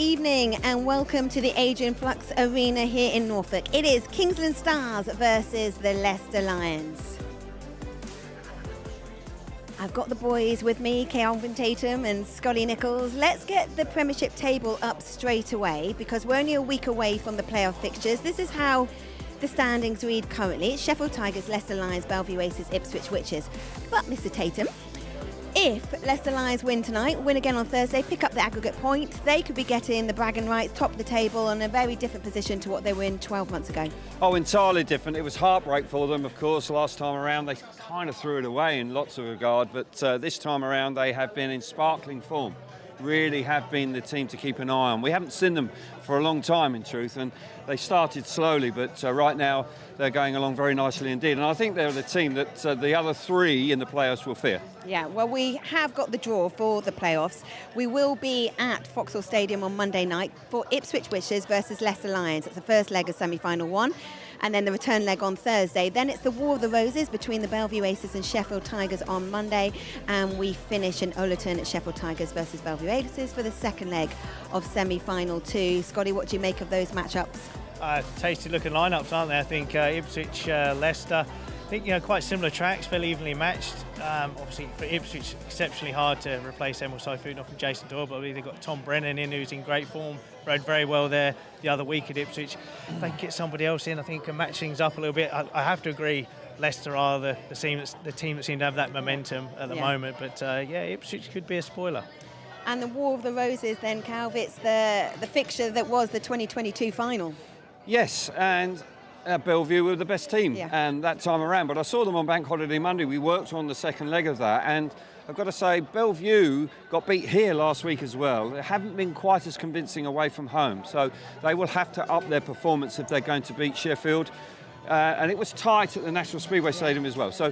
evening and welcome to the Adrian Flux Arena here in Norfolk. It is Kingsland Stars versus the Leicester Lions. I've got the boys with me, Calvin Tatum and Scotty Nichols. Let's get the Premiership table up straight away because we're only a week away from the playoff fixtures. This is how the standings read currently. It's Sheffield Tigers, Leicester Lions, Belle Vue Aces, Ipswich Witches. But Mr. Tatum, if Leicester Lions win tonight, win again on Thursday, pick up the aggregate point, they could be getting the bragging rights, top of the table, in a very different position to what they were in 12 months ago. Oh, entirely different. It was heartbreak for them, of course, last time around. They kind of threw it away in lots of regard, but this time around they have been in sparkling form. Really have been the team to keep an eye on. We haven't seen them for a long time, in truth, and they started slowly, but right now they're going along very nicely indeed. And I think they're the team that the other three in the playoffs will fear. Yeah, well, we have got the draw for the playoffs. We will be at Vauxhall Stadium on Monday night for Ipswich Witches versus Leicester Lions. It's the first leg of semi-final one. And then the return leg on Thursday. Then it's the War of the Roses between the Belle Vue Aces and Sheffield Tigers on Monday. And we finish in Overton at Sheffield Tigers versus Belle Vue Aces for the second leg of semi-final two. Scotty, what do you make of those matchups? Tasty looking lineups, aren't they? I think Ipswich, Leicester, I think, quite similar tracks, fairly evenly matched. Obviously for Ipswich, exceptionally hard to replace Emil Saifunoff and Jason Doyle, but they've got Tom Brennan in, who's in great form, rode very well there the other week at Ipswich. If they can get somebody else in, I think can match things up a little bit. I have to agree, Leicester are the team that seem to have that momentum at the moment, but Ipswich could be a spoiler. And the War of the Roses then, Calv, it's the fixture that was the 2022 final. Yes, and Belle Vue were the best team and that time around, but I saw them on Bank Holiday Monday. We worked on the second leg of that, and I've got to say Belle Vue got beat here last week as well. They haven't been quite as convincing away from home, so they will have to up their performance if they're going to beat Sheffield. And it was tight at the National Speedway Stadium as well. So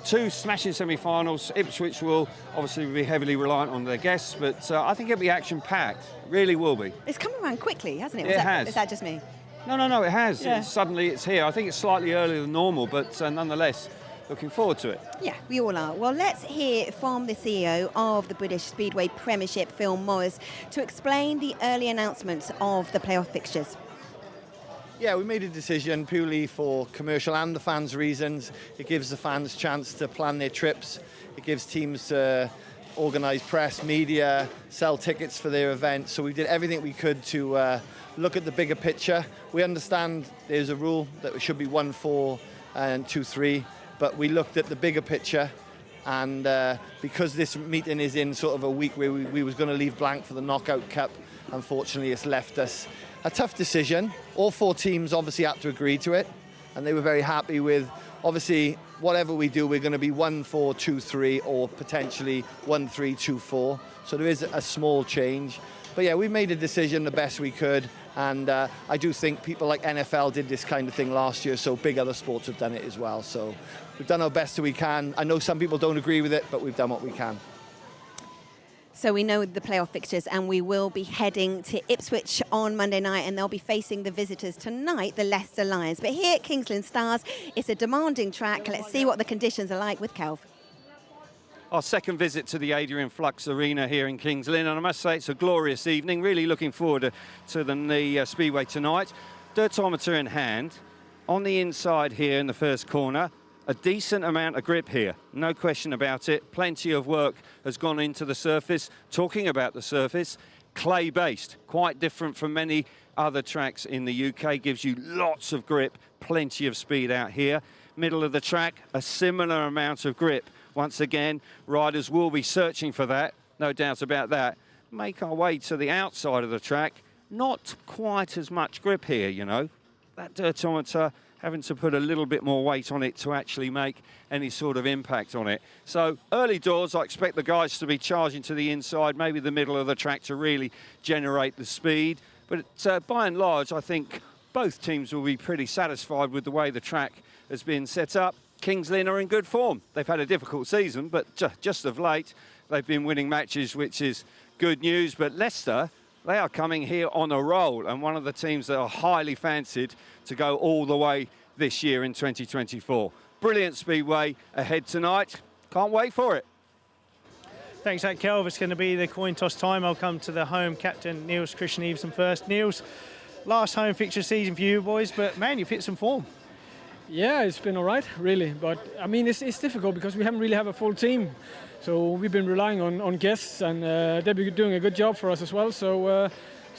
two smashing semi-finals. Ipswich will obviously be heavily reliant on their guests, but I think it'll be action-packed. Really will be. It's come around quickly, hasn't it? It has. Is that just me? No, it has. Yeah. Suddenly it's here. I think it's slightly earlier than normal, but nonetheless, looking forward to it. Yeah, we all are. Well, let's hear from the CEO of the British Speedway Premiership, Phil Morris, to explain the early announcements of the playoff fixtures. Yeah, we made a decision purely for commercial and the fans' reasons. It gives the fans a chance to plan their trips. It gives teams to organise press, media, sell tickets for their events. So we did everything we could to look at the bigger picture. We understand there's a rule that it should be 1-4 and 2-3, but we looked at the bigger picture, and because this meeting is in sort of a week where we was going to leave blank for the Knockout Cup, unfortunately it's left us a tough decision. All four teams obviously had to agree to it, and they were very happy with, obviously, whatever we do, we're going to be 1-4, 2-3, or potentially 1-3, 2-4. So there is a small change. But yeah, we made a decision the best we could, and I do think people like NFL did this kind of thing last year, so big other sports have done it as well. So we've done our best that we can. I know some people don't agree with it, but we've done what we can. So we know the playoff fixtures, and we will be heading to Ipswich on Monday night, and they'll be facing the visitors tonight, the Leicester Lions. But here at Kingsland Stars, it's a demanding track. Let's see what the conditions are like with Kelv. Our second visit to the Adrian Flux Arena here in Kings Lynn, and I must say it's a glorious evening. Really looking forward to the Speedway tonight. Dirtometer in hand. On the inside here in the first corner, a decent amount of grip here, no question about it. Plenty of work has gone into the surface. Talking about the surface, clay-based, quite different from many other tracks in the UK, gives you lots of grip, plenty of speed out here. Middle of the track, a similar amount of grip. Once again, riders will be searching for that, no doubt about that. Make our way to the outside of the track, not quite as much grip here, you know. That dirtometer having to put a little bit more weight on it to actually make any sort of impact on it. So early doors, I expect the guys to be charging to the inside, maybe the middle of the track to really generate the speed. But by and large, I think both teams will be pretty satisfied with the way the track has been set up. Kings Lynn are in good form. They've had a difficult season, but just of late, they've been winning matches, which is good news. But Leicester, they are coming here on a roll, and one of the teams that are highly fancied to go all the way this year in 2024. Brilliant speedway ahead tonight. Can't wait for it. Thanks, that Kelv. It's going to be the coin toss time. I'll come to the home captain, Niels Christian Everson, first. Niels, last home fixture season for you boys, but man, you've hit some form. Yeah, it's been all right, really. But I mean, it's difficult because we haven't really have a full team. So we've been relying on guests, and they've been doing a good job for us as well. So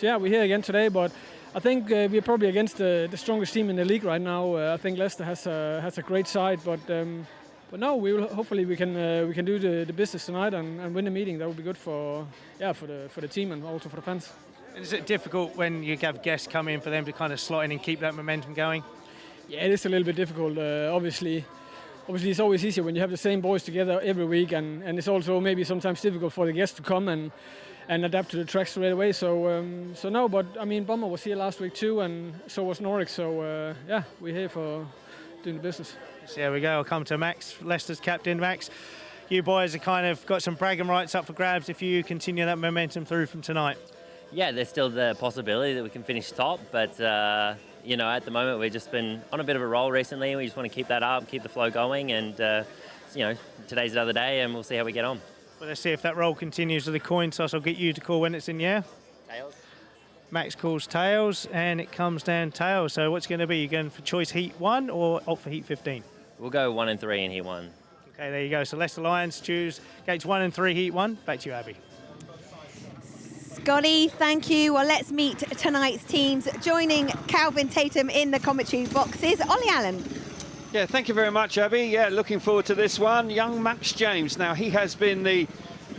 yeah, we're here again today. But I think we're probably against the strongest team in the league right now. I think Leicester has a great side, but no, hopefully we can do the business tonight and win the meeting. That would be good for the team and also for the fans. And is it difficult when you have guests come in for them to kind of slot in and keep that momentum going? Yeah, it is a little bit difficult. Obviously, it's always easier when you have the same boys together every week, and it's also maybe sometimes difficult for the guests to come and adapt to the track straight away. So no, but I mean, Bomber was here last week too, and so was Norwich. So yeah, we're here for doing the business. So there we go. I'll come to Max, Leicester's captain. Max, you boys have kind of got some bragging rights up for grabs if you continue that momentum through from tonight. Yeah, there's still the possibility that we can finish top, but you know, at the moment we've just been on a bit of a roll recently. We just want to keep that up, keep the flow going, and you know, today's another day, and we'll see how we get on. Well, let's see if that roll continues with the coin toss. I'll get you to call when it's in the air. Tails. Max calls tails, and it comes down tails. So what's going to be? You going for choice heat 1 or opt for heat 15? We'll go 1 and 3 in heat 1. Okay, there you go. So Leicester Lions choose gates 1 and 3, heat 1. Back to you, Abby. Scotty, thank you. Well, let's meet tonight's teams. Joining Calvin Tatum in the commentary boxes, Ollie Allen. Yeah, thank you very much, Abby. Yeah, looking forward to this one. Young Max James. Now, he has been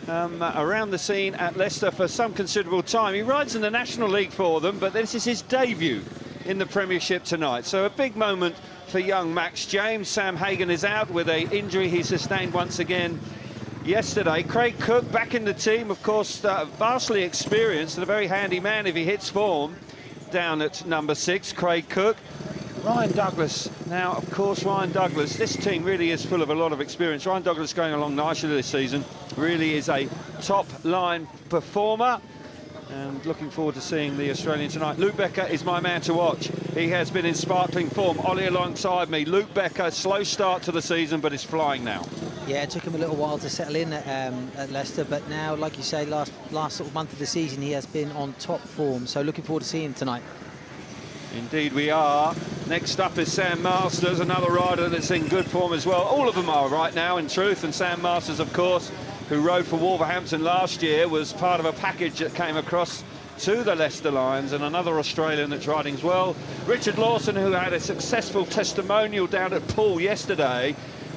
around the scene at Leicester for some considerable time. He rides in the National League for them, but this is his debut in the Premiership tonight. So a big moment for young Max James. Sam Hagan is out with an injury he sustained once again yesterday. Craig Cook back in the team, of course, vastly experienced and a very handy man if he hits form down at number 6, Craig Cook. Ryan Douglas. Now, of course, Ryan Douglas, this team really is full of a lot of experience. Ryan Douglas going along nicely this season, really is a top-line performer. And looking forward to seeing the Australian tonight. Luke Becker is my man to watch. He has been in sparkling form. Ollie alongside me. Luke Becker, slow start to the season, but is flying now. Yeah, it took him a little while to settle in at Leicester, but now, like you say, last sort of month of the season, he has been on top form. So looking forward to seeing him tonight. Indeed we are. Next up is Sam Masters, another rider that's in good form as well. All of them are right now, in truth, and Sam Masters, of course, who rode for Wolverhampton last year, was part of a package that came across to the Leicester Lions, and another Australian that's riding as well. Richard Lawson, who had a successful testimonial down at Poole yesterday,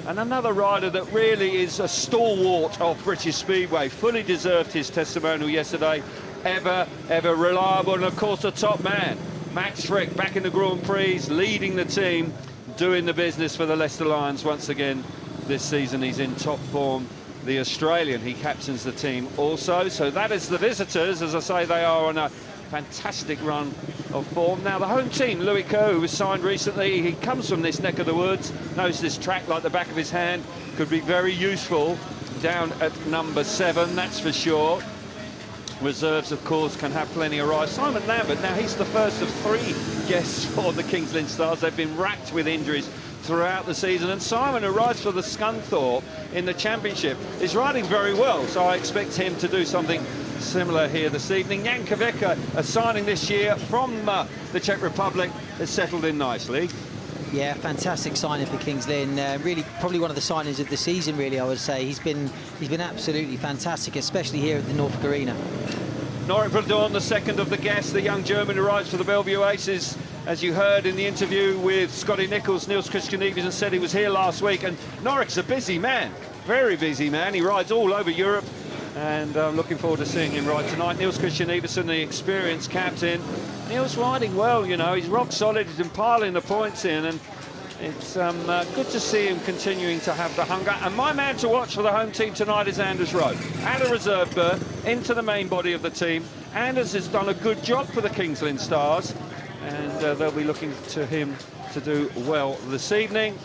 and another rider that really is a stalwart of British Speedway, fully deserved his testimonial yesterday. Ever reliable, and of course the top man, Max Frick, back in the Grand Prix, leading the team, doing the business for the Leicester Lions once again this season. He's in top form. The Australian, he captains the team also. So that is the visitors. As I say, they are on a fantastic run of form. Now the home team, Louis Coe, who was signed recently, he comes from this neck of the woods, knows this track like the back of his hand, could be very useful down at number 7, that's for sure. Reserves, of course, can have plenty of rides. Simon Lambert, now he's the first of 3 guests for the King's Lynn Stars. They've been racked with injuries throughout the season, and Simon, who rides for the Scunthorpe in the Championship, is riding very well, so I expect him to do something similar here this evening. Jan Kaveka, a signing this year from the Czech Republic, has settled in nicely. Yeah, fantastic signing for Kings Lynn. Really, probably one of the signings of the season, really, I would say. He's been absolutely fantastic, especially here at the Norfolk Arena. Norik Bradorn, the second of the guests, the young German who rides for the Belle Vue Aces. As you heard in the interview with Scotty Nichols, Niels Christian Everson said he was here last week, and Norik's a busy man, very busy man. He rides all over Europe, and I'm looking forward to seeing him ride tonight. Niels Christian Everson, the experienced captain. Niels riding well, you know, he's rock solid, he's been piling the points in, and it's good to see him continuing to have the hunger. And my man to watch for the home team tonight is Anders Rowe. At a reserve berth, into the main body of the team. Anders has done a good job for the King's Lynn Stars, and they'll be looking to him to do well this evening.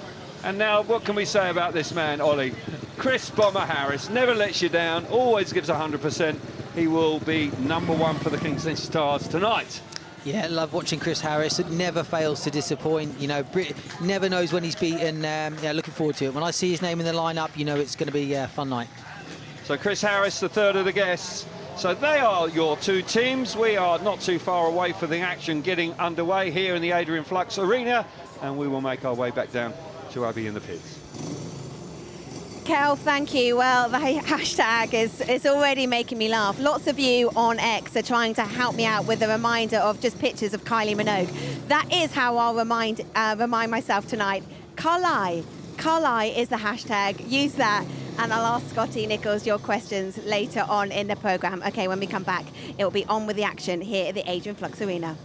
And now, what can we say about this man, Ollie? Chris Bomber Harris never lets you down, always gives 100%. He will be number 1 for the King's Lynn Stars tonight. Yeah, love watching Chris Harris. It never fails to disappoint. You know, never knows when he's beaten. Yeah, looking forward to it. When I see his name in the lineup, you know it's going to be a fun night. So Chris Harris, the third of the guests. So they are your two teams. We are not too far away for the action getting underway here in the Adrian Flux Arena, and we will make our way back down to Abby in the pits. Kel, thank you. Well, the hashtag is already making me laugh. Lots of you on X are trying to help me out with a reminder of just pictures of Kylie Minogue. That is how I'll remind myself tonight. Carly is the hashtag. Use that, and I'll ask Scotty Nichols your questions later on in the programme. Okay, when we come back, it will be on with the action here at the Adrian Flux Arena.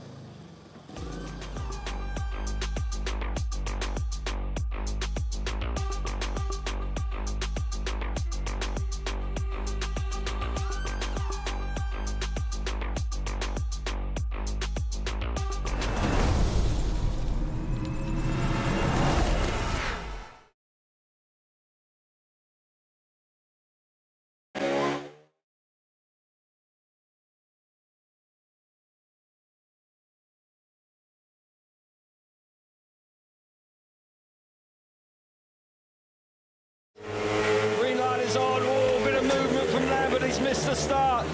Missed the start.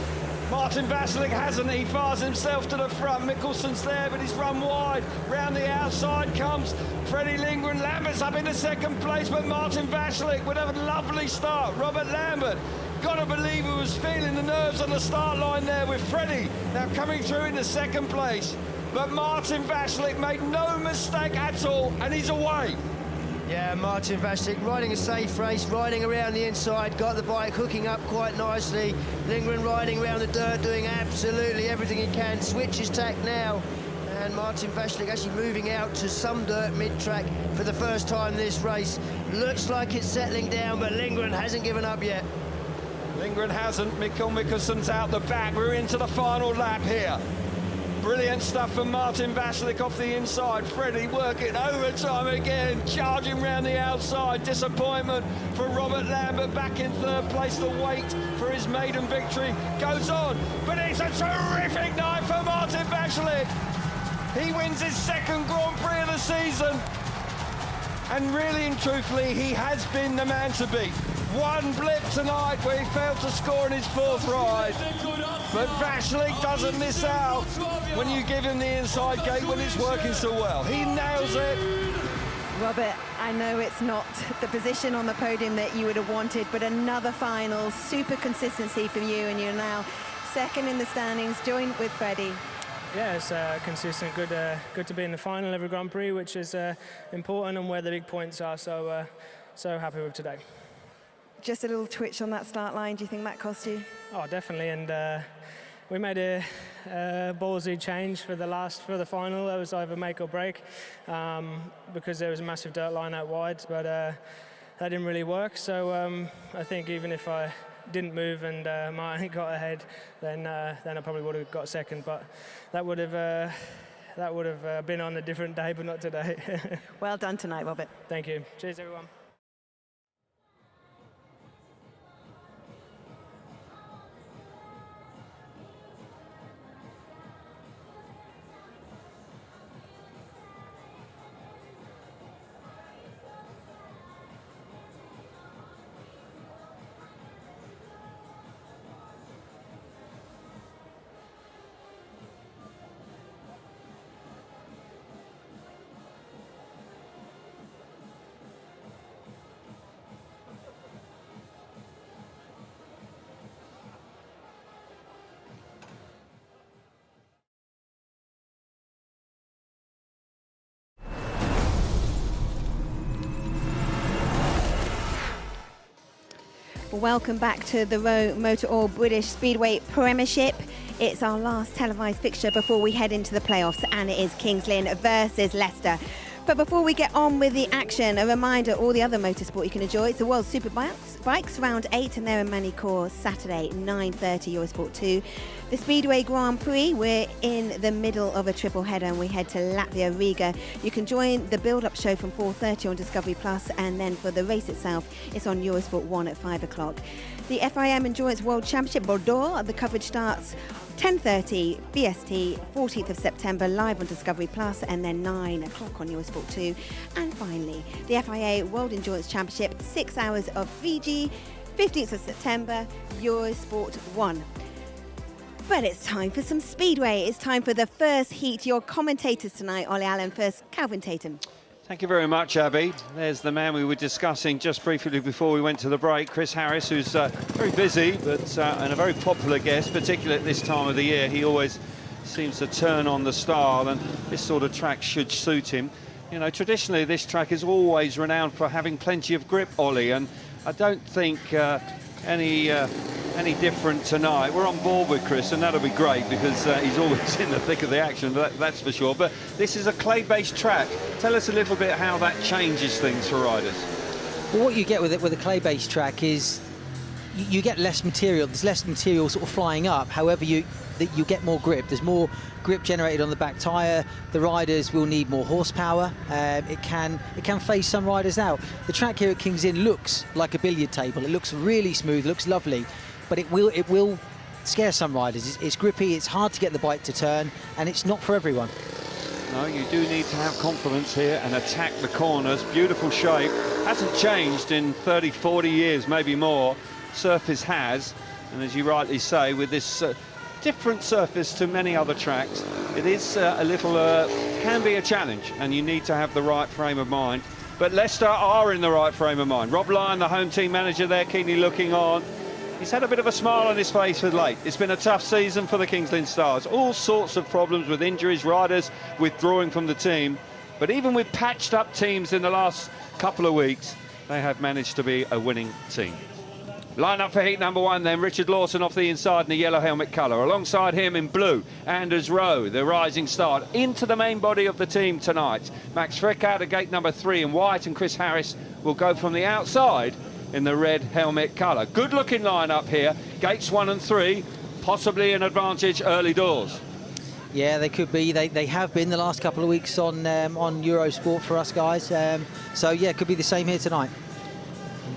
Martin Vasilik hasn't. He fires himself to the front. Mikkelson's there, but he's run wide. Round the outside comes Freddie Lindgren. Lambert's up into second place, but Martin Vasilik with a lovely start. Robert Lambert, gotta believe he was feeling the nerves on the start line there with Freddie now coming through into second place. But Martin Vasilik made no mistake at all, and he's away. Yeah, Martin Vasilik riding a safe race, riding around the inside, got the bike hooking up quite nicely. Lindgren riding around the dirt, doing absolutely everything he can. Switches tack now, and Martin Vasilik actually moving out to some dirt mid-track for the first time this race. Looks like it's settling down, but Lindgren hasn't given up yet. Lindgren hasn't. Mikkelson's out the back. We're into the final lap here. Brilliant stuff from Martin Vasilik off the inside. Freddie working overtime again, charging round the outside. Disappointment for Robert Lambert back in third place. The wait for his maiden victory goes on, but it's a terrific night for Martin Vasilik. He wins his second Grand Prix of the season, and really and truthfully, he has been the man to beat. One blip tonight where he failed to score in his fourth ride, but Vasilik doesn't miss out when you give him the inside gate when it's working so well. He nails it. Robert, I know it's not the position on the podium that you would have wanted, but another final, super consistency from you, and you're now second in the standings, joined with Freddie. Yeah, it's consistent. Good to be in the final every Grand Prix, which is important and where the big points are. So happy with today. Just a little twitch on that start line. Do you think that cost you? Oh, definitely. And we made a ballsy change for the final. That was either make or break because there was a massive dirt line out wide, but that didn't really work. So I think even if I didn't move and Martin got ahead, then I probably would have got second. But that would have been on a different day, but not today. Well done tonight, Robert. Thank you. Cheers, everyone. Welcome back to the ROWE Motor Oil British Speedway Premiership. It's our last televised fixture before we head into the playoffs, and it is Kings Lynn versus Leicester. But before we get on with the action, a reminder, all the other motorsport you can enjoy. It's the World Superbikes Round 8, and they're in Manicourt Saturday, 9:30, Eurosport 2. The Speedway Grand Prix, we're in the middle of a triple header, and we head to Latvia, Riga. You can join the build-up show from 4:30 on Discovery Plus, and then for the race itself, it's on Eurosport 1 at 5 o'clock. The FIM Endurance World Championship, Bordeaux, the coverage starts 10:30 BST, 14th of September, live on Discovery Plus, and then 9 o'clock on Eurosport 2. And finally, the FIA World Endurance Championship, 6 hours of Fiji, 15th of September, Eurosport 1. But it's time for some speedway. It's time for the first heat. Your commentators tonight, Ollie Allen, first Calvin Tatum. Thank you very much, Abby. There's the man we were discussing just briefly before we went to the break, Chris Harris, who's very busy but and a very popular guest, particularly at this time of the year. He always seems to turn on the star, and this sort of track should suit him. You know, traditionally this track is always renowned for having plenty of grip, Ollie, and I don't think any different tonight. We're on board with Chris, and that'll be great because he's always in the thick of the action, that's for sure. But this is a clay-based track. Tell us a little bit how that changes things for riders. Well, what you get with it with a clay-based track is you get less material. There's less material sort of flying up. However, you get more grip. There's more grip generated on the back tyre. The riders will need more horsepower. It can phase some riders out. The track here at Kings Lynn looks like a billiard table. It looks really smooth, looks lovely, but it will scare some riders. It's grippy, it's hard to get the bike to turn, and it's not for everyone. No, you do need to have confidence here and attack the corners. Beautiful shape. Hasn't changed in 30, 40 years, maybe more. Surface has, and as you rightly say, with this different surface to many other tracks, it is a little, can be a challenge, and you need to have the right frame of mind. But Leicester are in the right frame of mind. Rob Lyon, the home team manager there, keenly looking on. He's had a bit of a smile on his face of late. It's been a tough season for the Kings Lynn Stars. All sorts of problems with injuries, riders withdrawing from the team. But even with patched up teams in the last couple of weeks, they have managed to be a winning team. Line up for heat number 1 then, Richard Lawson off the inside in the yellow helmet colour. Alongside him in blue, Anders Rowe, the rising star, into the main body of the team tonight. Max Frick out of gate number 3 in white, and Chris Harris will go from the outside in the red helmet colour. Good looking line up here. Gates 1 and 3, possibly an advantage early doors. Yeah, they could be. They have been the last couple of weeks on Eurosport for us guys. So yeah, it could be the same here tonight.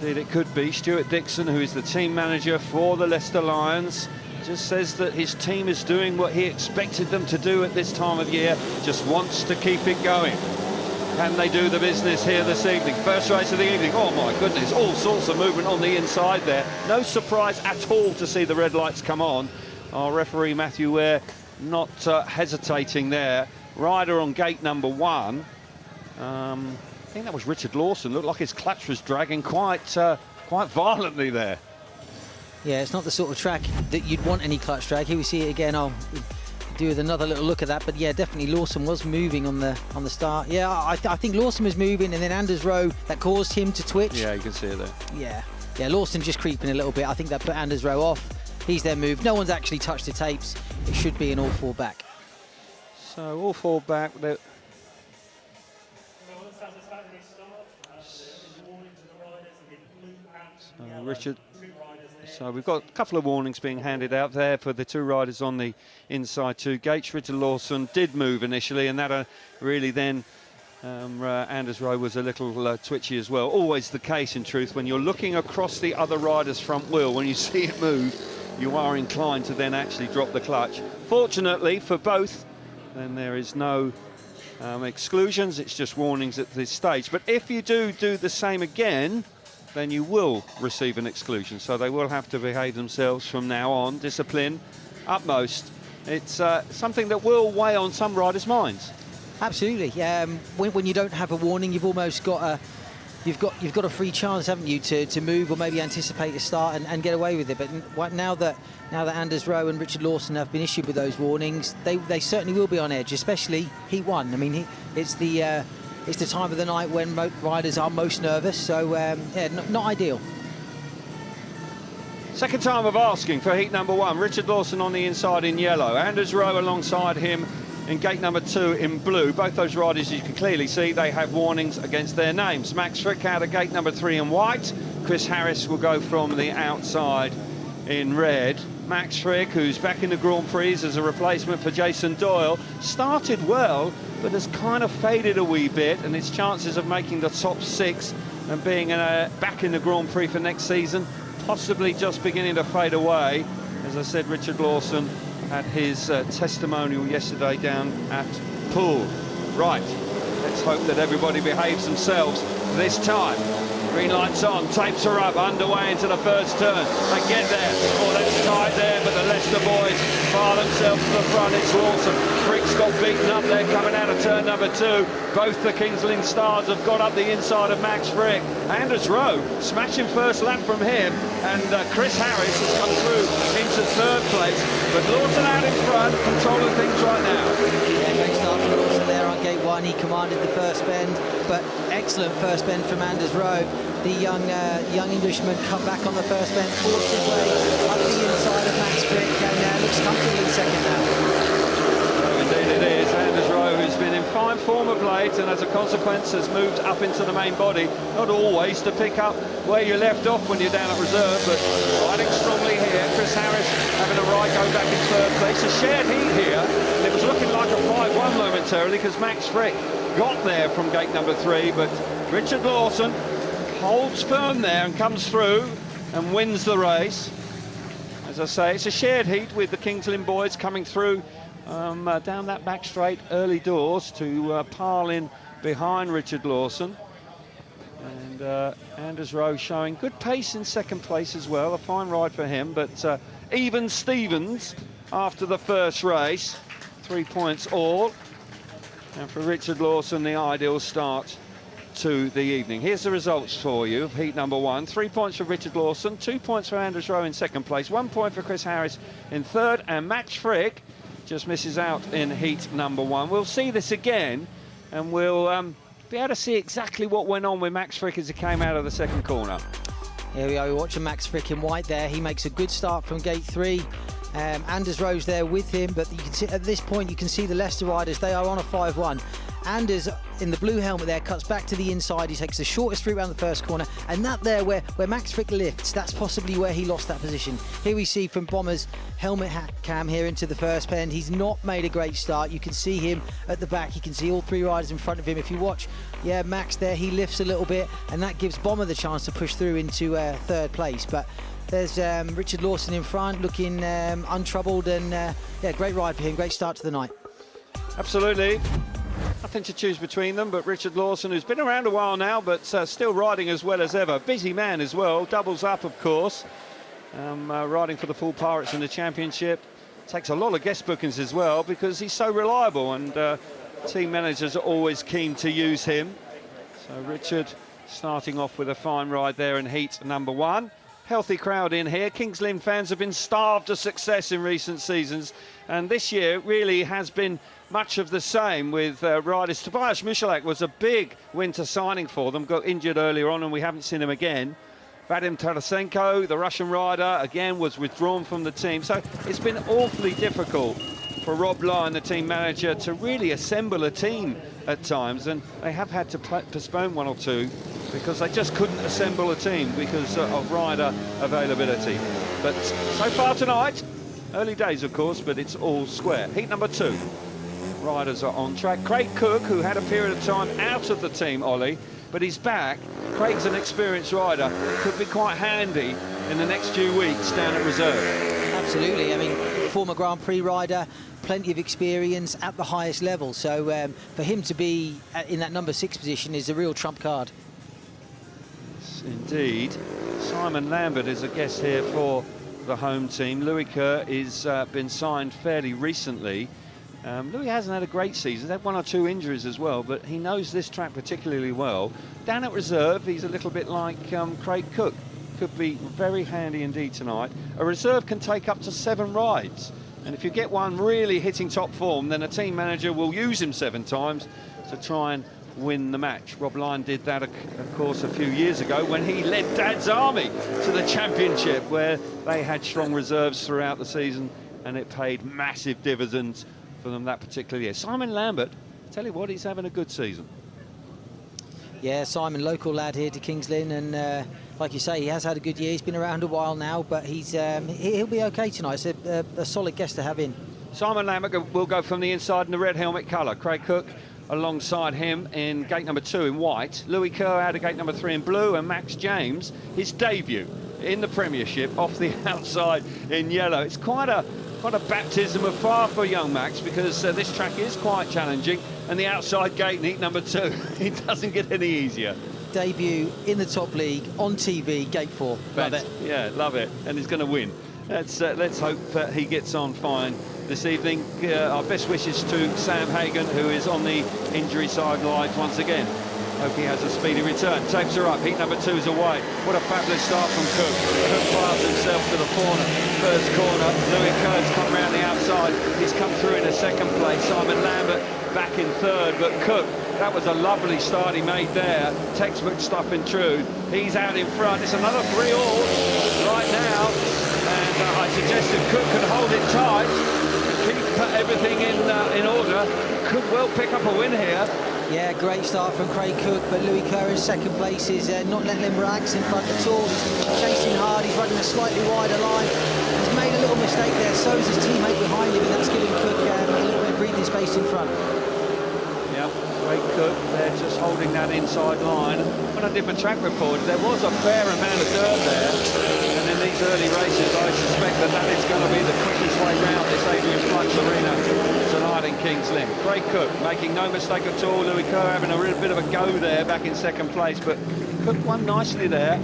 Indeed it could be. Stuart Dixon, who is the team manager for the Leicester Lions, just says that his team is doing what he expected them to do at this time of year, just wants to keep it going. Can they do the business here this evening? First race of the evening. Oh my goodness, all sorts of movement on the inside there. No surprise at all to see the red lights come on. Our referee Matthew Ware not hesitating there. Rider on gate number 1. I think that was Richard Lawson. Looked like his clutch was dragging quite violently there. Yeah, it's not the sort of track that you'd want any clutch drag. Here we see it again. I'll do another little look at that, but yeah, definitely Lawson was moving on the start. Yeah, I think Lawson was moving, and then Anders Rowe, that caused him to twitch. Yeah, you can see it there. Yeah, Lawson just creeping a little bit. I think that put Anders Rowe off. He's then moved. No one's actually touched the tapes. It should be an all 4 back. So all 4 back. Richard. So we've got a couple of warnings being handed out there for the 2 riders on the inside 2 gates. Richard Lawson did move initially, and that really then Anders Rowe was a little twitchy as well. Always the case, in truth, when you're looking across the other rider's front wheel, when you see it move, you are inclined to then actually drop the clutch. Fortunately for both, then there is no exclusions, it's just warnings at this stage. But if you do the same again, then you will receive an exclusion. So they will have to behave themselves from now on. Discipline utmost. It's something that will weigh on some riders' minds. Absolutely. When you don't have a warning, you've almost got a you've got a free chance, haven't you, to move or maybe anticipate a start and get away with it. But now that Anders Rowe and Richard Lawson have been issued with those warnings, they certainly will be on edge, especially Heat 1. I mean, it's the time of the night when riders are most nervous, so yeah, not ideal. Second time of asking for heat number 1. Richard Lawson on the inside in yellow. Anders Rowe alongside him in gate number 2 in blue. Both those riders, you can clearly see, they have warnings against their names. Max Frick out of gate number 3 in white. Chris Harris will go from the outside in red. Max Frick, who's back in the Grand Prix as a replacement for Jason Doyle, started well, but has kind of faded a wee bit, and his chances of making the top 6 and being back in the Grand Prix for next season possibly just beginning to fade away. As I said, Richard Lawson had his testimonial yesterday down at Poole. Right, let's hope that everybody behaves themselves this time. Green light's on, tapes are up, underway into the first turn. They get there. Oh, that's tight there, but the Leicester boys fire themselves to the front. It's Lawson. Frick's got beaten up there coming out of turn number 2. Both the Kings Lynn Stars have got up the inside of Max Frick. Anders Rowe smashing first lap from him, and Chris Harris has come through into third place. But Lawson out in front, controlling things right now. Yeah, great start from Lawson there on gate 1. He commanded the first bend, but excellent first bend from Anders Rowe. The young Englishman come back on the first bend, forced his way up the inside of Max Frick, and looks comfortably second now. Oh, indeed it is. Anders Rowe, who's been in fine form of late, and as a consequence has moved up into the main body. Not always to pick up where you left off when you're down at reserve, but riding strongly here. Chris Harris having a right go back in third place. A shared heat here, and it was looking like a 5-1 momentarily because Max Frick got there from gate number 3, but Richard Lawson holds firm there and comes through and wins the race. As I say, it's a shared heat with the Kings Lynn boys coming through down that back straight early doors to pile in behind Richard Lawson. And Anders Rowe showing good pace in second place as well. A fine ride for him, but even Stevens after the first race. 3 points all. And for Richard Lawson, the ideal start to the evening. Here's the results for you of heat number 1. 3 points for Richard Lawson, 2 points for Anders Rowe in second place, 1 point for Chris Harris in third, and Max Frick just misses out in heat number 1. We'll see this again, and we'll be able to see exactly what went on with Max Frick as he came out of the second corner. Here we are, we're watching Max Frick in white there. He makes a good start from gate 3. Anders Rowe's there with him, but you can see at this point you can see the Leicester riders, they are on a 5-1. Anders in the blue helmet there cuts back to the inside. He takes the shortest route around the first corner, and that there where Max Frick lifts, that's possibly where he lost that position. Here we see from Bomber's helmet cam here into the first bend. He's not made a great start. You can see him at the back. You can see all 3 riders in front of him. If you watch, yeah, Max there, he lifts a little bit, and that gives Bomber the chance to push through into third place. But there's Richard Lawson in front, looking untroubled, and yeah, great ride for him. Great start to the night. Absolutely. Nothing to choose between them, but Richard Lawson, who's been around a while now, but still riding as well as ever. Busy man as well, doubles up, of course. Riding for the Poole Pirates in the championship. Takes a lot of guest bookings as well because he's so reliable, and team managers are always keen to use him. So Richard starting off with a fine ride there in heat number 1. Healthy crowd in here. Kings Lynn fans have been starved of success in recent seasons, and this year really has been much of the same with riders. Tobias Michalak was a big winter signing for them, got injured earlier on and we haven't seen him again. Vadim Tarasenko, the Russian rider, again was withdrawn from the team. So it's been awfully difficult for Rob Lyon, the team manager, to really assemble a team at times, and they have had to postpone 1 or 2 because they just couldn't assemble a team because of rider availability. But so far tonight, early days of course, but it's all square. Heat number 2. Riders are on track. Craig Cook, who had a period of time out of the team, Ollie, but he's back. Craig's an experienced rider, could be quite handy in the next few weeks down at reserve. Absolutely, I mean, former Grand Prix rider, plenty of experience at the highest level, so for him to be in that number 6 position is a real trump card. Yes, indeed. Simon Lambert is a guest here for the home team. Louis Kerr has been signed fairly recently. Louis hasn't had a great season. He's had 1 or 2 injuries as well, but he knows this track particularly well. Down at reserve, he's a little bit like Craig Cook. Could be very handy indeed tonight. A reserve can take up to 7 rides, and if you get one really hitting top form, then a team manager will use him 7 times to try and win the match. Rob Lyon did that, of course, a few years ago when he led Dad's Army to the championship, where they had strong reserves throughout the season, and it paid massive dividends for them that particular year. Simon Lambert, tell you what, he's having a good season. Yeah, Simon, local lad here to Kings Lynn, and like you say, he has had a good year. He's been around a while now, but he'll be okay tonight. It's a solid guest to have in. Simon Lambert will go from the inside in the red helmet colour. Craig Cook alongside him in gate number 2 in white. Louis Kerr out of gate number 3 in blue, and Max James, his debut in the Premiership, off the outside in yellow. It's quite a baptism of fire for young Max, because this track is quite challenging, and the outside gate in heat number 2, it doesn't get any easier. debut in the top league on TV, Gate 4. Love it. Yeah, love it. And he's going to win. Let's hope he gets on fine this evening. Our best wishes to Sam Hagan, who is on the injury sidelines once again. Hope he has a speedy return. Tapes are up. Heat number 2 is away. What a fabulous start from Cook. Cook fires himself to the corner. First corner. Louis Kerr's come round the outside. He's come through in a second place. Simon Lambert back in third. But Cook, that was a lovely start he made there. Textbook stuff in truth. He's out in front. It's another 3-all right now. And I suggested Cook could hold it tight. Keep everything in order. Could well pick up a win here. Yeah, great start from Craig Cook, but Louis Kerr in second place is not letting him relax in front at all. He's chasing hard, he's running a slightly wider line. He's made a little mistake there, so is his teammate behind him, and that's giving Cook a little bit of breathing space in front. Yeah, Craig Cook, they're just holding that inside line. When I did my track report, there was a fair amount of dirt there, and in these early races, I suspect that is going to be the quickest way round this Adrian Flux Arena tonight in Kings Lynn. Craig Cook making no mistake at all. Louis Kerr having a real bit of a go there back in second place, but Cook won nicely there.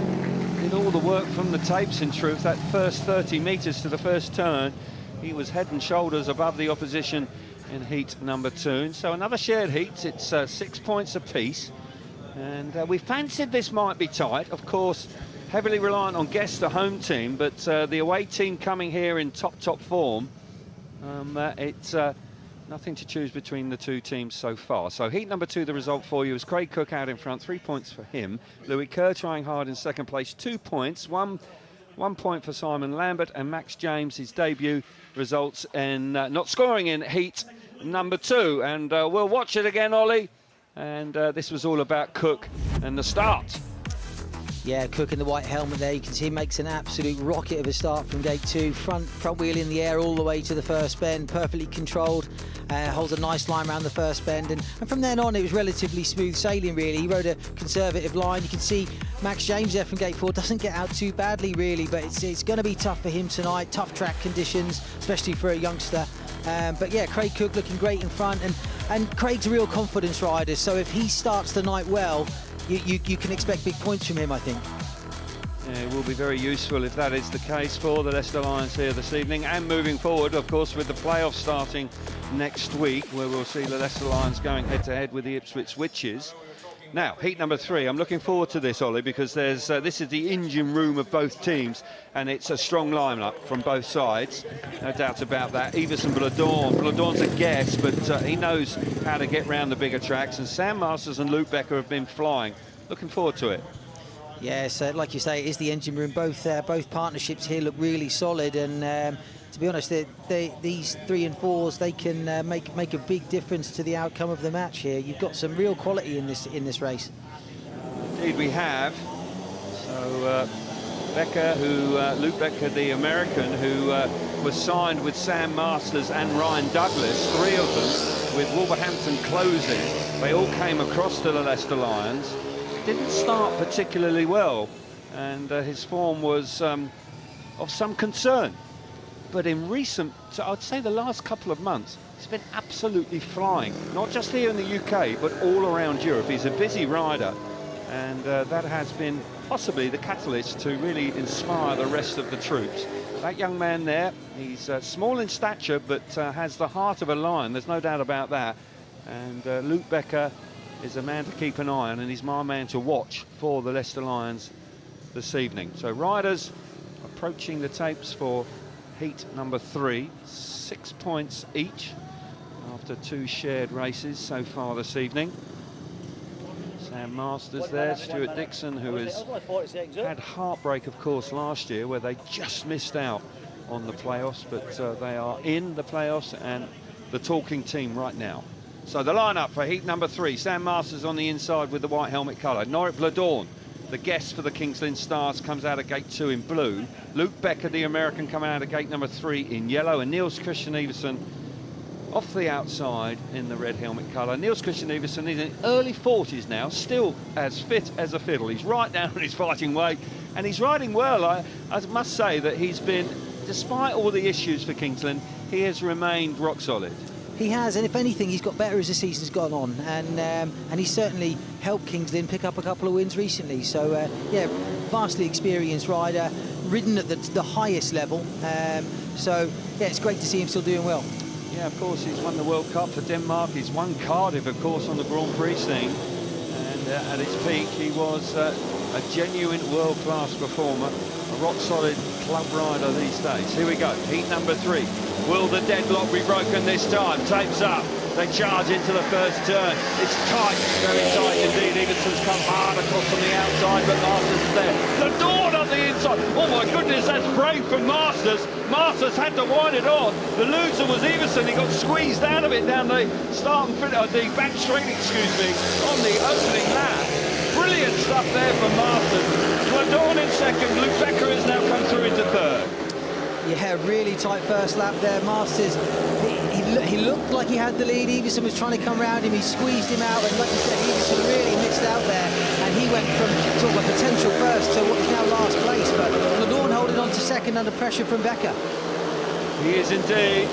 Did all the work from the tapes in truth. That first 30 metres to the first turn, he was head and shoulders above the opposition in heat number 2. And so another shared heat. It's 6 points apiece, and we fancied this might be tight. Of course, heavily reliant on Guess, the home team, but the away team coming here in top form. It's nothing to choose between the two teams so far. So heat number 2, the result for you is Craig Cook out in front, 3 points for him. Louis Kerr trying hard in second place, 2 points, one point for Simon Lambert, and Max James, his debut results in not scoring in heat number 2. And we'll watch it again, Ollie. And this was all about Cook and the start. Yeah, Cook in the white helmet there. You can see he makes an absolute rocket of a start from gate 2. Front wheel in the air all the way to the first bend, perfectly controlled. Holds a nice line around the first bend, and from then on it was relatively smooth sailing really. He rode a conservative line. You can see Max James there from gate 4 doesn't get out too badly really, but it's going to be tough for him tonight. Tough track conditions, especially for a youngster. But yeah, Craig Cook looking great in front, and Craig's a real confidence rider, so if he starts the night well, you can expect big points from him, I think. Yeah, it will be very useful if that is the case for the Leicester Lions here this evening, and moving forward, of course, with the playoffs starting next week, where we'll see the Leicester Lions going head-to-head with the Ipswich Witches. Now, heat number 3. I'm looking forward to this, Ollie, because there's this is the engine room of both teams, and it's a strong lineup from both sides. No doubt about that. Everson Bladorn. Bladorn's a guess, but he knows how to get round the bigger tracks. And Sam Masters and Luke Becker have been flying. Looking forward to it. Yes, like you say, it is the engine room. Both partnerships here look really solid, and to be honest, these 3 and 4s, they can make a big difference to the outcome of the match here. You've got some real quality in this race. Indeed, we have. So Becker, Luke Becker, the American, who was signed with Sam Masters and Ryan Douglas, 3 of them, with Wolverhampton closing. They all came across to the Leicester Lions. Didn't start particularly well, and his form was of some concern. But in recent, I'd say the last couple of months, he's been absolutely flying. Not just here in the UK, but all around Europe. He's a busy rider, and that has been possibly the catalyst to really inspire the rest of the troops. That young man there, he's small in stature, but has the heart of a lion. There's no doubt about that. And Luke Becker is a man to keep an eye on, and he's my man to watch for the Leicester Lions this evening. So riders approaching the tapes for heat number 3, 6 points each after 2 shared races so far this evening. Sam Masters there, Stuart Dixon, who has had heartbreak, of course, last year, where they just missed out on the playoffs, but they are in the playoffs and the talking team right now. So the lineup for heat number 3, Sam Masters on the inside with the white helmet colour. Norit Bladorn, the guest for the Kings Lynn Stars, comes out of gate 2 in blue. Luke Becker, the American, coming out of gate number 3 in yellow. And Niels Christian Everson off the outside in the red helmet colour. Niels Christian Everson is in early 40s now, still as fit as a fiddle. He's right down on his fighting weight, and he's riding well. I must say that he's been, despite all the issues for Kings Lynn, he has remained rock solid. He has, and if anything, he's got better as the season's gone on, and he's certainly helped Kings Lynn pick up a couple of wins recently. So, yeah, vastly experienced rider, ridden at the highest level. So, yeah, it's great to see him still doing well. Yeah, of course, he's won the World Cup for Denmark. He's won Cardiff, of course, on the Grand Prix scene. And at his peak, he was a genuine world-class performer, a rock-solid club rider these days. Here we go, heat number 3. Will the deadlock be broken this time? Tapes up. They charge into the first turn. It's tight, very tight indeed. Eagleton's come hard across from the outside, but Masters is there. The Dawn on the inside. Oh my goodness, that's brave from Masters. Masters had to wind it on. The loser was Everson. He got squeezed out of it down the start and the back straight, excuse me, on the opening lap. Brilliant stuff there from Masters. Dawn in second. Luke Becker has now come through into third. Yeah, really tight first lap there. Masters, he looked like he had the lead. Everson was trying to come around him. He squeezed him out, and like you said, Everson really missed out there. And he went from sort of a potential first to what is now last place. But Dawn holding on to second under pressure from Becker. He is indeed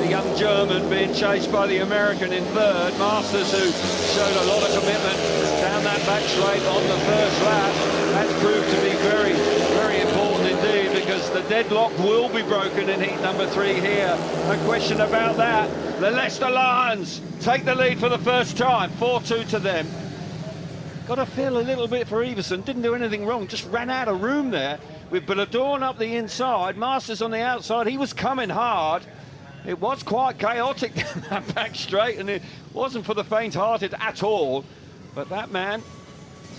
the young German being chased by the American in third. Masters, who showed a lot of commitment down that back straight on the first lap. That's proved to be very, very important indeed, because the deadlock will be broken in heat number 3 here. No question about that. The Leicester Lions take the lead for the first time, 4-2 to them. Got to feel a little bit for Everson. Didn't do anything wrong, just ran out of room there. With Dawn up the inside, Masters on the outside. He was coming hard. It was quite chaotic down that back straight, and it wasn't for the faint-hearted at all. But that man,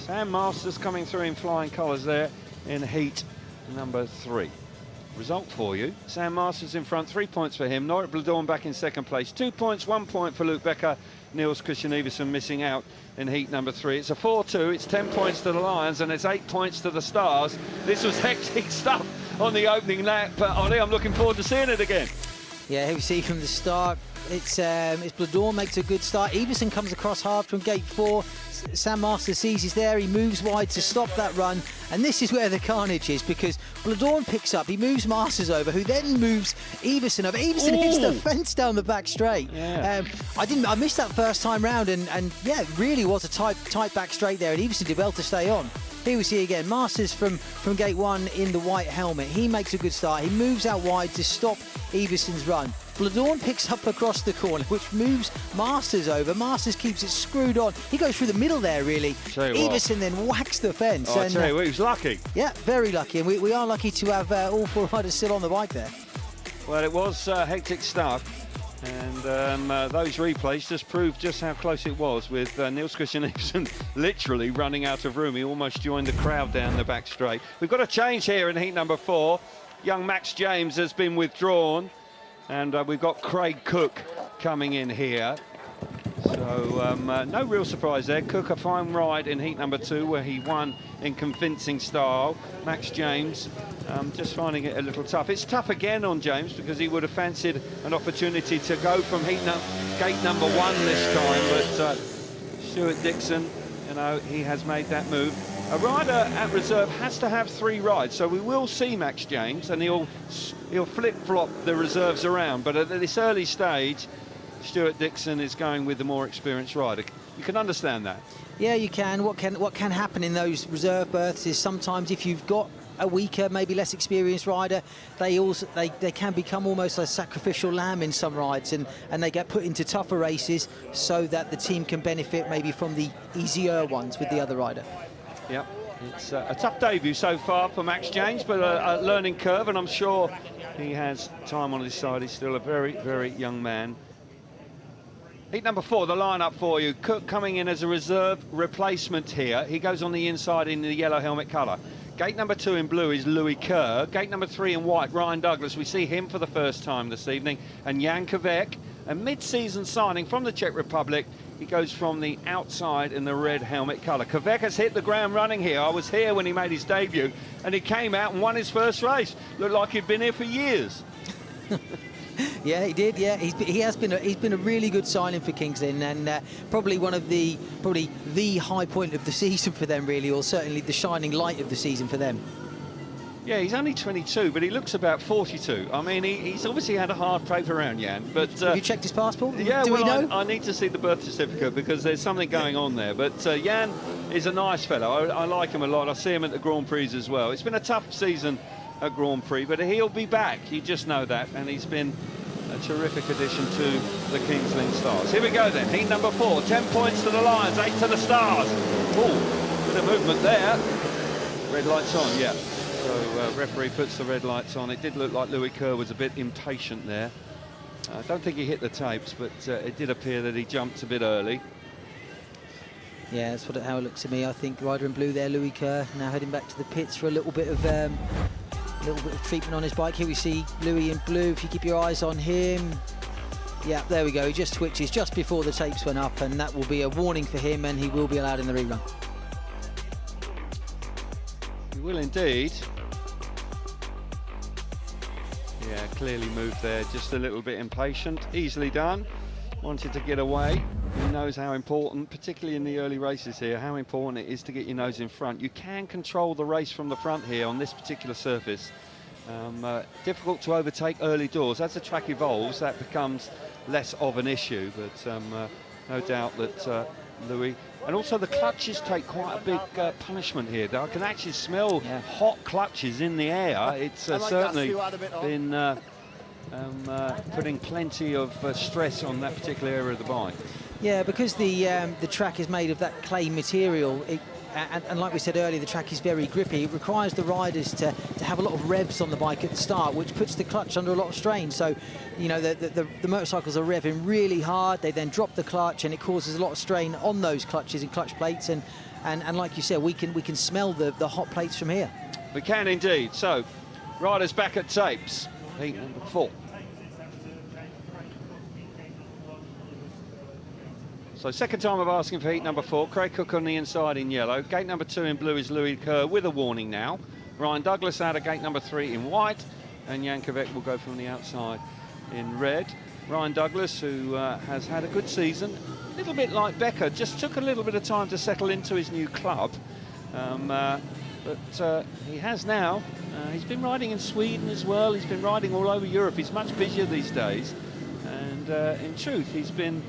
Sam Masters, coming through in flying colours there in heat number 3. Result for you: Sam Masters in front, 3 points for him. Norit Dawn back in second place, 2 points, 1 point for Luke Becker. Niels Christian Everson missing out in heat number 3. It's a 4-2, it's 10 points to the Lions, and it's 8 points to the Stars. This was hectic stuff on the opening lap, but Ollie, I'm looking forward to seeing it again. Yeah, here we see from the start, it's Dawn makes a good start. Everson comes across hard from gate 4. Sam Masters sees he's there, he moves wide to stop that run, and this is where the carnage is, because Dawn picks up, he moves Masters over, who then moves Everson over. Everson hits the fence down the back straight. Yeah. I missed that first time round, and yeah, it really was a tight back straight there, and Everson did well to stay on. Here we see again Masters from gate 1 in the white helmet. He makes a good start, he moves out wide to stop Everson's run. Dawn picks up across the corner, which moves Masters over. Masters keeps it screwed on. He goes through the middle there, really. Everson then whacks the fence. Oh, I tell you what, he was lucky. Yeah, very lucky. And we are lucky to have all 4 riders still on the bike there. Well, it was hectic stuff. And those replays just proved just how close it was, with Niels Christian Everson literally running out of room. He almost joined the crowd down the back straight. We've got a change here in heat number 4. Young Max James has been withdrawn. And we've got Craig Cook coming in here. So no real surprise there. Cook, a fine ride in heat number 2, where he won in convincing style. Max James just finding it a little tough. It's tough again on James, because he would have fancied an opportunity to go from gate number 1 this time. But Stuart Dixon, you know, he has made that move. A rider at reserve has to have 3 rides, so we will see Max James, and he'll flip-flop the reserves around. But at this early stage, Stuart Dixon is going with the more experienced rider. You can understand that. Yeah, you can. What can happen in those reserve berths is sometimes, if you've got a weaker, maybe less experienced rider, they can become almost a sacrificial lamb in some rides, and they get put into tougher races so that the team can benefit maybe from the easier ones with the other rider. Yep, it's a tough debut so far for Max James, but a learning curve, and I'm sure he has time on his side. He's still a very, very young man. Heat number 4, the lineup for you. Cook coming in as a reserve replacement here. He goes on the inside in the yellow helmet colour. Gate number 2 in blue is Louis Kerr. Gate number 3 in white, Ryan Douglas. We see him for the first time this evening. And Jan Kvek, a mid-season signing from the Czech Republic. He goes from the outside in the red helmet colour. Kvek has hit the ground running here. I was here when he made his debut, and he came out and won his first race. Looked like he'd been here for years. Yeah, he did. Yeah, he's been a really good signing for Kings Lynn, and probably the high point of the season for them, really, or certainly the shining light of the season for them. Yeah, he's only 22, but he looks about 42. I mean, he's obviously had a hard paper round, Jan. But have you checked his passport? Yeah, Do well, we know? I need to see the birth certificate because there's something going on there. But Jan is a nice fellow. I like him a lot. I see him at the Grand Prix as well. It's been a tough season at Grand Prix, but he'll be back. You just know that. And he's been a terrific addition to the Kings Lynn Stars. Here we go then. Heat number 4. 10 points to the Lions, 8 to the Stars. Oh, bit of movement there. Red lights on, yeah. So referee puts the red lights on. It did look like Louis Kerr was a bit impatient there. I don't think he hit the tapes, but it did appear that he jumped a bit early. Yeah, that's how it looks to me. I think rider in blue there, Louis Kerr, now heading back to the pits for a little bit of treatment on his bike. Here we see Louis in blue. If you keep your eyes on him, yeah, there we go. He just switches just before the tapes went up, and that will be a warning for him, and he will be allowed in the rerun. He will indeed. Yeah, clearly moved there, just a little bit impatient. Easily done. Wanted to get away. He knows how important, particularly in the early races here, how important it is to get your nose in front. You can control the race from the front here on this particular surface. Difficult to overtake early doors. As the track evolves, that becomes less of an issue, but no doubt that Louis, and also the clutches take quite a big punishment here. I can actually smell hot clutches in the air. It's certainly been putting plenty of stress on that particular area of the bike. Yeah, because the track is made of that clay material, and like we said earlier, the track is very grippy. It requires the riders to have a lot of revs on the bike at the start, which puts the clutch under a lot of strain. So, you know, the motorcycles are revving really hard. They then drop the clutch, and it causes a lot of strain on those clutches and clutch plates. And like you said, we can smell the hot plates from here. We can indeed. So, riders back at tapes. Heat number 4. So second time of asking for heat number 4. Craig Cook on the inside in yellow. Gate number 2 in blue is Louis Kerr with a warning now. Ryan Douglas out of gate number 3 in white. And Jan Kovac will go from the outside in red. Ryan Douglas, who has had a good season, a little bit like Becker, just took a little bit of time to settle into his new club. But he has now. He's been riding in Sweden as well. He's been riding all over Europe. He's much busier these days. And in truth, he's been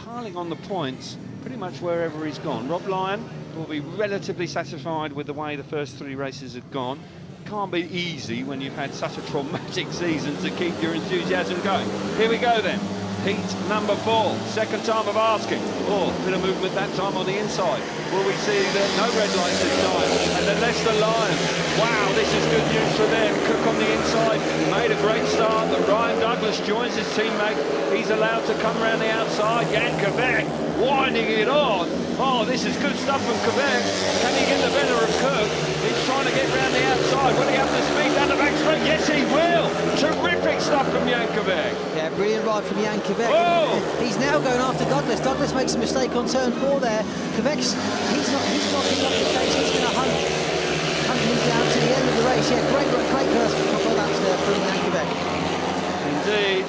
piling on the points pretty much wherever he's gone. Rob Lyon will be relatively satisfied with the way the first 3 races have gone. Can't be easy when you've had such a traumatic season to keep your enthusiasm going. Here we go then. Heat number 4, second time of asking. Oh, bit of movement that time on the inside. Will we see no red lights this time? And the Leicester Lions. Wow, this is good news for them. Cook on the inside, made a great start. The Ryan Douglas joins his teammate. He's allowed to come around the outside. Jan Kovac winding it on. Oh, this is good stuff from Kovac. Can he get the better of Cook? He's trying to get round the outside. Will he have to speed down the back straight? Yes, he will. Terrific stuff from Jan Kovac. Yeah, brilliant ride from Jan Kovac. Oh! He's now going after Douglas. Douglas makes a mistake on turn 4 there. Kovac's, he's not giving up the chase. He's going to hunt him down to the end of the race. Yeah, great first couple of laps there from Jan Kovac. Indeed.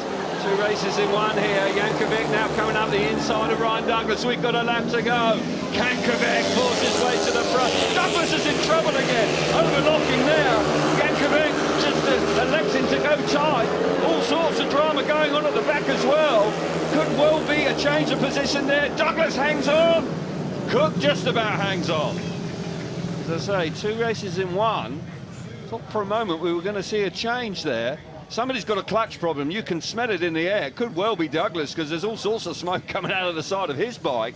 2 races in one here. Jan Kovac now coming up the inside of Ryan Douglas. We've got a lap to go. Jan Kovac forces his way to the front. Douglas is in trouble again. Overlocking there. Jan Kovac just electing to go tight. All sorts of drama going on at the back as well. Could well be a change of position there. Douglas hangs on. Cook just about hangs on. As I say, 2 races in one. Thought for a moment we were going to see a change there. Somebody's got a clutch problem. You can smell it in the air. It could well be Douglas because there's all sorts of smoke coming out of the side of his bike.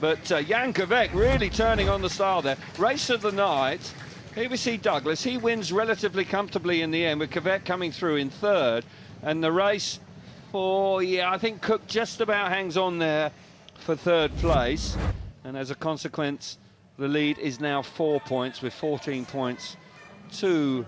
But Jan Kovac really turning on the style there. Race of the night. Here we see Douglas. He wins relatively comfortably in the end with Kovac coming through in 3rd. And the race for, I think Cook just about hangs on there for 3rd place. And as a consequence, the lead is now 4 points with 14 points to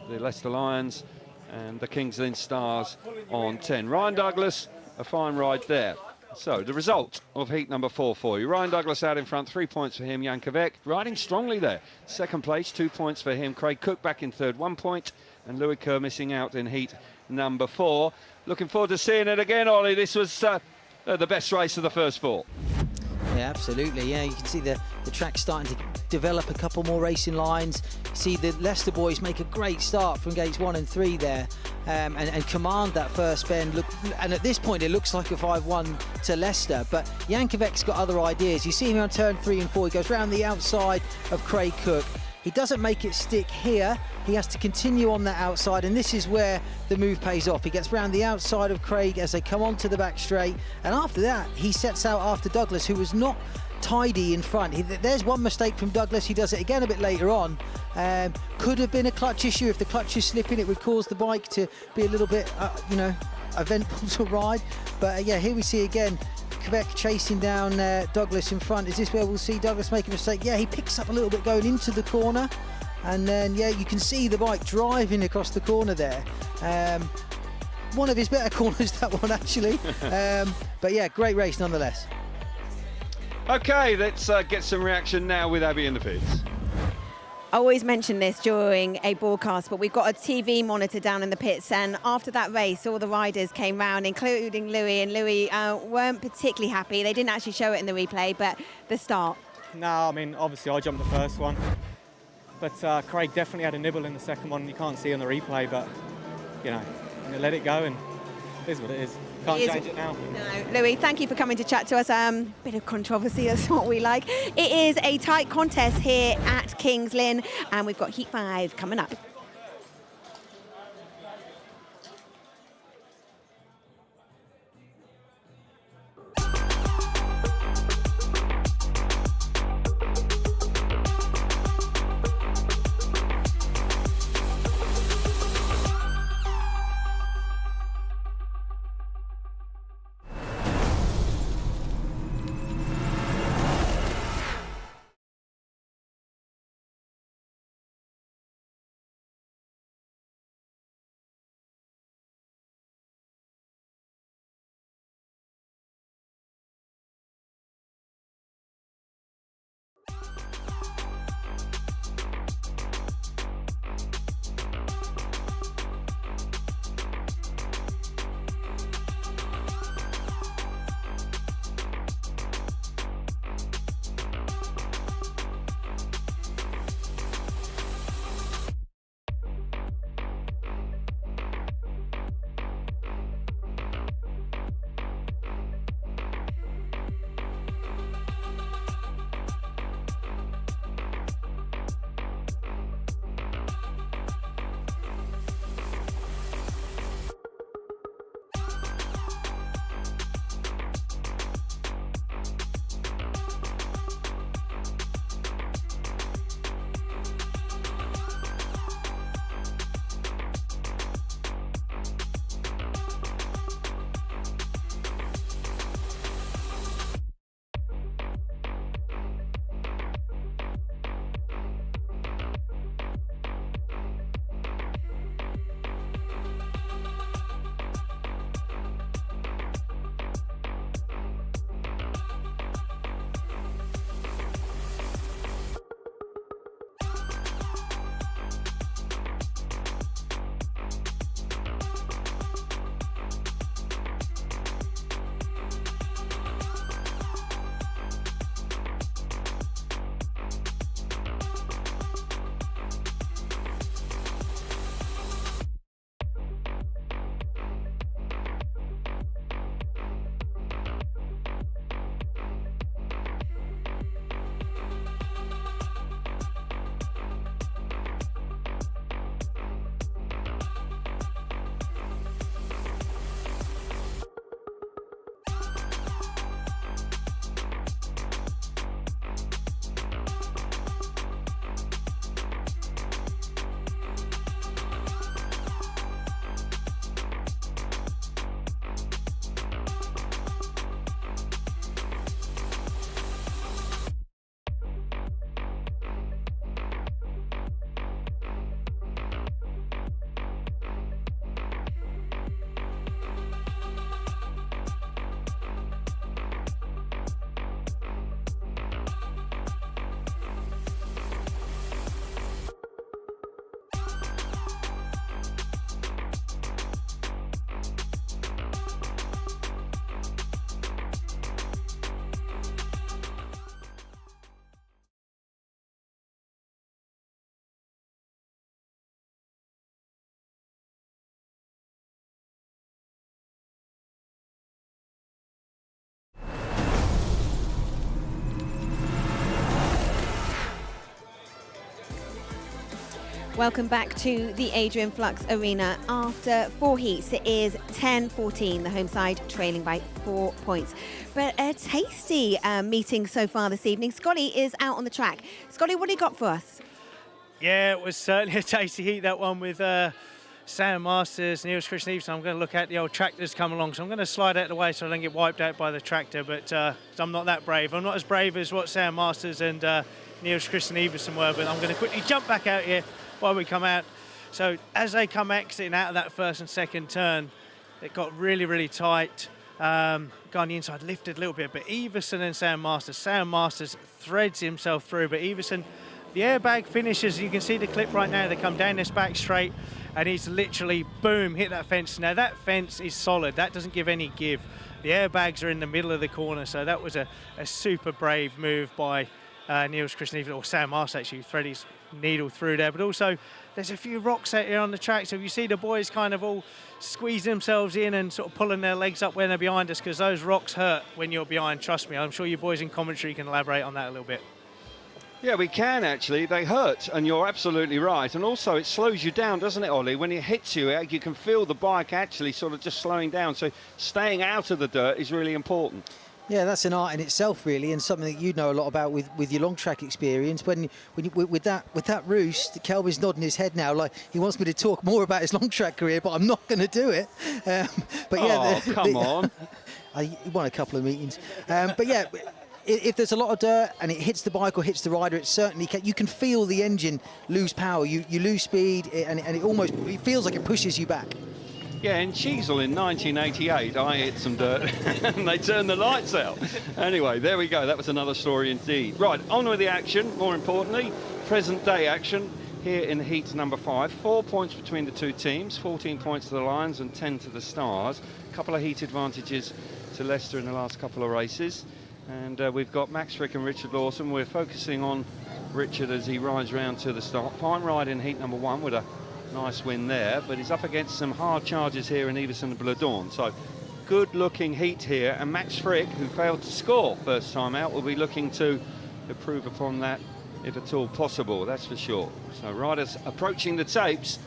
the Leicester Lions and the Kings Lynn Stars on 10. Ryan Douglas, a fine ride there. So the result of heat number 4 for you. Ryan Douglas out in front, 3 points for him. Jan Kovac riding strongly there. 2nd place, 2 points for him. Craig Cook back in 3rd, 1 point. And Louis Kerr missing out in heat number 4. Looking forward to seeing it again, Ollie. This was the best race of the first 4. Yeah, absolutely. Yeah, you can see the track starting to develop a couple more racing lines. See the Leicester boys make a great start from gates 1 and 3 there, and command that first bend. Look, and at this point it looks like a 5-1 to Leicester, but Jankovic's got other ideas. You see him on turn 3 and 4. He goes round the outside of Craig Cook. He doesn't make it stick here. He has to continue on that outside, and this is where the move pays off. He gets round the outside of Craig as they come onto the back straight, and after that, he sets out after Douglas, who was not tidy in front. There's one mistake from Douglas. He does it again a bit later on. Could have been a clutch issue. If the clutch is slipping, it would cause the bike to be a little bit, eventful to ride. But yeah, here we see again Quebec chasing down Douglas in front. Is this where we'll see Douglas make a mistake? Yeah, he picks up a little bit going into the corner, and then yeah, you can see the bike driving across the corner there. One of his better corners, that one actually. But yeah, great race nonetheless. Okay, let's get some reaction now with Abby in the pits. I always mention this during a broadcast, but we've got a TV monitor down in the pits, and after that race, all the riders came round, including Louis, and Louis weren't particularly happy. They didn't actually show it in the replay, but the start. No, I mean, obviously I jumped the first one, but Craig definitely had a nibble in the second one. You can't see on the replay, but, you know, let it go, and it is what it is. Can't change it now. No, Louis, thank you for coming to chat to us. Bit of controversy, that's what we like. It is a tight contest here at Kings Lynn, and we've got Heat 5 coming up. Welcome back to the Adrian Flux Arena. After 4 heats, it is 10-14, the home side trailing by 4 points. But a tasty meeting so far this evening. Scotty is out on the track. Scotty, what do you got for us? Yeah, it was certainly a tasty heat, that one with Sam Masters, Niels Christian Everson. I'm going to look at the old tractors come along, so I'm going to slide out of the way so I don't get wiped out by the tractor, but I'm not that brave. I'm not as brave as what Sam Masters and Niels Christian Everson were, but I'm going to quickly jump back out here while we come out. So as they come exiting out of that first and second turn, it got really, really tight. Guy on the inside lifted a little bit, but Everson and Sam Masters threads himself through, but Everson, the airbag finishes. You can see the clip right now. They come down this back straight, and he's literally, boom, hit that fence. Now, that fence is solid. That doesn't give any give. The airbags are in the middle of the corner, so that was a super brave move by Niels Christian Everson, or Sam Masters, actually, thread his needle through there. But also, there's a few rocks out here on the track, so if you see the boys kind of all squeeze themselves in and sort of pulling their legs up when they're behind us, because those rocks hurt when you're behind, trust me. I'm sure you boys in commentary can elaborate on that a little bit. Yeah, we can actually. They hurt, and you're absolutely right. And also, it slows you down, doesn't it, Ollie? When it hits you, you can feel the bike actually sort of just slowing down. So staying out of the dirt is really important. Yeah, that's an art in itself, really, and something that you know a lot about with your long track experience. With that roost, Kelvin's nodding his head now, like he wants me to talk more about his long track career, but I'm not going to do it. But yeah, come on. I won a couple of meetings, but yeah. If there's a lot of dirt and it hits the bike or hits the rider, it certainly can. You can feel the engine lose power. You lose speed, and it feels like it pushes you back. Yeah, in Cheasel in 1988, I hit some dirt and they turned the lights out. Anyway, there we go. That was another story indeed. Right, on with the action. More importantly, present day action here in heat number 5. 4 points between the two teams, 14 points to the Lions and 10 to the Stars. A couple of heat advantages to Leicester in the last couple of races. And we've got Max Frick and Richard Lawson. We're focusing on Richard as he rides round to the start. Fine ride in heat number 1 with a nice win there, but he's up against some hard charges here in Everson and Bladorn. So good looking heat here, and Max Frick, who failed to score first time out, will be looking to improve upon that if at all possible, that's for sure. So riders approaching the tapes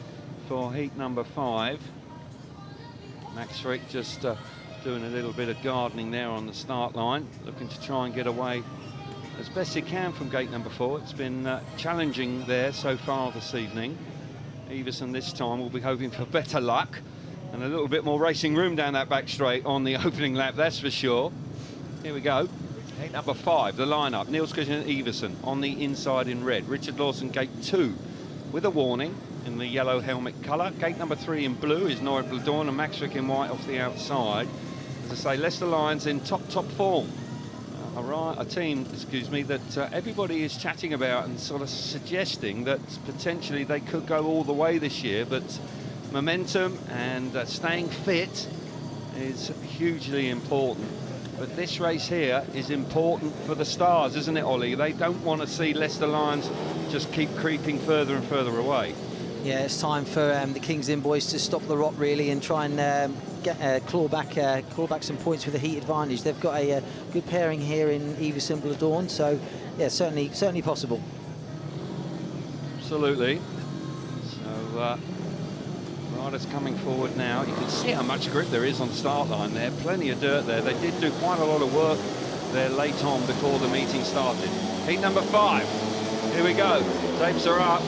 for heat number 5. Max Frick just doing a little bit of gardening there on the start line, looking to try and get away as best he can from gate number 4. It's been challenging there so far this evening. Everson this time will be hoping for better luck and a little bit more racing room down that back straight on the opening lap, that's for sure. Here we go. Gate number 5, the lineup. Niels Christian Everson on the inside in red. Richard Lawson, gate 2, with a warning in the yellow helmet colour. Gate number 3 in blue is Norbert Bladorn, and Max Frick in white off the outside. As I say, Leicester Lions in top form. A team, that everybody is chatting about and sort of suggesting that potentially they could go all the way this year, but momentum and staying fit is hugely important. But this race here is important for the Stars, isn't it, Ollie? They don't want to see Leicester Lions just keep creeping further and further away. Yeah, it's time for the Kings Lynn boys to stop the rot, really, and try and claw back some points with a heat advantage. They've got a good pairing here in Everson Bladorn, so yeah, certainly possible. Absolutely. So riders coming forward now. You can see how much grip there is on the start line there. Plenty of dirt there. They did do quite a lot of work there late on before the meeting started. Heat number 5. Here we go. Tapes are up.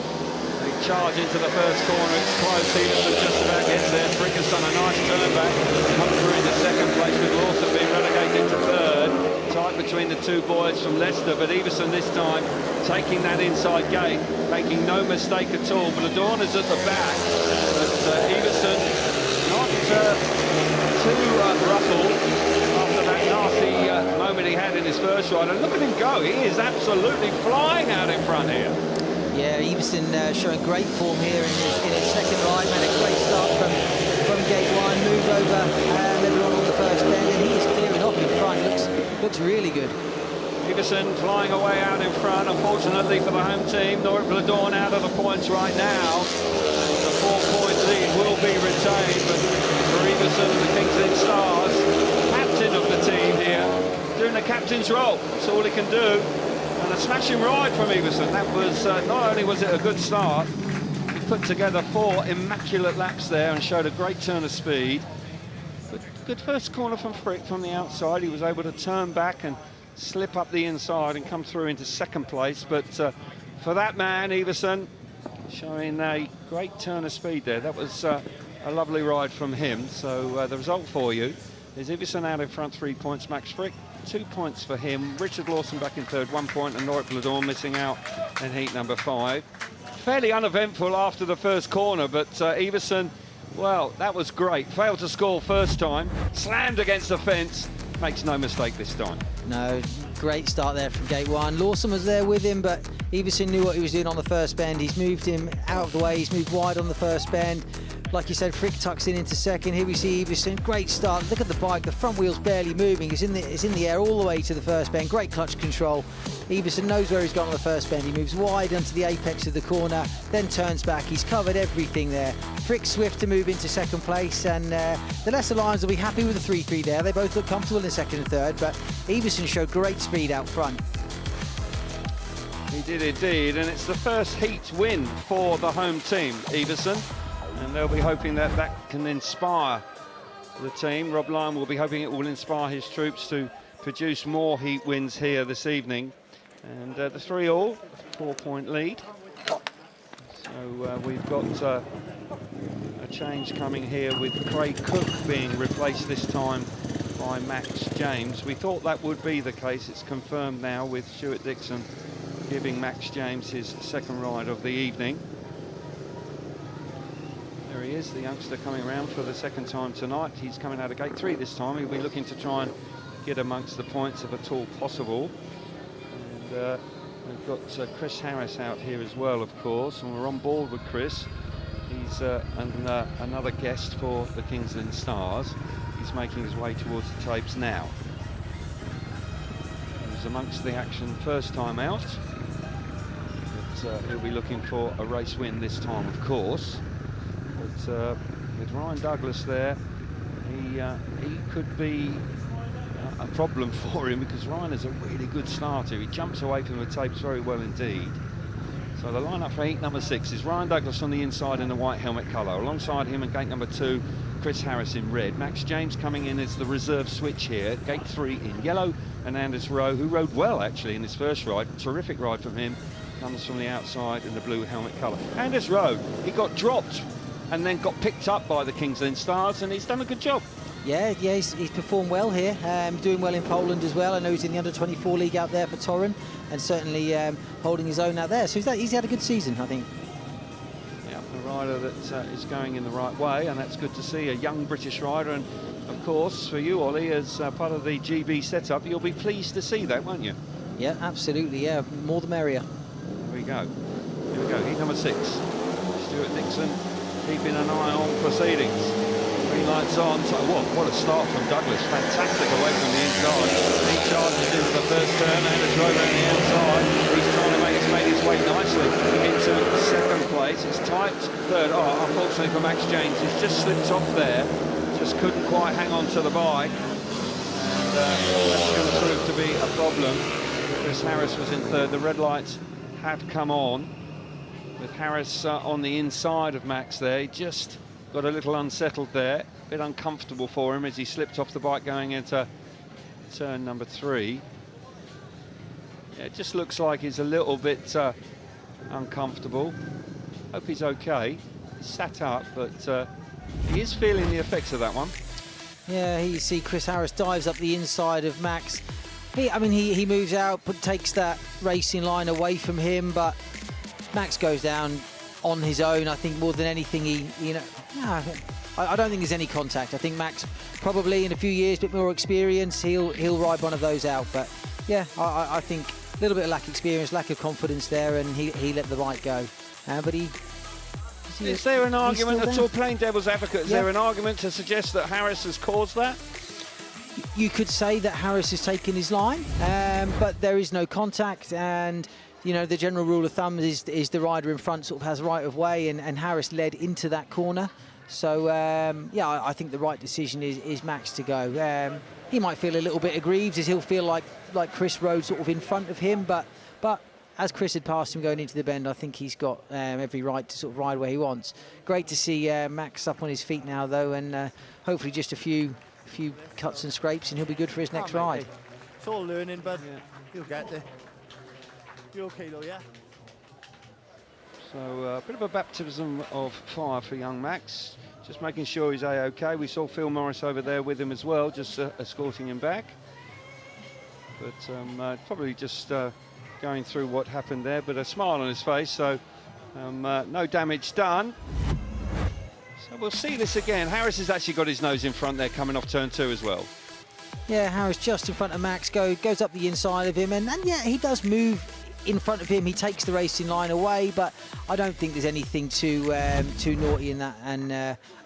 They charge into the first corner. It's close. Everson just about gets there. Frick has done a nice turn back. Come through into second place, with Lawson being relegated to third. Tight between the two boys from Leicester, but Everson this time taking that inside gate, making no mistake at all. Bladorn is at the back, but Everson not too ruffled after that nasty moment he had in his first ride. And look at him go. He is absolutely flying out in front here. Yeah, Everson showing great form here in his second ride. Made a great start from gate 1, moved over everyone on the first bend, and he is clearing off in front. Looks really good. Everson flying away out in front. Unfortunately for the home team, Norbert Bladorn out of the points right now. The 4-point lead will be retained, but for Everson, the Kings Lynn Stars, captain of the team here, doing the captain's role. That's all he can do. And a smashing ride from Everson. That was not only was it a good start, put together 4 immaculate laps there and showed a great turn of speed. But good first corner from Frick from the outside. He was able to turn back and slip up the inside and come through into second place. But for that man, Iversen, showing a great turn of speed there. That was a lovely ride from him. So the result for you is Iversen out in front, 3 points. Max Frick, 2 points for him. Richard Lawson back in third, 1 point, and Norik Bladorn missing out in heat number 5. Fairly uneventful after the first corner, but Iversen, well, that was great. Failed to score first time, slammed against the fence, makes no mistake this time. No, great start there from gate 1. Lawson was there with him, but Iversen knew what he was doing on the first bend. He's moved him out of the way, he's moved wide on the first bend. Like you said, Frick tucks in into second. Here we see Iversen, great start. Look at the bike, the front wheel's barely moving. It's in the air all the way to the first bend. Great clutch control. Iversen knows where he's gone on the first bend. He moves wide onto the apex of the corner, then turns back. He's covered everything there. Frick swift to move into second place, and the Leicester Lions will be happy with the 3-3 there. They both look comfortable in second and third, but Iversen showed great speed out front. He did indeed, and it's the first heat win for the home team, Iversen. And they'll be hoping that that can inspire the team. Rob Lyon will be hoping it will inspire his troops to produce more heat wins here this evening. And the 3-all, 4-point lead. So we've got a change coming here with Craig Cook being replaced this time by Max James. We thought that would be the case. It's confirmed now with Stuart Dixon giving Max James his second ride of the evening. There he is, the youngster coming around for the second time tonight. He's coming out of gate 3 this time. He'll be looking to try and get amongst the points if at all possible. And we've got Chris Harris out here as well, of course, and we're on board with Chris. He's another guest for the Kingsland Stars. He's making his way towards the tapes now. He was amongst the action first time out, but he'll be looking for a race win this time, of course. But with Ryan Douglas there, he could be a problem for him, because Ryan is a really good starter. He jumps away from the tapes very well indeed. So the lineup for heat number 6 is Ryan Douglas on the inside in the white helmet colour. Alongside him in gate number 2, Chris Harris in red. Max James coming in as the reserve switch here. Gate 3 in yellow, and Anders Rowe, who rode well actually in his first ride. Terrific ride from him. Comes from the outside in the blue helmet colour. Anders Rowe, he got dropped and then got picked up by the Kingsland Stars, and he's done a good job. Yeah, he's performed well here, doing well in Poland as well. I know he's in the under-24 league out there for Torun, and certainly holding his own out there. So he's had a good season, I think. Yeah, a rider that is going in the right way, and that's good to see, a young British rider. And of course, for you, Ollie, as part of the GB setup, you'll be pleased to see that, won't you? Yeah, absolutely, yeah, more the merrier. There we go. Here we go, heat number 6. Stuart Dixon keeping an eye on proceedings. Green lights on. So, what a start from Douglas. Fantastic away from the inside. He charges into the first turn and it's right around the outside. He's trying to make his way nicely into second place. It's tight third. Oh, unfortunately for Max James, he's just slipped off there. Just couldn't quite hang on to the bike. And that's going to prove to be a problem. Chris Harris was in third. The red lights have come on, with Harris on the inside of Max there. He just got a little unsettled there, a bit uncomfortable for him as he slipped off the bike going into turn number 3. Yeah, it just looks like he's a little bit uncomfortable. Hope he's okay. He's sat up, but he is feeling the effects of that one. Yeah, here you see Chris Harris dives up the inside of Max. He moves out, but takes that racing line away from him, but Max goes down on his own. I think more than anything, I don't think there's any contact. I think Max probably in a few years, a bit more experience, he'll ride one of those out. But yeah, I think a little bit of lack of experience, lack of confidence there, and he let the bike go. But is there an argument at all, playing devil's advocate, is there an argument to suggest that Harris has caused that? You could say that Harris has taken his line, but there is no contact, and the general rule of thumb is the rider in front sort of has right of way, and Harris led into that corner. So I think the right decision is Max to go. He might feel a little bit aggrieved, as he'll feel like Chris rode sort of in front of him, but as Chris had passed him going into the bend, I think he's got every right to sort of ride where he wants. Great to see Max up on his feet now, though, and hopefully just a few cuts and scrapes, and he'll be good for his next ride. It's all learning, but you'll get there. You're okay, though, yeah? So a bit of a baptism of fire for young Max. Just making sure he's A-OK. We saw Phil Morris over there with him as well, just escorting him back. But probably just going through what happened there, but a smile on his face, so no damage done. So we'll see this again. Harris has actually got his nose in front there, coming off turn 2 as well. Yeah, Harris just in front of Max, goes up the inside of him, and yeah, he does move in front of him. He takes the racing line away, but I don't think there's anything too naughty in that. And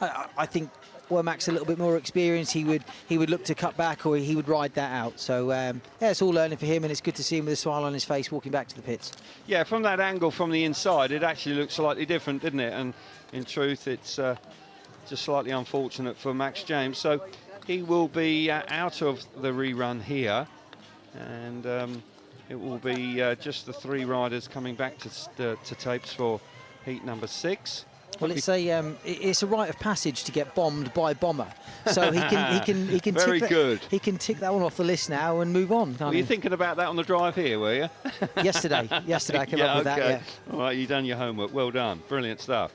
I think were Max a little bit more experienced, he would look to cut back, or he would ride that out. So yeah, it's all learning for him, and it's good to see him with a smile on his face walking back to the pits. Yeah, from that angle from the inside, it actually looked slightly different, didn't it? And in truth, it's just slightly unfortunate for Max James. So he will be out of the rerun here, and it will be just the 3 riders coming back to tapes for heat number 6. Well, it's a rite of passage to get bombed by Bomber, so he can Very good. He can tick that one off the list now and move on. Were you thinking about that on the drive here, were you? Yesterday I came up with that. Yeah. All right, you've done your homework. Well done. Brilliant stuff.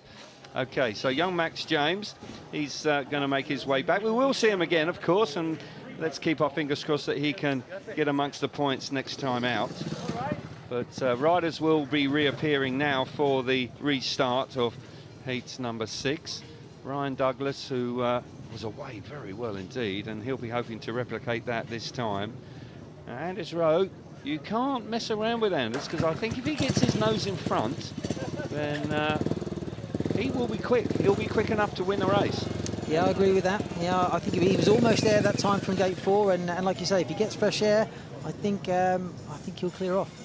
Okay, so young Max James, he's going to make his way back. We will see him again, of course, and let's keep our fingers crossed that he can get amongst the points next time out. But riders will be reappearing now for the restart of heat number 6. Ryan Douglas, who was away very well indeed, and he'll be hoping to replicate that this time. Anders Rowe, you can't mess around with Anders, because I think if he gets his nose in front, then he will be quick. He'll be quick enough to win the race. Yeah, I agree with that. Yeah, I think he was almost there that time from gate 4, and like you say, if he gets fresh air, I think he'll clear off.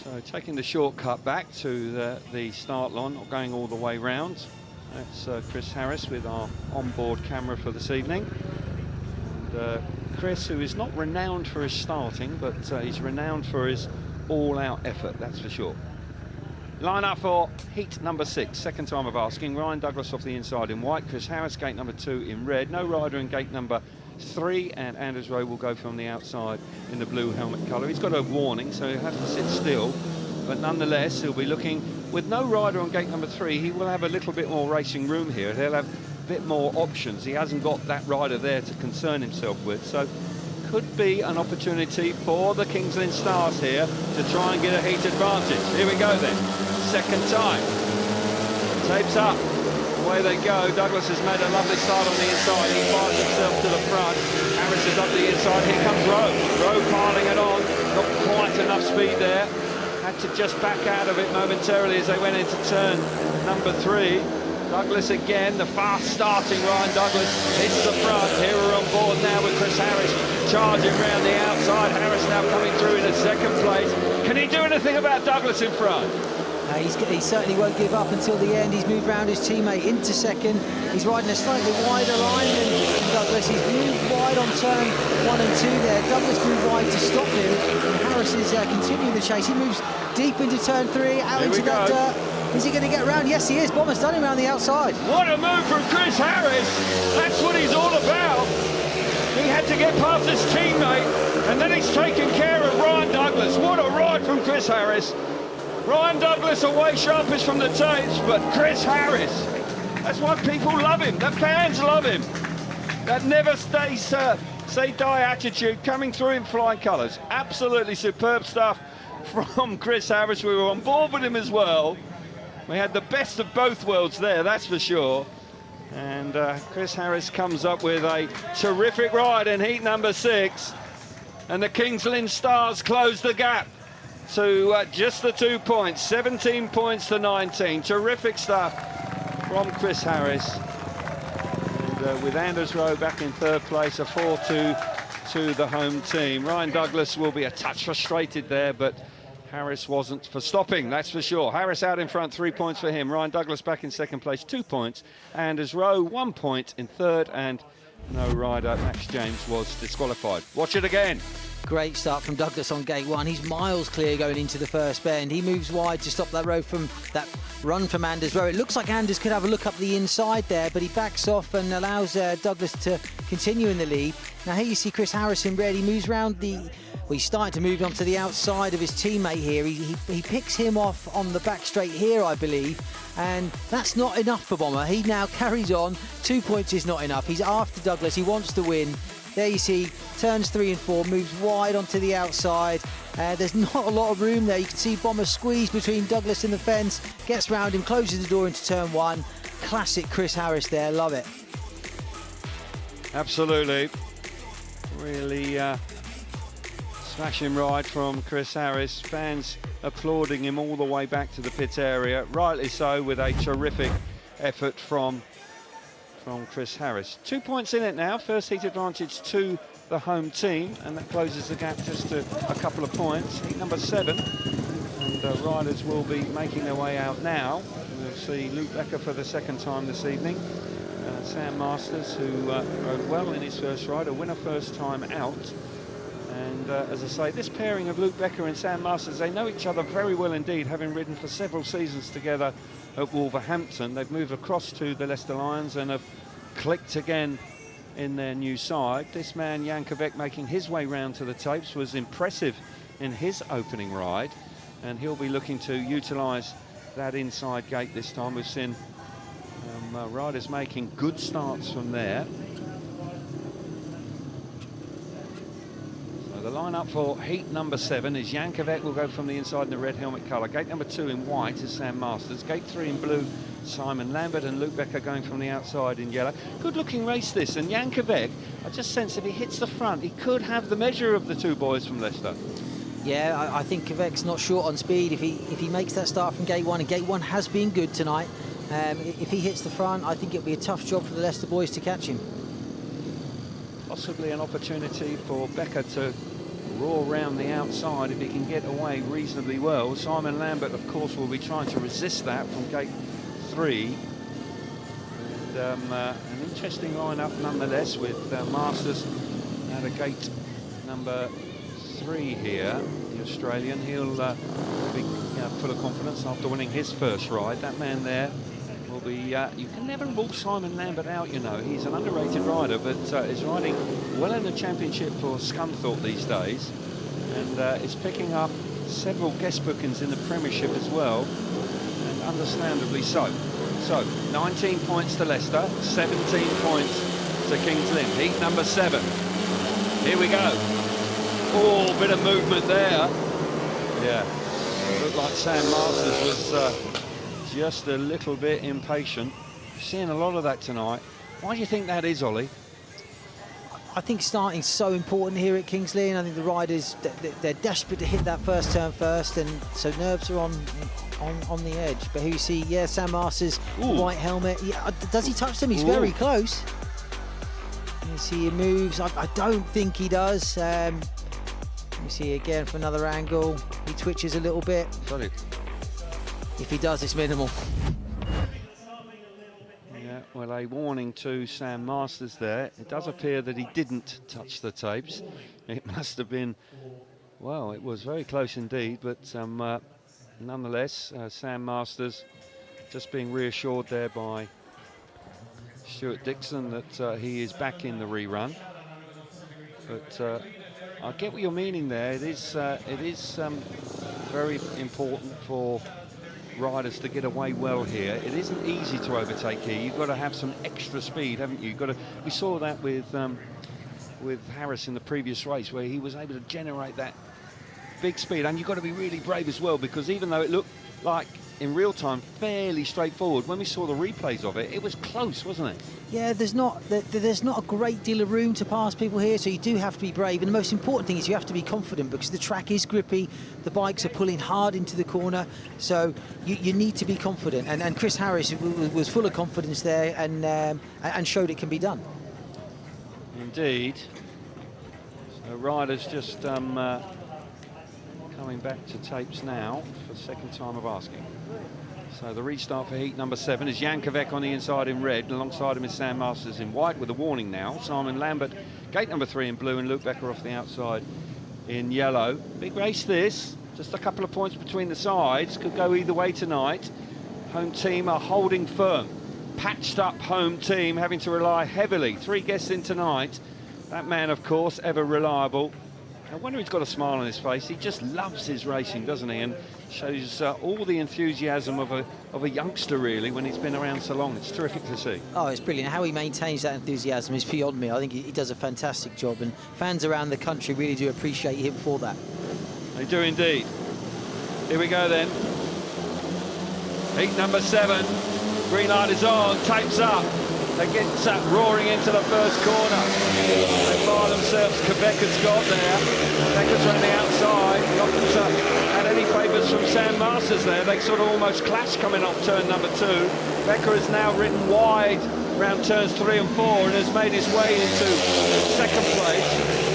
So taking the shortcut back to the start line, not going all the way round. That's Chris Harris with our onboard camera for this evening. And Chris, who is not renowned for his starting, but he's renowned for his all-out effort, that's for sure. Line up for heat number 6, second time of asking. Ryan Douglas off the inside in white, Chris Harris gate number 2 in red. No rider in gate number 3, and Anders Rowe will go from the outside in the blue helmet colour. He's got a warning, so he'll have to sit still, but nonetheless he'll be looking. With no rider on gate number 3, he will have a little bit more racing room here. He'll have a bit more options. He hasn't got that rider there to concern himself with, so could be an opportunity for the Kings Lynn Stars here to try and get a heat advantage. Here we go then, second time. Tapes up, away they go. Douglas has made a lovely start on the inside. He fires himself to the front. Harris is up the inside. Here comes Rowe. Rowe piling it on. Not quite enough speed there. Had to just back out of it momentarily as they went into turn number 3. Douglas again, the fast starting Ryan Douglas hits the front. Here we're on board now with Chris Harris charging round the outside. Harris now coming through in a second place. Can he do anything about Douglas in front? He certainly won't give up until the end. He's moved round his teammate into second. He's riding a slightly wider line than Douglas. He's moved wide on turn 1 and 2 there. Douglas moved wide to stop him, and Harris is continuing the chase. He moves deep into turn 3, out into that dirt. Is he going to get around? Yes, he is. Bomber's done him around the outside. What a move from Chris Harris. That's what he's all about. He had to get past his teammate, and then he's taken care of Ryan Douglas. What a ride from Chris Harris. Ryan Douglas away sharpest from the tapes, but Chris Harris, that's why people love him. The fans love him. That never say die attitude coming through in flying colours. Absolutely superb stuff from Chris Harris. We were on board with him as well. We had the best of both worlds there, that's for sure. And Chris Harris comes up with a terrific ride in heat number 6. And the Kings Lynn Stars close the gap to just the 2 points, 17 points to 19. Terrific stuff from Chris Harris. And with Anders Rowe back in 3rd place, a 4-2 to the home team. Ryan Douglas will be a touch frustrated there, but Harris wasn't for stopping, that's for sure. Harris out in front, 3 points for him. Ryan Douglas back in 2nd place, 2 points. Anders Rowe, 1 point in 3rd, and no rider, Max James, was disqualified. Watch it again. Great start from Douglas on gate 1. He's miles clear going into the first bend. He moves wide to stop that run from Anders Rowe. It looks like Anders could have a look up the inside there, but he backs off and allows Douglas to continue in the lead. Now here you see Chris Harris in red. He moves round he's starting to move onto the outside of his teammate here. He picks him off on the back straight here, I believe, and that's not enough for Bomber. He now carries on. 2 points is not enough. He's after Douglas. He wants to win. There you see, turns 3 and 4, moves wide onto the outside. There's not a lot of room there. You can see Bomber squeeze between Douglas and the fence, gets round him, closes the door into turn 1. Classic Chris Harris there, love it. Absolutely. Really smashing ride from Chris Harris. Fans applauding him all the way back to the pit area. Rightly so, with a terrific effort from Chris Harris. 2 points in it now. First heat advantage to the home team, and that closes the gap just to a couple of points. Heat number 7, and riders will be making their way out now. We'll see Luke Becker for the second time this evening. Sam Masters, who rode well in his first ride, a winner first time out. And as I say, this pairing of Luke Becker and Sam Masters, they know each other very well indeed, having ridden for several seasons together at Wolverhampton. They've moved across to the Leicester Lions and have clicked again in their new side. This man, Jan Kovac, making his way round to the tapes, was impressive in his opening ride, and he'll be looking to utilise that inside gate this time. We've seen riders making good starts from there. So the lineup for heat number 7 is Jan Kovac will go from the inside in the red helmet colour. Gate number 2 in white is Sam Masters. Gate 3 in blue, Simon Lambert, and Luke Becker going from the outside in yellow. Good looking race this, and Jan Kovac, I just sense if he hits the front, he could have the measure of the two boys from Leicester. Yeah, I think Kovac's not short on speed. If he makes that start from gate 1, and gate 1 has been good tonight, if he hits the front, I think it'll be a tough job for the Leicester boys to catch him. Possibly an opportunity for Becker to roar round the outside if he can get away reasonably well. Simon Lambert, of course, will be trying to resist that from gate 3. And an interesting lineup nonetheless, with Masters at a gate number 3 here. The Australian, he'll be full of confidence after winning his first ride. That man there will be, you can never rule Simon Lambert out, you know. He's an underrated rider, but is riding well in the championship for Scunthorpe these days, and is picking up several guest bookings in the Premiership as well, and understandably so. So 19 points to Leicester, 17 points to Kings Lynn. Heat number 7. Here we go. Oh, bit of movement there. Yeah, looked like Sam Masters was just a little bit impatient. Seeing a lot of that tonight. Why do you think that is, Ollie? I think starting's so important here at Kings Lynn. I think the riders, they're desperate to hit that first turn first, and so nerves are on the edge. But who you see, yeah, Sam Masters, white helmet. Yeah, does he touch them? He's very close. You see he moves. I don't think he does. You see again from another angle. He twitches a little bit. Sorry. If he does, it's minimal. Yeah, well, a warning to Sam Masters there. It does appear that he didn't touch the tapes. It must have been, well, it was very close indeed, but nonetheless, Sam Masters just being reassured there by Stuart Dixon that he is back in the rerun. But I get what you're meaning there. It is very important for riders to get away well here. It isn't easy to overtake here. You've got to have some extra speed, haven't you? You've got to. We saw that with Harris in the previous race, where he was able to generate that big speed, and you've got to be really brave as well, because even though it looked like in real time fairly straightforward, when we saw the replays of it, it was close, wasn't it? Yeah, there's not a great deal of room to pass people here, so you do have to be brave. And the most important thing is you have to be confident, because the track is grippy, the bikes are pulling hard into the corner, so you need to be confident. And Chris Harris was full of confidence there, and showed it can be done. Indeed. So riders just coming back to tapes now for the second time of asking. So the restart for heat number 7 is Jan Kovac on the inside in red, and alongside him is Sam Masters in white with a warning now. Simon Lambert, gate number 3 in blue, and Luke Becker off the outside in yellow. Big race this, just a couple of points between the sides, could go either way tonight. Home team are holding firm. Patched up home team having to rely heavily. 3 guests in tonight. That man, of course, ever reliable. I wonder if he's got a smile on his face. He just loves his racing, doesn't he? And shows all the enthusiasm of a youngster, really, when he's been around so long. It's terrific to see. Oh, it's brilliant. How he maintains that enthusiasm is beyond me. I think he does a fantastic job, and fans around the country really do appreciate him for that. They do indeed. Here we go then. Heat number 7. Green light is on, tapes up. They get roaring into the first corner. They fire themselves. Quebec has got there. Becker's on the outside. Not had any favours from Sam Masters there. They sort of almost clash coming off turn number 2. Becker has now ridden wide around turns 3 and 4 and has made his way into second place.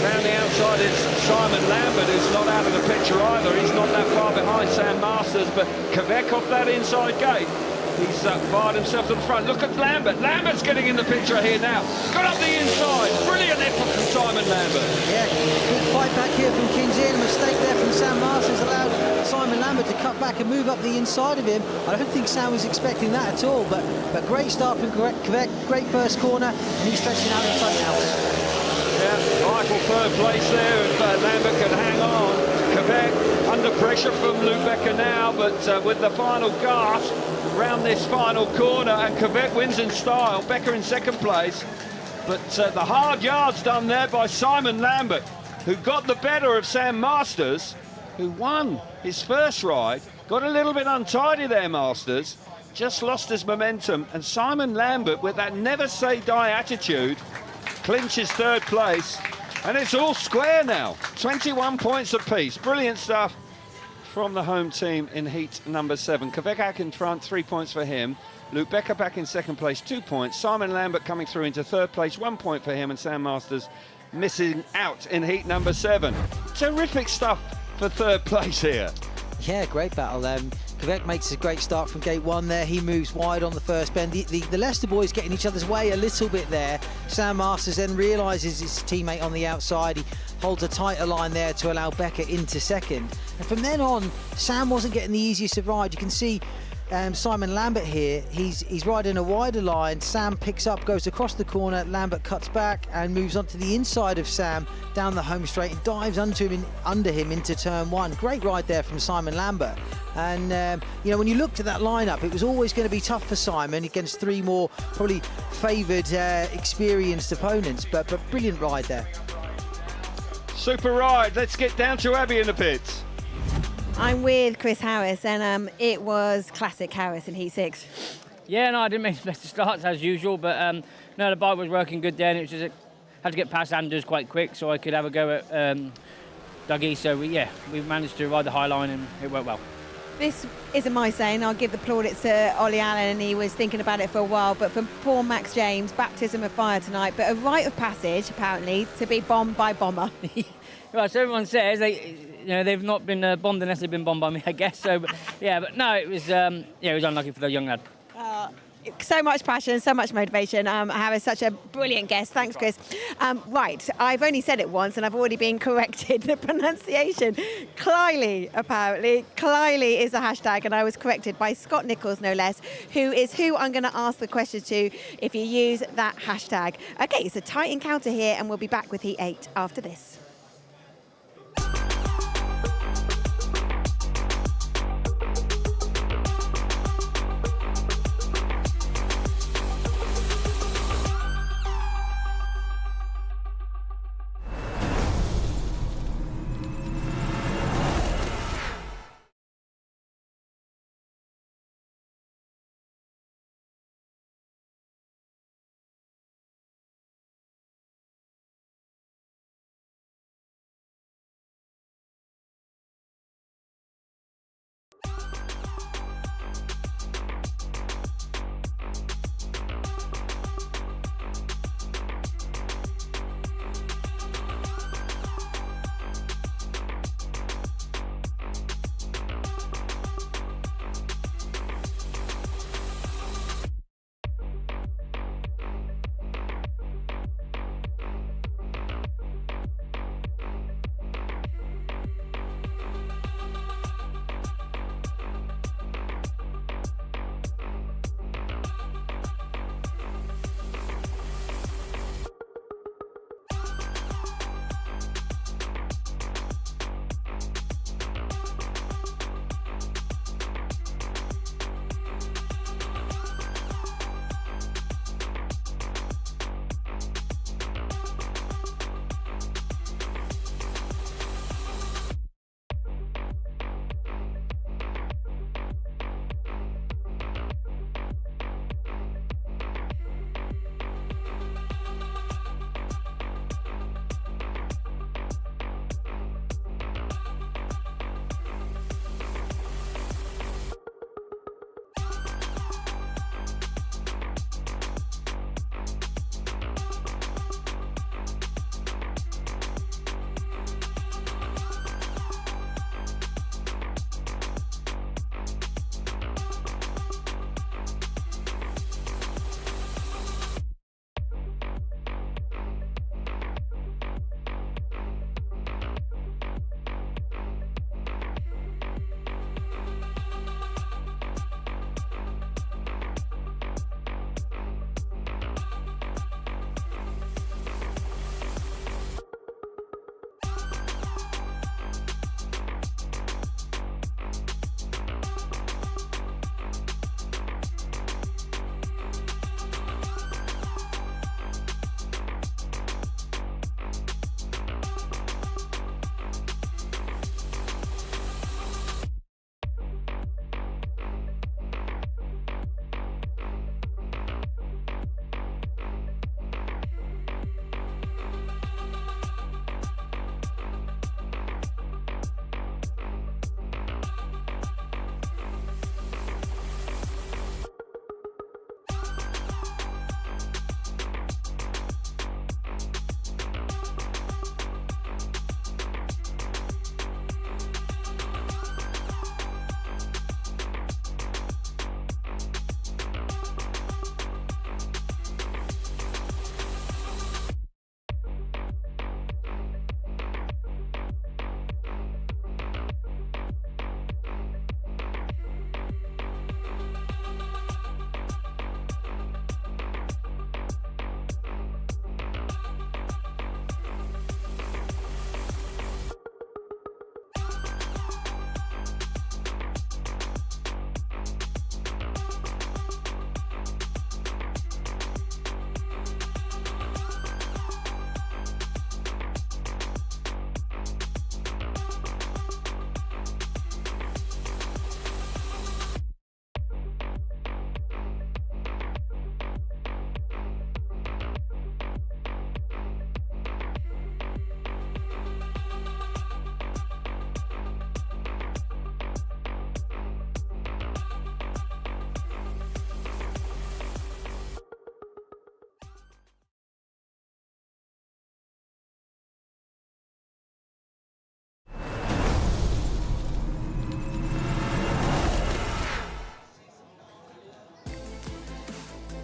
Round the outside is Simon Lambert, who's not out of the picture either. He's not that far behind Sam Masters, but Quebec off that inside gate. He's fired himself to the front. Look at Lambert. Lambert's getting in the picture here now. Got up the inside. Brilliant effort from Simon Lambert. Yeah, big fight back here from Kings Inn. A mistake there from Sam Masters allowed Simon Lambert to cut back and move up the inside of him. I don't think Sam was expecting that at all, but great start from Quebec. Great first corner, and he's stretching out in front now. Yeah, vital third place there if Lambert can hang on. Quebec under pressure from Luke Becker now, but with the final gasp round this final corner, and Quebec wins in style. Becker in second place, but the hard yards done there by Simon Lambert, who got the better of Sam Masters, who won his first ride. Got a little bit untidy there, Masters. Just lost his momentum, and Simon Lambert, with that never say die attitude, clinches third place, and it's all square now. 21 points apiece. Brilliant stuff from the home team in heat number 7. Quebec back in front, 3 points for him. Luke Becker back in second place, 2 points. Simon Lambert coming through into third place, 1 point for him, and Sam Masters missing out in heat number 7. Terrific stuff for third place here. Yeah, great battle. Quebec makes a great start from gate 1 there. He moves wide on the first bend. The Leicester boys getting each other's way a little bit there. Sam Masters then realises his teammate on the outside. He holds a tighter line there to allow Becker into second. And from then on, Sam wasn't getting the easiest of ride. You can see Simon Lambert here. He's riding a wider line. Sam picks up, goes across the corner. Lambert cuts back and moves onto the inside of Sam down the home straight and dives under him into turn 1. Great ride there from Simon Lambert. And you know, when you looked at that lineup, it was always going to be tough for Simon against 3 more probably favoured, experienced opponents. But brilliant ride there. Super ride. Let's get down to Abby in the pits. I'm with Chris Harris, and it was classic Harris in Heat 6. Yeah, no, I didn't make the best of starts as usual, but no, the bike was working good then. It was just had to get past Anders quite quick so I could have a go at Dougie. So we managed to ride the high line and it went well. This isn't my saying. I'll give the plaudits to Ollie Allen, and he was thinking about it for a while. But for poor Max James, baptism of fire tonight. But a rite of passage, apparently, to be bombed by Bomber. Well, so everyone says they've not been bombed unless they've been bombed by me, I guess. So, but no, it was it was unlucky for the young lad. So much passion, so much motivation. Harris, such a brilliant guest. Thanks, Chris. Right, I've only said it once and I've already been corrected. The pronunciation, Clylie, apparently. Clylie is the hashtag, and I was corrected by Scott Nichols, no less, who I'm going to ask the question to if you use that hashtag. Okay, it's a tight encounter here, and we'll be back with Heat 8 after this.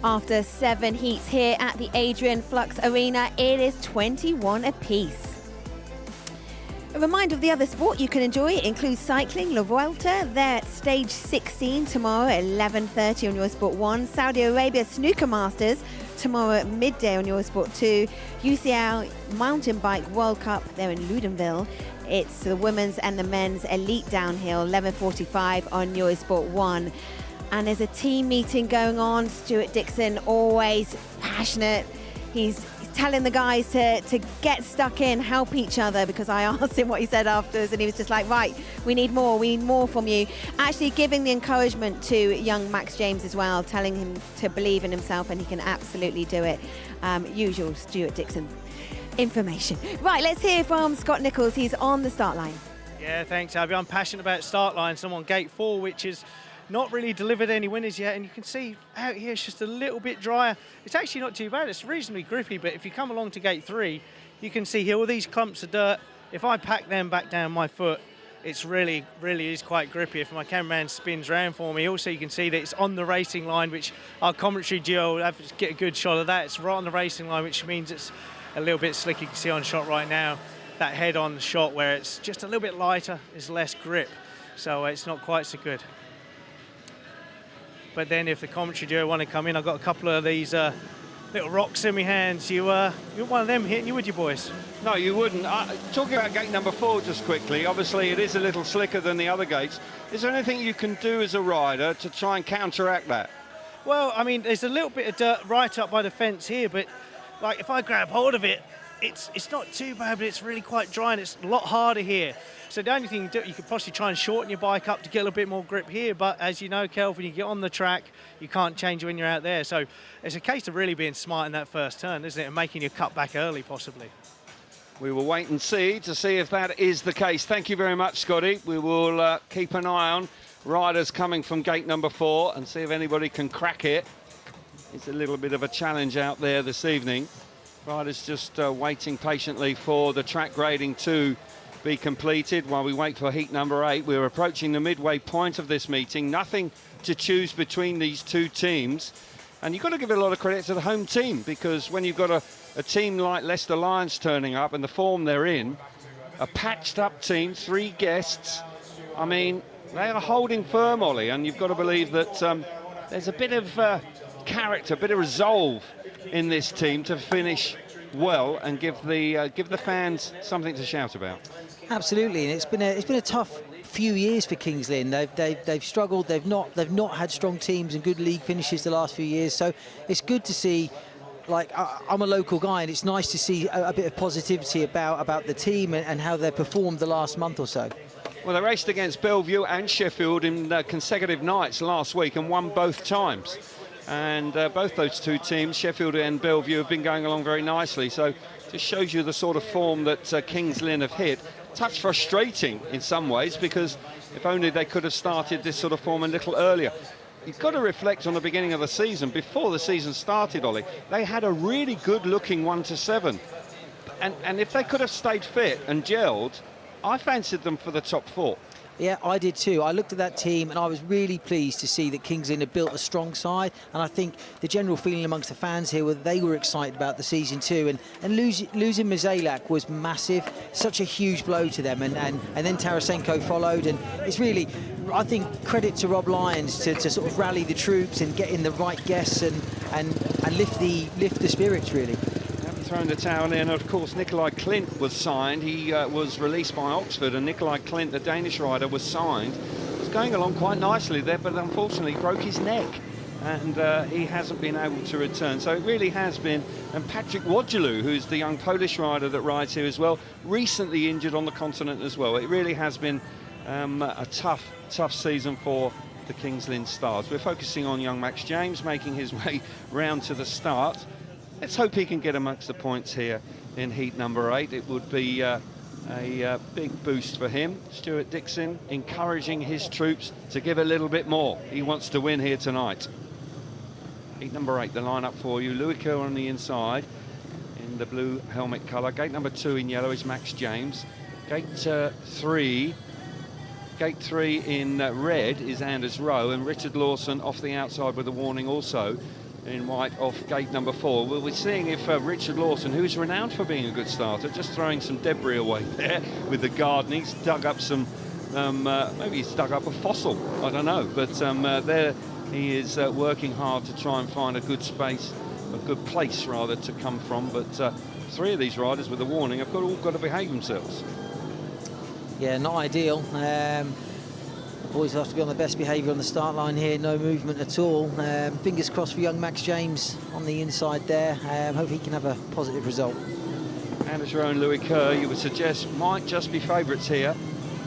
After 7 heats here at the Adrian Flux Arena, it is 21 apiece. A reminder of the other sport you can enjoy includes cycling, La Vuelta. They're at stage 16 tomorrow at 11:30 on Eurosport 1. Saudi Arabia Snooker Masters tomorrow at midday on Eurosport 2. UCL Mountain Bike World Cup, they're in Ludenville. It's the women's and the men's elite downhill, 11:45 on Eurosport 1. And there's a team meeting going on. Stuart Dixon, always passionate. He's telling the guys to get stuck in, help each other, because I asked him what he said afterwards and he was just like, right, we need more from you. Actually giving the encouragement to young Max James as well, telling him to believe in himself and he can absolutely do it. Usual Stuart Dixon information. Right, let's hear from Scott Nichols. He's on the start line. Yeah, thanks, Abby. I'm passionate about start lines. I'm on gate 4, which is not really delivered any winners yet, and you can see out here it's just a little bit drier. It's actually not too bad, it's reasonably grippy, but if you come along to gate 3, you can see here all these clumps of dirt. If I pack them back down my foot, it's really is quite grippy. If my cameraman spins around for me, also you can see that it's on the racing line, which our commentary duo will have to get a good shot of that. It's right on the racing line, which means it's a little bit slick. You can see on shot right now, that head-on shot where it's just a little bit lighter, is less grip, so it's not quite so good. But then if the commentary duo want to come in, I've got a couple of these little rocks in my hands. You want one of them hitting you, would you, boys? No, you wouldn't. Talking about gate number 4 just quickly, obviously it is a little slicker than the other gates. Is there anything you can do as a rider to try and counteract that? Well, I mean, there's a little bit of dirt right up by the fence here, but like if I grab hold of it, it's not too bad, but it's really quite dry and it's a lot harder here. So the only thing you could possibly try and shorten your bike up to get a little bit more grip here, but as you know, Kel, when you get on the track, you can't change when you're out there. So it's a case of really being smart in that first turn, isn't it, and making your cut back early, possibly. We will wait and see to see if that is the case. Thank you very much, Scotty. We will keep an eye on riders coming from gate number 4 and see if anybody can crack it. It's a little bit of a challenge out there this evening. Riders just waiting patiently for the track grading to be completed while we wait for heat number 8. We're approaching the midway point of this meeting. Nothing to choose between these two teams. And you've got to give a lot of credit to the home team, because when you've got a team like Leicester Lions turning up and the form they're in, a patched up team, 3 guests, I mean, they are holding firm, Ollie, and you've got to believe that there's a bit of character, a bit of resolve in this team to finish well and give the fans something to shout about. Absolutely, and it's been a tough few years for Kings Lynn. They've struggled. They've not had strong teams and good league finishes the last few years. So it's good to see. Like, I'm a local guy, and it's nice to see a bit of positivity about the team and how they've performed the last month or so. Well, they raced against Belle Vue and Sheffield in consecutive nights last week and won both times. And both those two teams, Sheffield and Belle Vue, have been going along very nicely. So just shows you the sort of form that Kings Lynn have hit. Touch frustrating in some ways, because if only they could have started this sort of form a little earlier. You've got to reflect on the beginning of the season. Before the season started, Ollie, they had a really good-looking 1-7. And if they could have stayed fit and gelled, I fancied them for the top 4. Yeah, I did too. I looked at that team and I was really pleased to see that Kings Lynn had built a strong side, and I think the general feeling amongst the fans here was they were excited about the season too, and losing Mizalak was massive, such a huge blow to them, and then Tarasenko followed, and it's really, I think, credit to Rob Lyons to sort of rally the troops and get in the right guests and lift the spirits, really. Thrown the towel in. Of course, Nikolai Klint was signed. He was released by Oxford, and Nikolai Klint, the Danish rider, was signed. Was going along quite nicely there, but unfortunately broke his neck, and he hasn't been able to return. So it really has been. And Patrick Wodjulu, who's the young Polish rider that rides here as well, recently injured on the continent as well. It really has been a tough season for the Kings Lynn Stars. We're focusing on young Max James making his way round to the start. Let's hope he can get amongst the points here in heat number 8. It would be a big boost for him. Stuart Dixon encouraging his troops to give a little bit more. He wants to win here tonight. Heat number 8, the lineup for you. Louis Kerr on the inside in the blue helmet colour. Gate number 2 in yellow is Max James. Gate 3 in red is Anders Rowe, and Richard Lawson off the outside with a warning also in white off gate number 4. We're seeing if Richard Lawson, who's renowned for being a good starter, just throwing some debris away there with the garden. He's dug up some, maybe he's dug up a fossil, I don't know. But there he is working hard to try and find a good space, a good place rather, to come from. But 3 of these riders with a warning have all got to behave themselves. Yeah, not ideal. The boys have to be on the best behaviour on the start line here, no movement at all. Fingers crossed for young Max James on the inside there. Hope he can have a positive result. Anders Rowe and Louis Kerr, you would suggest, might just be favourites here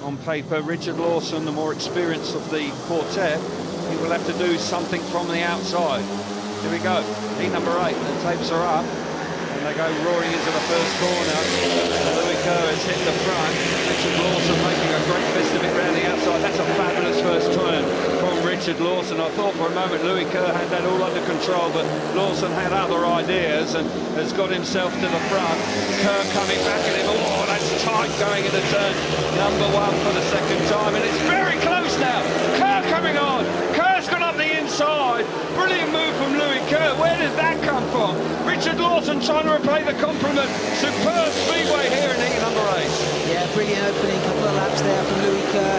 on paper. Richard Lawson, the more experienced of the quartet, he will have to do something from the outside. Here we go, heat number 8, the tapes are up. They go roaring into the first corner. Louis Kerr has hit the front. Richard Lawson making a great fist of it round the outside. That's a fabulous first turn from Richard Lawson. I thought for a moment Louis Kerr had that all under control, but Lawson had other ideas and has got himself to the front. Kerr coming back at him. Oh, that's tight going into turn number 1 for the second time, and it's very close now. Kerr coming on. Kerr's gone up the inside. Brilliant move from Louis Kerr. Where did that come from? Richard Lawson trying to repay the compliment. Superb speedway here in heat number 8. Yeah, brilliant opening, couple of laps there from Louis Kerr.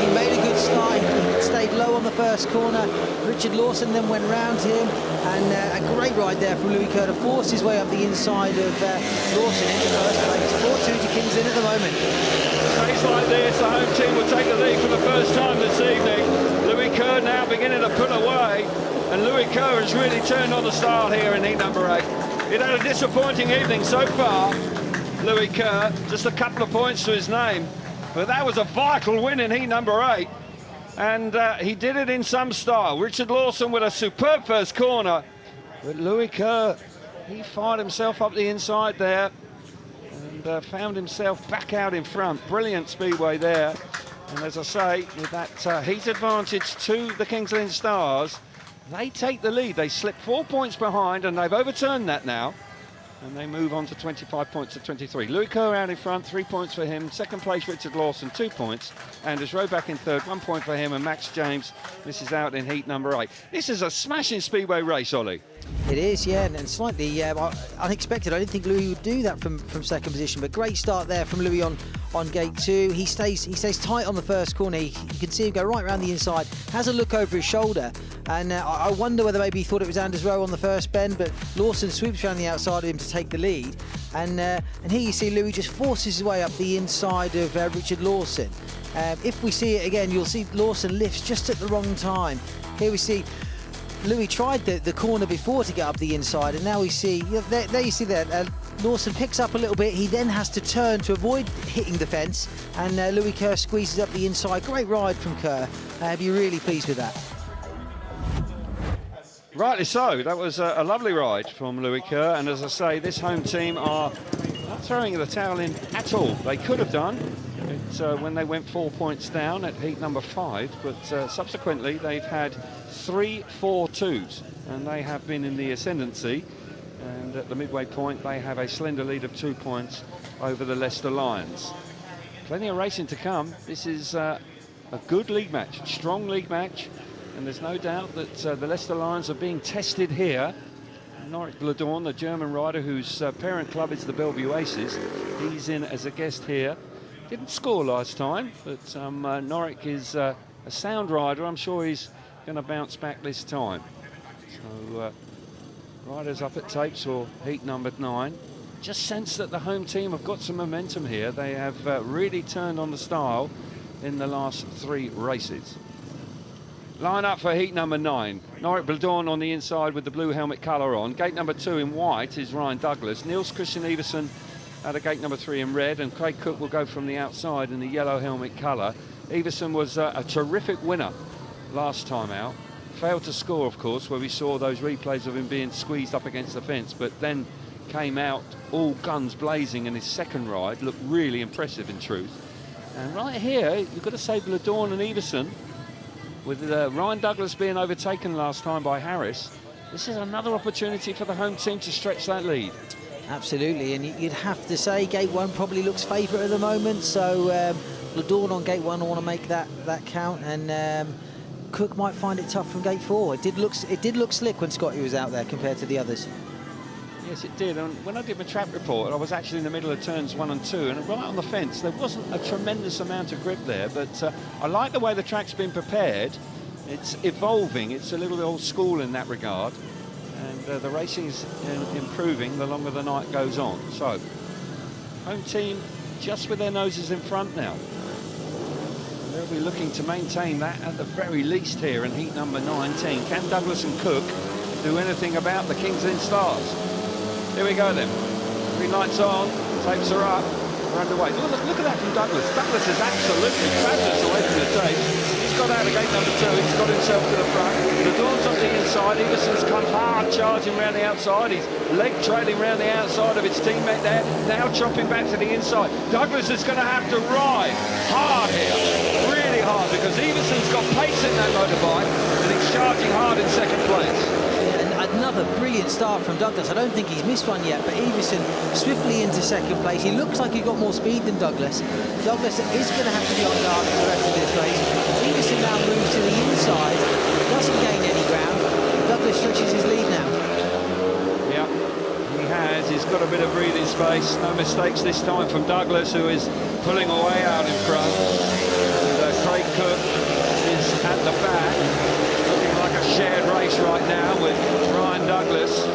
He made a good start. He stayed low on the first corner. Richard Lawson then went round him, and a great ride there from Louis Kerr to force his way up the inside of Lawson into first place. 4-2 to King's Lynn at the moment. Race like this, the home team will take the lead for the first time this evening. Louis Kerr now beginning to pull away, and Louis Kerr has really turned on the style here in heat number 8. It had a disappointing evening so far, Louis Kerr, just a couple of points to his name, but that was a vital win in heat number 8, and he did it in some style. Richard Lawson with a superb first corner, but Louis Kerr, he fired himself up the inside there and found himself back out in front. Brilliant speedway there, and as I say, with that heat advantage to the King's Lynn Stars, they take the lead. They slip 4 points behind, and they've overturned that now, and they move on to 25 points to 23. Louis Kerr out in front, 3 points for him. Second place, Richard Lawson, 2 points. Anders Rowe back in third, 1 point for him, and Max James misses out in heat number 8. This is a smashing speedway race, Ollie. It is, yeah, and slightly unexpected. I didn't think Louis would do that from second position, but great start there from Louis on gate 2. He stays tight on the first corner. You can see him go right around the inside, has a look over his shoulder, and I wonder whether maybe he thought it was Anders Rowe on the first bend, but Lawson swoops around the outside of him to take the lead, and here you see Louis just forces his way up the inside of Richard Lawson. If we see it again, you'll see Lawson lifts just at the wrong time. Here we see Louis tried the corner before to get up the inside, and now we see, there you see that, Lawson picks up a little bit. He then has to turn to avoid hitting the fence, and Louis Kerr squeezes up the inside. Great ride from Kerr. I'd be really pleased with that. Rightly so. That was a lovely ride from Louis Kerr, and as I say, this home team are not throwing the towel in at all. They could have done it when they went 4 points down at heat number 5, but subsequently they've had 3 4-2s, and they have been in the ascendancy, and at the midway point they have a slender lead of 2 points over the Leicester Lions. Plenty of racing to come. This is a good league match, strong league match, and there's no doubt that the Leicester Lions are being tested here. Norik Bledorn, the German rider whose parent club is the Belle Vue Aces, he's in as a guest here. Didn't score last time, but Norik is a sound rider. I'm sure he's going to bounce back this time. So riders up at tapes for heat number 9. Just sense that the home team have got some momentum here. They have really turned on the style in the last 3 races. Line up for heat number 9. Norik Bledorn on the inside with the blue helmet colour on. Gate number 2 in white is Ryan Douglas. Niels Christian Iversen out of gate number 3 in red, and Craig Cook will go from the outside in the yellow helmet colour. Iversen was a terrific winner last time out. Failed to score, of course, where we saw those replays of him being squeezed up against the fence, but then came out all guns blazing, and his second ride looked really impressive in truth. And right here, you've got to say Bledorn and Iversen, with Ryan Douglas being overtaken last time by Harris, this is another opportunity for the home team to stretch that lead. Absolutely, and you'd have to say gate 1 probably looks favourite at the moment, so Bledorn on gate 1 I want to make that count, and Cook might find it tough from gate 4. It did look slick when Scotty was out there compared to the others. Yes, it did. And when I did my track report, I was actually in the middle of turns 1 and 2, and right on the fence, there wasn't a tremendous amount of grip there, but I like the way the track's been prepared. It's evolving. It's a little bit old school in that regard, and the racing is improving the longer the night goes on. So, home team just with their noses in front now. They'll be looking to maintain that at the very least here in heat number 19. Can Douglas and Cook do anything about the Kings Lynn Stars? Here we go then. Green lights on, tapes are up, we're underway. Look at that from Douglas. Douglas is absolutely fabulous away from the tape. He's got out of gate number 2, he's got himself to the front. The Dawn's on the inside, Everson's come hard charging around the outside. He's leg trailing around the outside of his teammate there, now chopping back to the inside. Douglas is going to have to ride hard here, really hard, because Everson's got pace in that motorbike and he's charging hard in second place. Another brilliant start from Douglas. I don't think he's missed one yet, but Everson swiftly into second place. He looks like he's got more speed than Douglas. Douglas is going to have to be on guard for the rest of this race. Everson now moves to the inside, doesn't gain any ground. Douglas stretches his lead now. Yeah, he has. He's got a bit of breathing space. No mistakes this time from Douglas, who is pulling away out in front. And Craig Cook is at the back. Like a shared race right now with Ryan Douglas.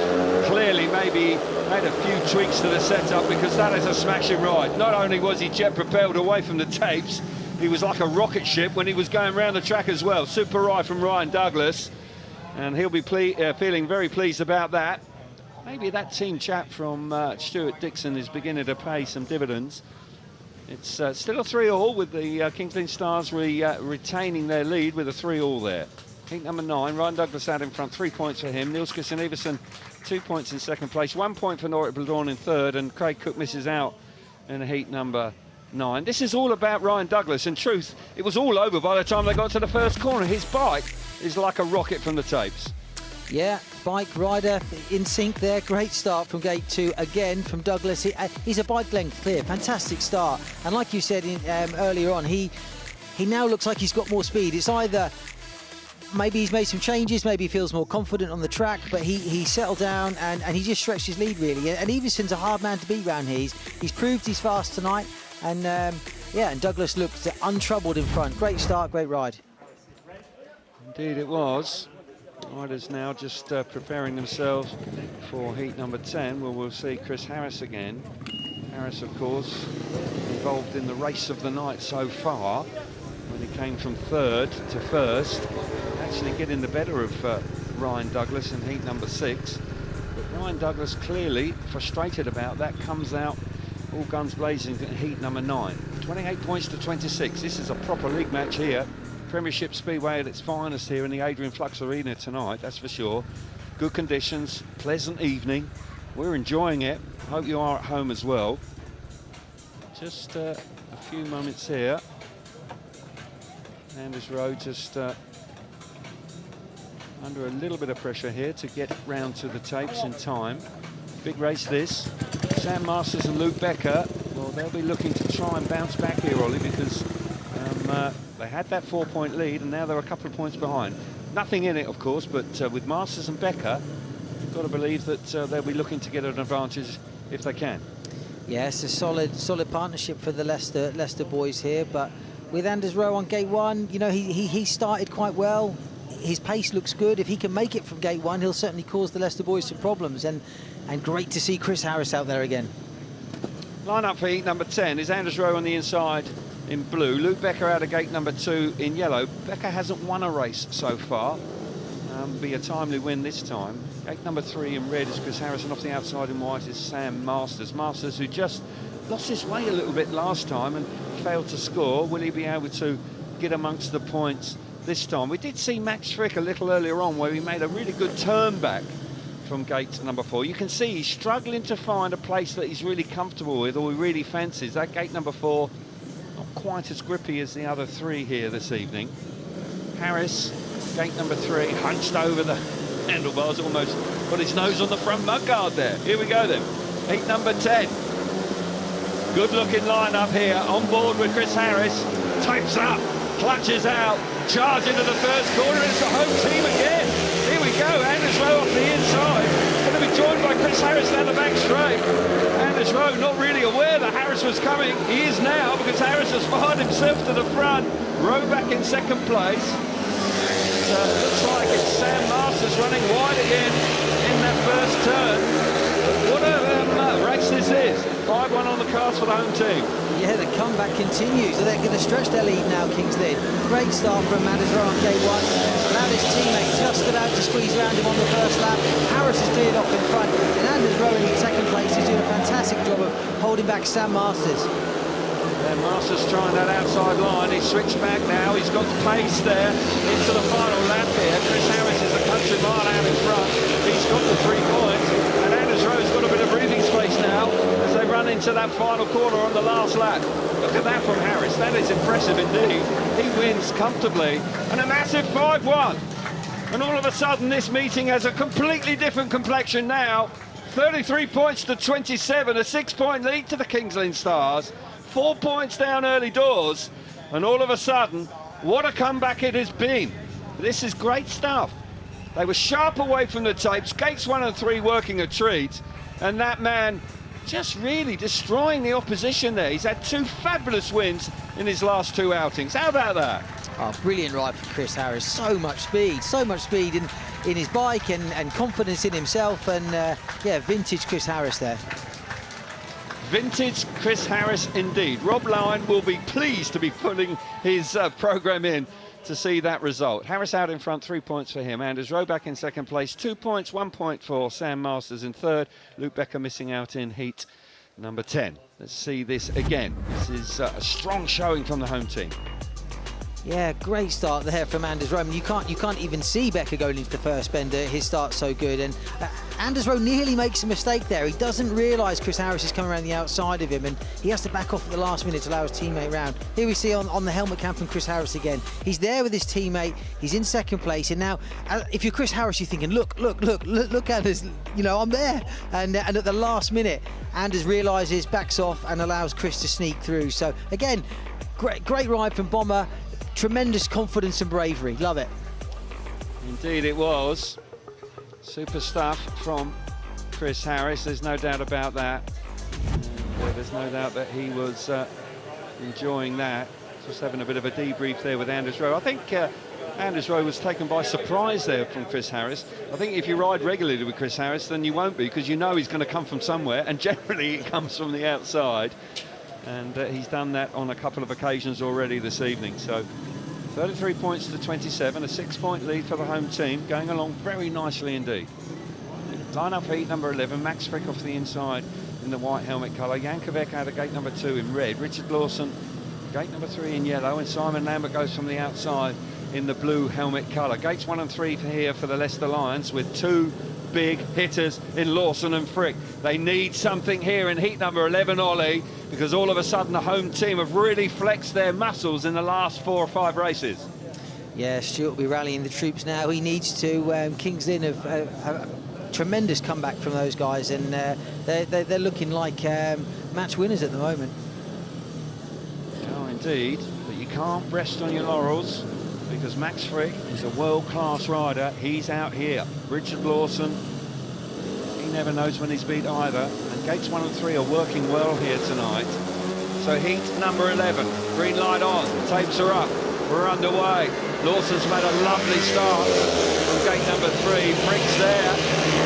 Clearly maybe made a few tweaks to the setup, because that is a smashing ride. Not only was he jet propelled away from the tapes, he was like a rocket ship when he was going around the track as well. Super ride from Ryan Douglas, and he'll be feeling very pleased about that. Maybe that team chat from Stuart Dixon is beginning to pay some dividends. It's still a 3-all with the Kings Lynn Stars retaining their lead with a 3-all there. Heat number 9, Ryan Douglas out in front, 3 points for him. Niels Christian Everson, 2 points in second place, 1 point for Norit Bladorn in third, and Craig Cook misses out in heat number 9. This is all about Ryan Douglas. In truth, it was all over by the time they got to the first corner. His bike is like a rocket from the tapes. Yeah, bike rider in sync there. Great start from gate 2 again from Douglas. He's a bike length clear. Fantastic start. And like you said earlier on, he now looks like he's got more speed. It's either maybe he's made some changes, maybe he feels more confident on the track, but he settled down and he just stretched his lead really. And Everson's a hard man to beat round here. He's proved he's fast tonight, and yeah, and Douglas looked untroubled in front. Great start, great ride. Indeed it was. Riders now just preparing themselves for heat number 10, where we'll see Chris Harris again. Harris, of course, involved in the race of the night so far, when he came from third to first, actually getting the better of Ryan Douglas in heat number 6. But Ryan Douglas clearly frustrated about that, comes out all guns blazing in heat number 9. 28 points to 26. This is a proper league match here. Premiership Speedway at its finest here in the Adrian Flux Arena tonight, that's for sure. Good conditions, pleasant evening. We're enjoying it. Hope you are at home as well. Just a few moments here. Anders Rowe just under a little bit of pressure here to get round to the tapes in time. Big race this. Sam Masters and Luke Becker, well, they'll be looking to try and bounce back here, Ollie, because they had that 4-point lead and now they're a couple of points behind. Nothing in it, of course, but with Masters and Becker, you've got to believe that they'll be looking to get an advantage if they can. Yeah, it's a solid partnership for the Leicester boys here, but with Anders Rowe on gate 1, you know, he started quite well. His pace looks good. If he can make it from gate 1, he'll certainly cause the Leicester boys some problems, and great to see Chris Harris out there again. Line up for heat number 10 is Anders Rowe on the inside in blue, Luke Becker out of gate number 2 in yellow. Becker hasn't won a race so far. Be a timely win this time. Gate number 3 in red is Chris Harrison. Off the outside in white is Sam Masters. Masters, who just lost his way a little bit last time and failed to score. Will he be able to get amongst the points this time? We did see Max Frick a little earlier on where he made a really good turn back from gate number 4. You can see he's struggling to find a place that he's really comfortable with or he really fancies. That gate number 4, not quite as grippy as the other 3 here this evening. Harris, gate number 3, hunched over the handlebars, almost got his nose on the front mudguard there. Here we go then, heat number 10. Good looking lineup here, on board with Chris Harris. Tapes up, clutches out, charge into the first corner. It's the home team again. Here we go, Anders Rowe off the inside. Going to be joined by Chris Harris down the back straight. Anders Rowe not really aware that Harris was coming. He is now, because Harris has fired himself to the front. Rowe back in second place. Looks like it's Sam Masters running wide again in that first turn. What a race this is. 5-1 on the cards for the home team. Yeah, the comeback continues. So they're going to stretch their lead now, Kings Lynn. Great start from Anders Rowe on gate 1. Allowed his teammate just about to squeeze around him on the first lap. Harris is cleared off in front. And Anders Rowe in second place is doing a fantastic job of holding back Sam Masters. And Masters trying that outside line. He's switched back now. He's got pace there into the final lap here. Chris Harris is a country mile out in front. He's got the 3 points. And Anders Rowe's got a bit of breathing space now as they run into that final corner on the last lap. Look at that from Harris. That is impressive indeed. He wins comfortably. And a massive 5-1. And all of a sudden, this meeting has a completely different complexion now. 33 points to 27. A 6-point lead to the Kings Lynn Stars. 4 points down early doors, and all of a sudden, what a comeback it has been. This is great stuff. They were sharp away from the tapes, gates 1 and 3 working a treat, and that man just really destroying the opposition there. He's had 2 fabulous wins in his last 2 outings. How about that? Oh, brilliant ride for Chris Harris. So much speed in his bike and confidence in himself, and yeah, vintage Chris Harris there. Vintage Chris Harris indeed. Rob Lowen will be pleased to be putting his programme in to see that result. Harris out in front, 3 points for him. Anders Rowe back in second place, 2 points, 1 point for Sam Masters in third. Luke Becker missing out in heat number 10. Let's see this again. This is a strong showing from the home team. Yeah, great start there from Anders Rowe. I mean, you can't even see Becker going into the first bender. His start's so good, and Anders Rowe nearly makes a mistake there. He doesn't realise Chris Harris is coming around the outside of him, and he has to back off at the last minute to allow his teammate round. Here we see on the helmet cam from Chris Harris again. He's there with his teammate. He's in second place, and now if you're Chris Harris, you're thinking, look, Anders, you know, I'm there. And at the last minute, Anders realises, backs off, and allows Chris to sneak through. So again, great ride from Bomber. Tremendous confidence and bravery. Love it. Indeed it was. Super stuff from Chris Harris. There's no doubt about that. And, there's no doubt that he was enjoying that. Just having a bit of a debrief there with Anders Rowe. I think Anders Rowe was taken by surprise there from Chris Harris. I think if you ride regularly with Chris Harris, then you won't be, because you know he's going to come from somewhere, and generally it comes from the outside. And he's done that on a couple of occasions already this evening. So 33 points to 27, a 6-point lead for the home team, going along very nicely indeed. Line up for heat number 11, Max Frick off the inside in the white helmet colour, Jankovic out of gate number 2 in red, Richard Lawson gate number 3 in yellow, and Simon Lambert goes from the outside in the blue helmet colour. Gates 1 and 3 here for the Leicester Lions, with 2 big hitters in Lawson and Frick. They need something here in heat number 11, Ollie, because all of a sudden the home team have really flexed their muscles in the last 4 or 5 races. Yeah, Stuart will be rallying the troops now. He needs to. Kings Lynn have a tremendous comeback from those guys, and they're looking like match winners at the moment. Oh, indeed, but you can't rest on your laurels, because Max Frick is a world-class rider. He's out here. Richard Lawson, he never knows when he's beat either. And gates 1 and 3 are working well here tonight. So heat number 11, green light on, tapes are up, we're underway. Lawson's made a lovely start from gate number 3. Frick's there.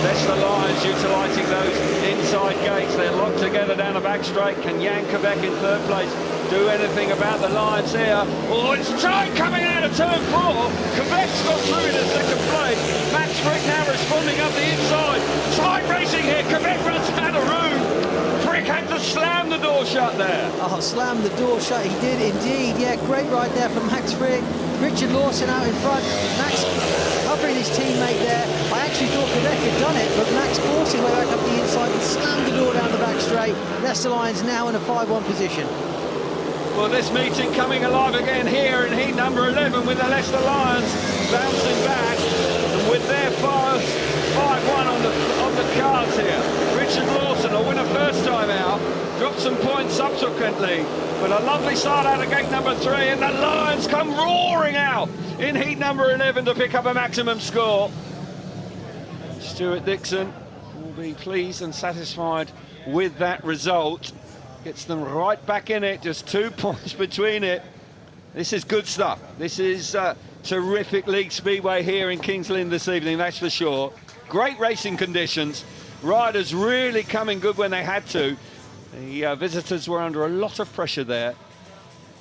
Leicester Lions utilising those inside gates. They're locked together down the back straight. Can Jankovic in third place do anything about the Lions here? Oh, it's tight coming out of turn 4. Quebec's got through into second place. Max Frick now responding up the inside. Tight racing here. Quebec runs out of room. Frick had to slam the door shut there. Oh, slam the door shut. He did indeed. Yeah, great ride there from Max Frick. Richard Lawson out in front. Max covering his teammate there. I actually thought Quebec had done it, but Max forced his way back up the inside and slammed the door down the back straight. Leicester Lions now in a 5-1 position. Well, this meeting coming alive again here in heat number 11 with the Leicester Lions bouncing back, and with their first 5-1 on the cards here. Richard Lawson, a winner first time out, dropped some points subsequently, but a lovely start out of gate number 3, and the Lions come roaring out in heat number 11 to pick up a maximum score. Stuart Dixon will be pleased and satisfied with that result. Gets them right back in it, just 2 points between it. This is good stuff. This is terrific league speedway here in Kings Lynn this evening, that's for sure. Great racing conditions. Riders really coming good when they had to. The visitors were under a lot of pressure there,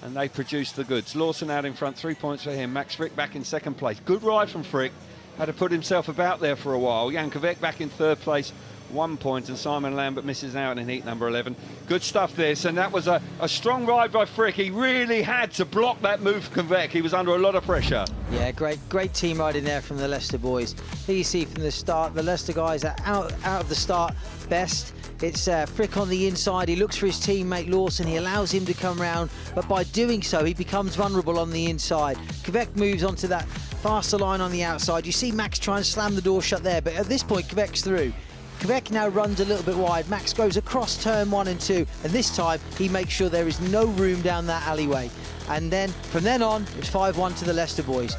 and they produced the goods. Lawson out in front, 3 points for him. Max Frick back in second place. Good ride from Frick. Had to put himself about there for a while. Jan Kovac back in third place, 1 point, and Simon Lambert misses out in heat number 11. Good stuff this, and that was a strong ride by Frick. He really had to block that move from Kovac. He was under a lot of pressure. Yeah, great team riding there from the Leicester boys. Here you see from the start, the Leicester guys are out of the start best. It's Frick on the inside. He looks for his teammate Lawson. He allows him to come round, but by doing so, he becomes vulnerable on the inside. Kovac moves onto that faster line on the outside. You see Max try and slam the door shut there, but at this point, Kovac's through. Kovac now runs a little bit wide. Max goes across turn 1 and 2, and this time he makes sure there is no room down that alleyway. And then from then on, it's 5-1 to the Leicester boys.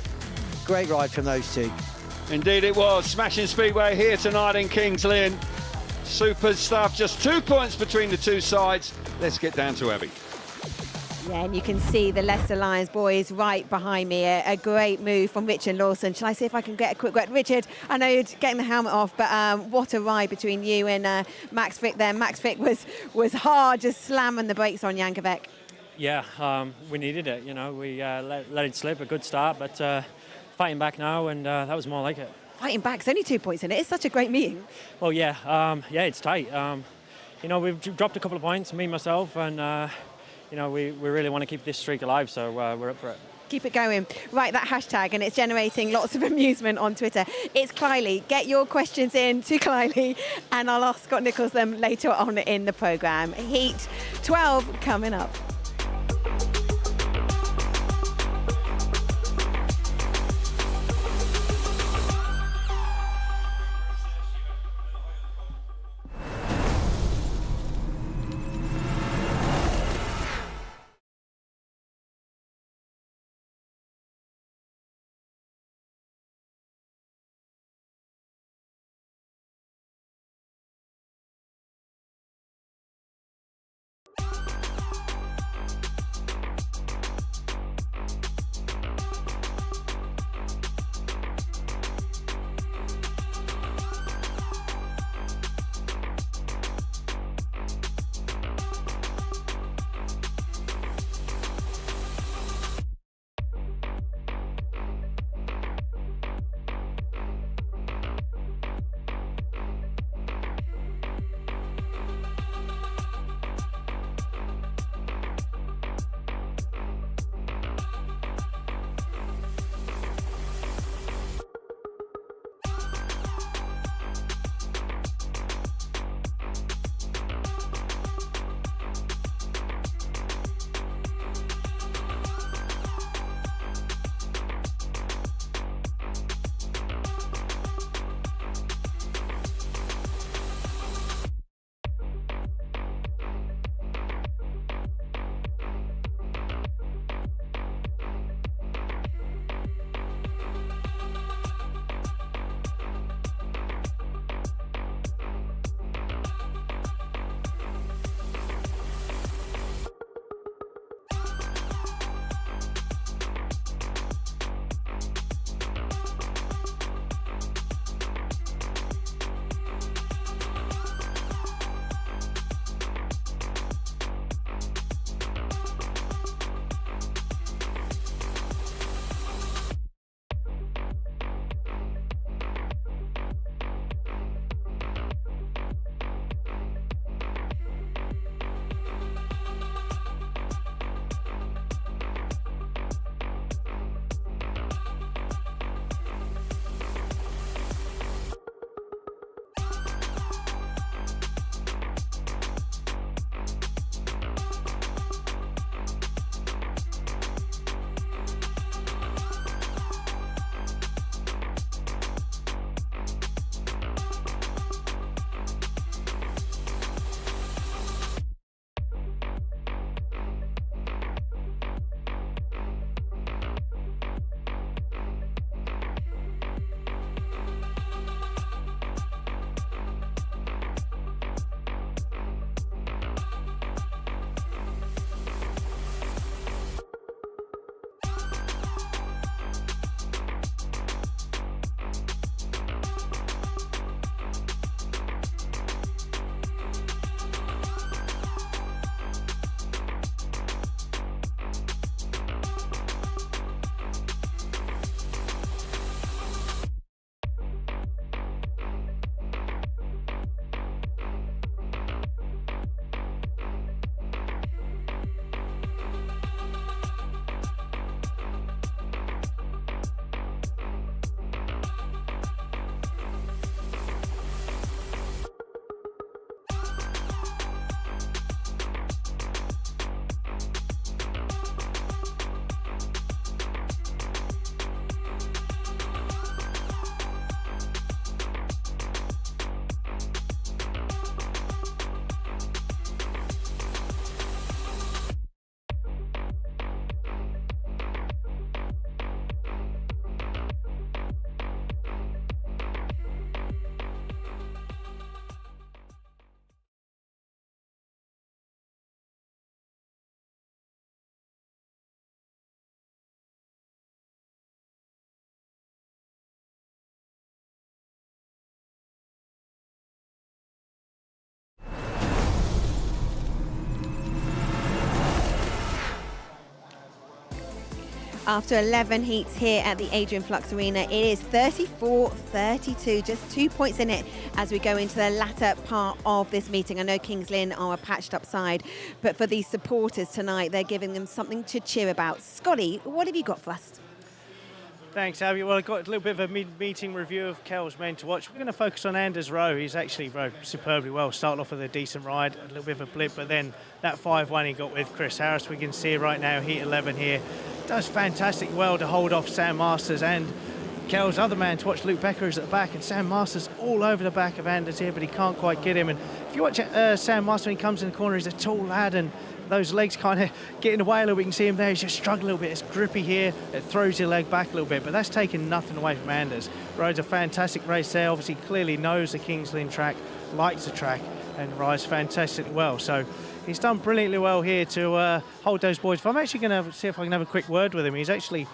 Great ride from those two. Indeed it was. Smashing speedway here tonight in Kings Lynn. Super stuff. Just 2 points between the two sides. Let's get down to Abbey. Yeah, and you can see the Leicester Lions boys right behind me. A great move from Richard Lawson. Shall I see if I can get a quick word? Richard, I know you're getting the helmet off, but what a ride between you and Max Frick there. Max Frick was hard, just slamming the brakes on Jan Kovac. Yeah, we needed it. You know, we let it slip. A good start, but fighting back now, and that was more like it. Fighting back, it's only 2 points in it. It's such a great meeting. Well, yeah, it's tight. You know, we've dropped a couple of points, me, myself, and you know, we really want to keep this streak alive, so we're up for it. Keep it going. Right, that hashtag, and it's generating lots of amusement on Twitter. It's Clyley. Get your questions in to Clyley, and I'll ask Scott Nichols them later on in the programme. Heat 12 coming up. After 11 heats here at the Adrian Flux Arena, it is 34-32, just 2 points in it as we go into the latter part of this meeting. I know Kings Lynn are a patched up side, but for these supporters tonight, they're giving them something to cheer about. Scotty, what have you got for us? Thanks, Abby. Well, I got a little bit of a mid-meeting review of Kel's men to watch. We're going to focus on Anders Rowe. He's actually rode superbly well. Started off with a decent ride, a little bit of a blip, but then that 5-1 he got with Chris Harris, we can see right now, heat 11 here. Does fantastic well to hold off Sam Masters, and Kel's other man to watch, Luke Becker, is at the back, and Sam Masters all over the back of Anders here, but he can't quite get him. And if you watch Sam Masters when he comes in the corner, he's a tall lad, and those legs kind of get in the way a little bit. We can see him there, he's just struggling a little bit. It's grippy here, it throws your leg back a little bit, but that's taking nothing away from Anders. Rides a fantastic race there, obviously clearly knows the Kings Lynn track, likes the track, and rides fantastically well. So he's done brilliantly well here to hold those boys. I'm actually going to see if I can have a quick word with him. He's actually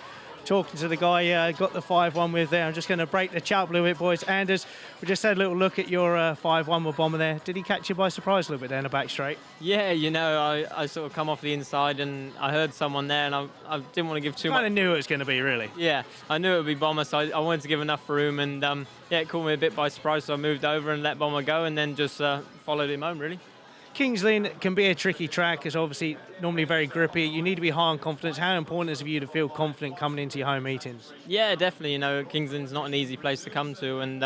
talking to the guy got the 5-1 with there. I'm just going to break the chat a little bit, boys. Anders, we just had a little look at your 5-1 with Bomber there. Did he catch you by surprise a little bit there in the back straight? Yeah, you know, I sort of come off the inside and I heard someone there, and I didn't want to give too much. Kind of knew it was going to be, really. Yeah, I knew it would be Bomber, so I wanted to give enough room, and yeah, it caught me a bit by surprise, so I moved over and let Bomber go, and then just followed him home, really. Kings Lynn can be a tricky track. It's obviously normally very grippy. You need to be high on confidence. How important is it for you to feel confident coming into your home meetings? Yeah, definitely. You know, Kings Lynn's not an easy place to come to, and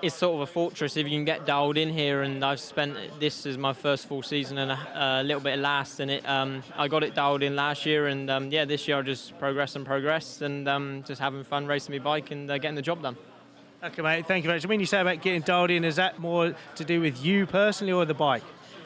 it's sort of a fortress if you can get dialed in here. And I've spent, this is my first full season and a little bit of last, and I got it dialed in last year, and yeah, this year I just progress, and just having fun racing my bike and getting the job done. Okay, mate, thank you very much. When you say about getting dialed in, is that more to do with you personally or the bike?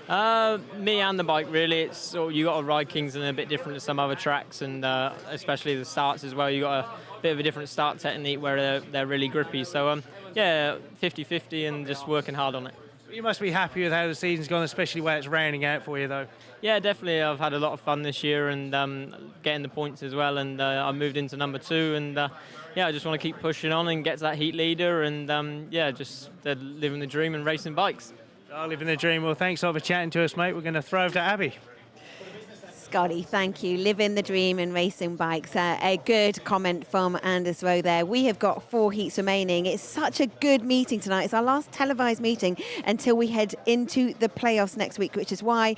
Me and the bike, really. It's sort of, you got to ride Kings Lynn a bit different to some other tracks, and especially the starts as well. You got a bit of a different start technique where they're really grippy. So yeah, 50-50 and just working hard on it. You must be happy with how the season's gone, especially where it's raining out for you, though. Yeah, definitely. I've had a lot of fun this year, and getting the points as well. And I moved into number 2, and yeah, I just want to keep pushing on and get to that heat leader, and yeah, just living the dream and racing bikes. Oh, living the dream. Well, thanks for chatting to us, mate. We're going to throw over to Abby. Scotty, thank you. Living the dream and racing bikes. A good comment from Anders Rowe there. We have got 4 heats remaining. It's such a good meeting tonight. It's our last televised meeting until we head into the playoffs next week, which is why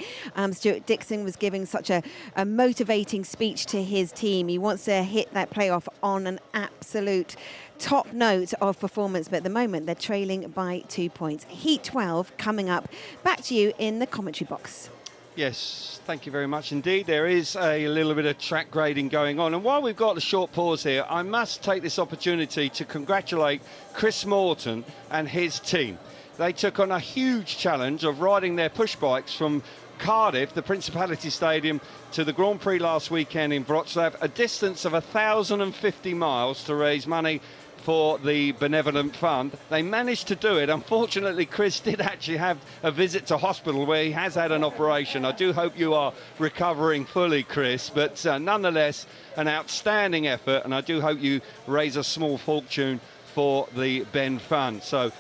Stuart Dixon was giving such a motivating speech to his team. He wants to hit that playoff on an absolute top note of performance, but at the moment they're trailing by 2 points. Heat 12 coming up. Back to you in the commentary box. Yes, thank you very much indeed. There is a little bit of track grading going on. And while we've got a short pause here, I must take this opportunity to congratulate Chris Morton and his team. They took on a huge challenge of riding their push bikes from Cardiff, the Principality Stadium, to the Grand Prix last weekend in Wrocław, a distance of 1,050 miles to raise money for the benevolent fund. They managed to do it. Unfortunately, Chris did actually have a visit to hospital where he has had an operation. I do hope you are recovering fully, Chris, but nonetheless, an outstanding effort, and I do hope you raise a small fortune for the Ben Fund. So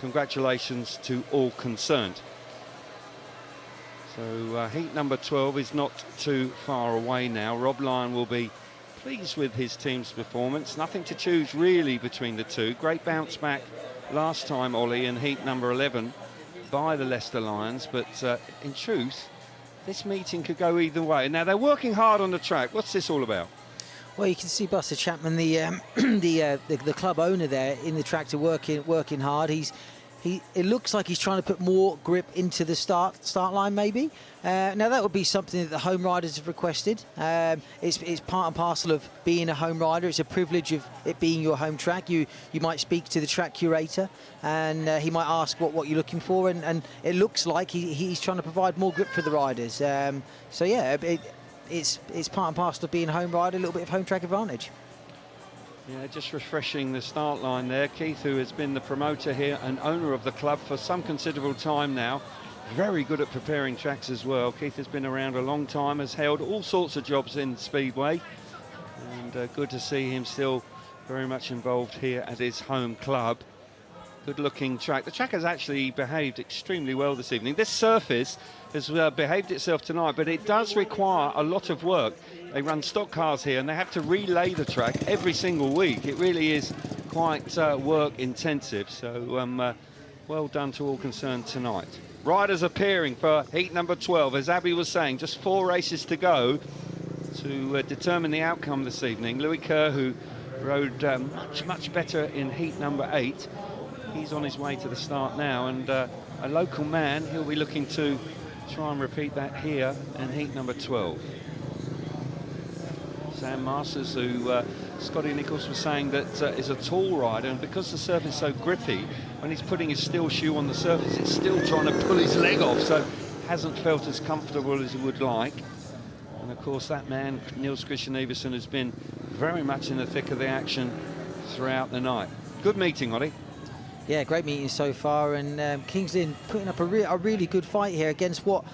congratulations to all concerned. So heat number 12 is not too far away now. Rob Lyon will be pleased with his team's performance. Nothing to choose really between the two. Great bounce back last time, Ollie, in heat number 11 by the Leicester Lions, but in truth, this meeting could go either way. Now, they're working hard on the track. What's this all about? Well, you can see Buster Chapman, the club owner there in the tractor working hard. It looks like he's trying to put more grip into the start line, maybe. Now, that would be something that the home riders have requested. It's part and parcel of being a home rider. It's a privilege of it being your home track. You might speak to the track curator, and he might ask what you're looking for, and it looks like he's trying to provide more grip for the riders. So, yeah, it's part and parcel of being a home rider, a little bit of home track advantage. Yeah, just refreshing the start line there. Keith, who has been the promoter here and owner of the club for some considerable time now, very good at preparing tracks as well. Keith has been around a long time, has held all sorts of jobs in Speedway, and good to see him still very much involved here at his home club. good-looking track. The track has actually behaved extremely well this evening. This surface has behaved itself tonight, but it does require a lot of work. They run stock cars here, and they have to relay the track every single week. It really is quite work-intensive, so well done to all concerned tonight. Riders appearing for heat number 12. As Abby was saying, just 4 races to go to determine the outcome this evening. Louis Kerr, who rode much better in heat number 8. He's on his way to the start now, and a local man, he'll be looking to try and repeat that here in heat number 12. Sam Masters, who Scotty Nichols was saying that is a tall rider, and because the surface is so grippy, when he's putting his steel shoe on the surface, it's still trying to pull his leg off, so hasn't felt as comfortable as he would like. And of course that man, Niels Christian Iversen, has been very much in the thick of the action throughout the night. Good meeting, Ollie. Yeah, great meeting so far, and Kings Lynn putting up a really good fight here against what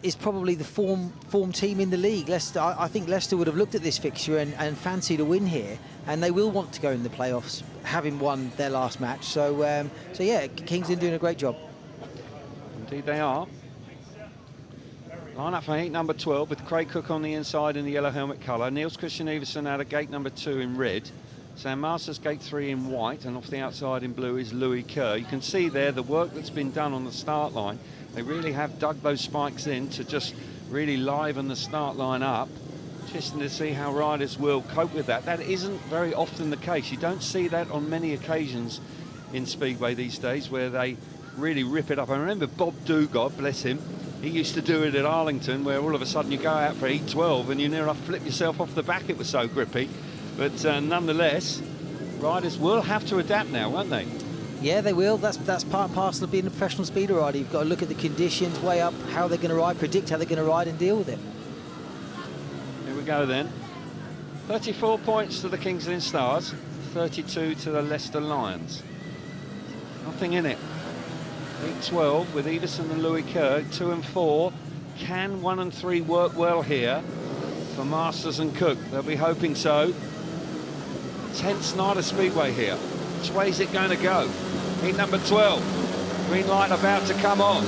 is probably the form team in the league. Leicester, I think Leicester would have looked at this fixture and fancied a win here, and they will want to go in the playoffs, having won their last match. So yeah, Kings Lynn doing a great job. Indeed they are. Line up for heat number 12 with Craig Cook on the inside in the yellow helmet colour. Niels Christian Iversen out of gate number 2 in red. Sam Masters gate 3 in white, and off the outside in blue is Louis Kerr. You can see there the work that's been done on the start line. They really have dug those spikes in to just really liven the start line up. Interesting to see how riders will cope with that. That isn't very often the case. You don't see that on many occasions in Speedway these days, where they really rip it up. I remember Bob Dugard, bless him, he used to do it at Arlington, where all of a sudden you go out for heat 12 and you near enough flip yourself off the back, it was so grippy. But nonetheless, riders will have to adapt now, won't they? Yeah, they will. That's part and parcel of being a professional speeder rider. You've got to look at the conditions, weigh up how they're going to ride, predict how they're going to ride, and deal with it. Here we go then. 34 points to the Kings Lynn Stars, 32 to the Leicester Lions. Nothing in it. Heat 12 with Iversen and Louis Kerr, 2 and 4. Can 1 and 3 work well here for Masters and Cook? They'll be hoping so. Tense night of Speedway here. Which way is it going to go? Heat number 12. Green light about to come on.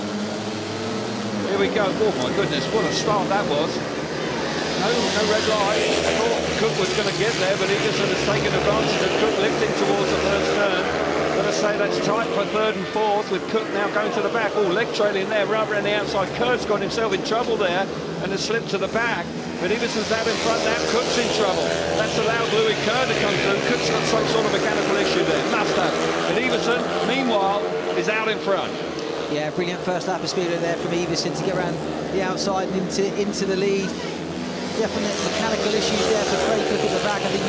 Here we go. Oh my goodness, what a start that was. No red light. I thought Cook was going to get there, but Iversen has taken advantage of Cook lifting towards the first turn. Got to say that's tight for 3rd and 4th, with Cook now going to the back. Oh, leg trailing there, right around the outside. Kerr's got himself in trouble there and has slipped to the back. But Iversen's out in front now, Cook's in trouble. That's allowed Louis Kerr to come through. Cook's got some sort of mechanical issue there, must have. And Iversen, meanwhile, is out in front. Yeah, brilliant first lap of speed there from Iversen to get around the outside and into the lead. Definite mechanical issues there for Craig Cook at the back. I think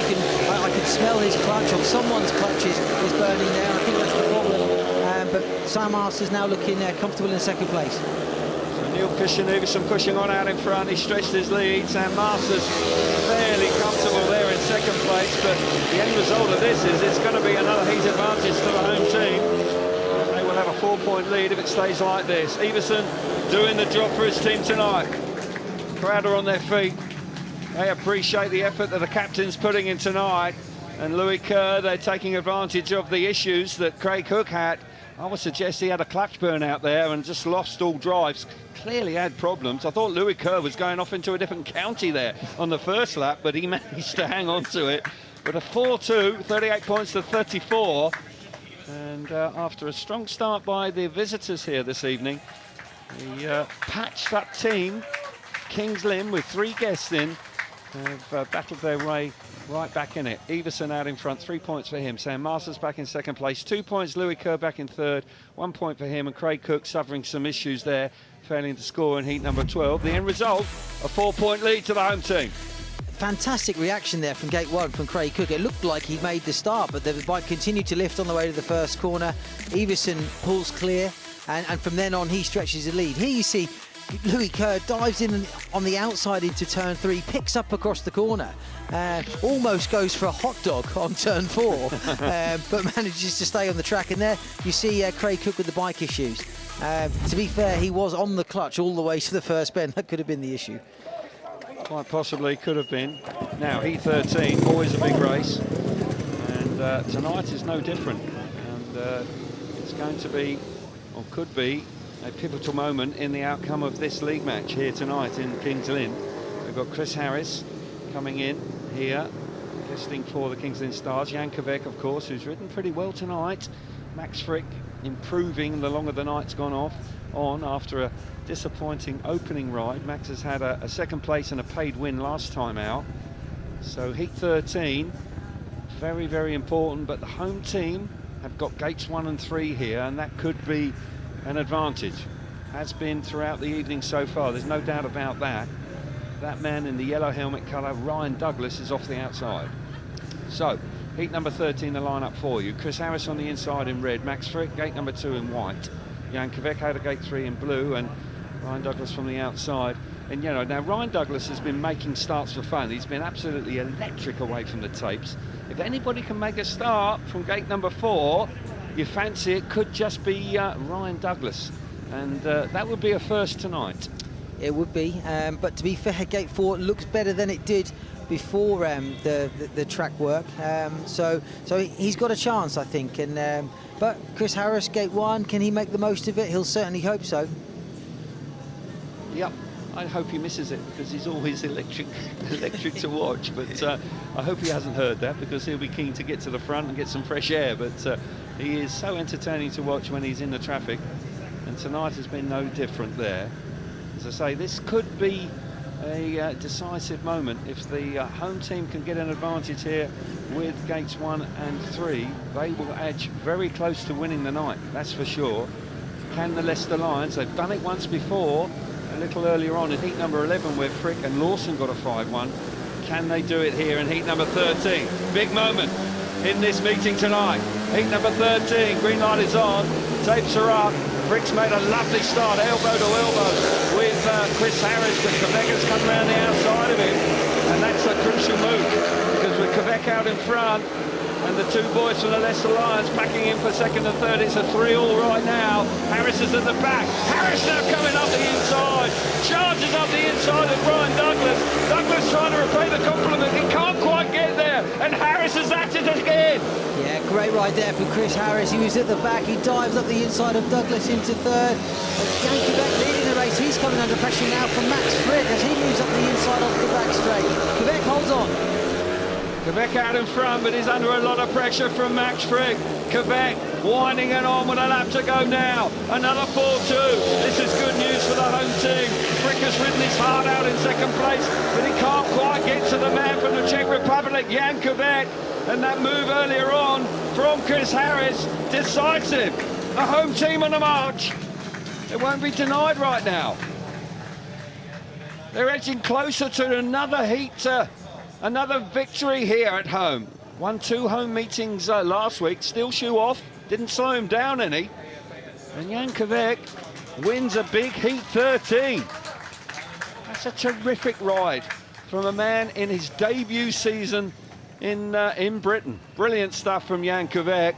I can smell his clutch, or someone's clutch is burning there. I think that's the problem. But Sam Masters now looking comfortable in 2nd place. Niels Christian Iversen pushing on out in front. He stretched his lead. Sam Masters fairly comfortable there in 2nd place, but the end result of this is it's going to be another heat advantage to the home team. And they will have a 4-point lead if it stays like this. Iversen doing the job for his team tonight. Crowd are on their feet. They appreciate the effort that the captain's putting in tonight. And Louis Kerr, they're taking advantage of the issues that Craig Cook had. I would suggest he had a clutch burn out there and just lost all drives. Clearly had problems. I thought Louis Kerr was going off into a different county there on the first lap, but he managed to hang on to it. But a 4-2, 38 points to 34. And after a strong start by the visitors here this evening, the patched-up team, Kings Lynn, with 3 guests in, have battled their way right back in it. Iversen out in front, 3 points for him. Sam Masters back in 2nd place, 2 points. Louis Kerr back in 3rd, 1 point for him. And Craig Cook suffering some issues there, failing to score in heat number 12. The end result, a 4-point lead to the home team. Fantastic reaction there from gate 1 from Craig Cook. It looked like he made the start, but the bike continued to lift on the way to the first corner. Iversen pulls clear, and from then on he stretches the lead. Here you see Louis Kerr dives in on the outside into turn 3, picks up across the corner, almost goes for a hot dog on turn 4, but manages to stay on the track. And there you see Craig Cook with the bike issues. To be fair, he was on the clutch all the way to the first bend. That could have been the issue. Quite possibly could have been. Now heat 13, always a big race, and tonight is no different. And It's going to be, or could be, a pivotal moment in the outcome of this league match here tonight in Kings Lynn. We've got Chris Harris coming in here, guesting for the Kings Lynn Stars. Jan Kvek, of course, who's ridden pretty well tonight. Max Frick improving the longer the night's gone on after a disappointing opening ride. Max has had a second place and a paid win last time out. So heat 13, very, very important, but the home team have got gates 1 and 3 here, and that could be an advantage. Has been throughout the evening so far, there's no doubt about that. That man in the yellow helmet colour, Ryan Douglas, is off the outside. So, heat number 13, the lineup for you. Chris Harris on the inside in red, Max Frick, gate number 2 in white. Jan Kvek out of gate 3 in blue, and Ryan Douglas from the outside. And you know, now Ryan Douglas has been making starts for fun. He's been absolutely electric away from the tapes. If anybody can make a start from gate number 4, you fancy it could just be Ryan Douglas. And that would be a first tonight. It would be, but to be fair, gate 4 looks better than it did before the track work. So he's got a chance, I think. And but Chris Harris, gate 1, can he make the most of it? He'll certainly hope so. Yep, I hope he misses it because he's always electric to watch. But I hope he hasn't heard that, because he'll be keen to get to the front and get some fresh air. But he is so entertaining to watch when he's in the traffic, and tonight has been no different there. As I say, this could be a decisive moment. If the home team can get an advantage here with gates 1 and 3, they will edge very close to winning the night, that's for sure. Can the Leicester Lions? They've done it once before, a little earlier on in heat number 11, where Frick and Lawson got a 5-1. Can they do it here in heat number 13? Big moment in this meeting tonight. Heat number 13, green light is on, tapes are up. Frick's made a lovely start, elbow to elbow with Chris Harris, but Kvek's come around the outside of him, and that's a crucial move, because with Kvek out in front and the 2 boys from the Leicester Lions packing in for second and third, it's a 3-all right now. Harris is at the back. Harris now coming up the inside, charges up the inside of Ryan Douglas. Douglas trying to repay the compliment, he can't quite get there, and Harris is at it again. Yeah, great ride there from Chris Harris. He was at the back, he dives up the inside of Douglas into third. Jan Kvek leading the race, he's coming under pressure now from Max Frick as he moves up the inside of the back straight. Kvek holds on. Kvek out in front, but he's under a lot of pressure from Max Frick. Kvek winding it on with a lap to go now. Another 4-2. This is good news for the home team. Frick has ridden his heart out in second place, but he can't quite get to the man from the Czech Republic, Jan Kvek. And that move earlier on from Chris Harris, decisive. The home team on the march. It won't be denied right now. They're edging closer to another heat, another victory here at home. Won 2 home meetings last week, still shoe off, didn't slow him down any. And Jan Kvek wins a big heat 13. That's a terrific ride from a man in his debut season in Britain. Brilliant stuff from Jan Kvek,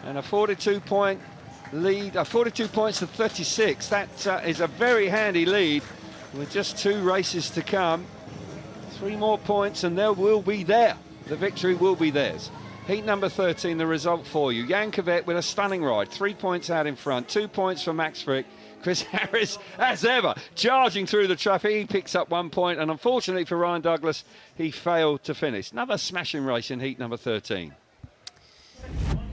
and a 42-point lead, 42 points to 36. That is a very handy lead with just 2 races to come. 3 more points and they will be there. The victory will be theirs. Heat number 13, the result for you. Jan Kvek with a stunning ride, 3 points out in front, 2 points for Max Frick. Chris Harris, as ever, charging through the traffic. He picks up 1 point, and unfortunately for Ryan Douglas, he failed to finish. Another smashing race in heat number 13.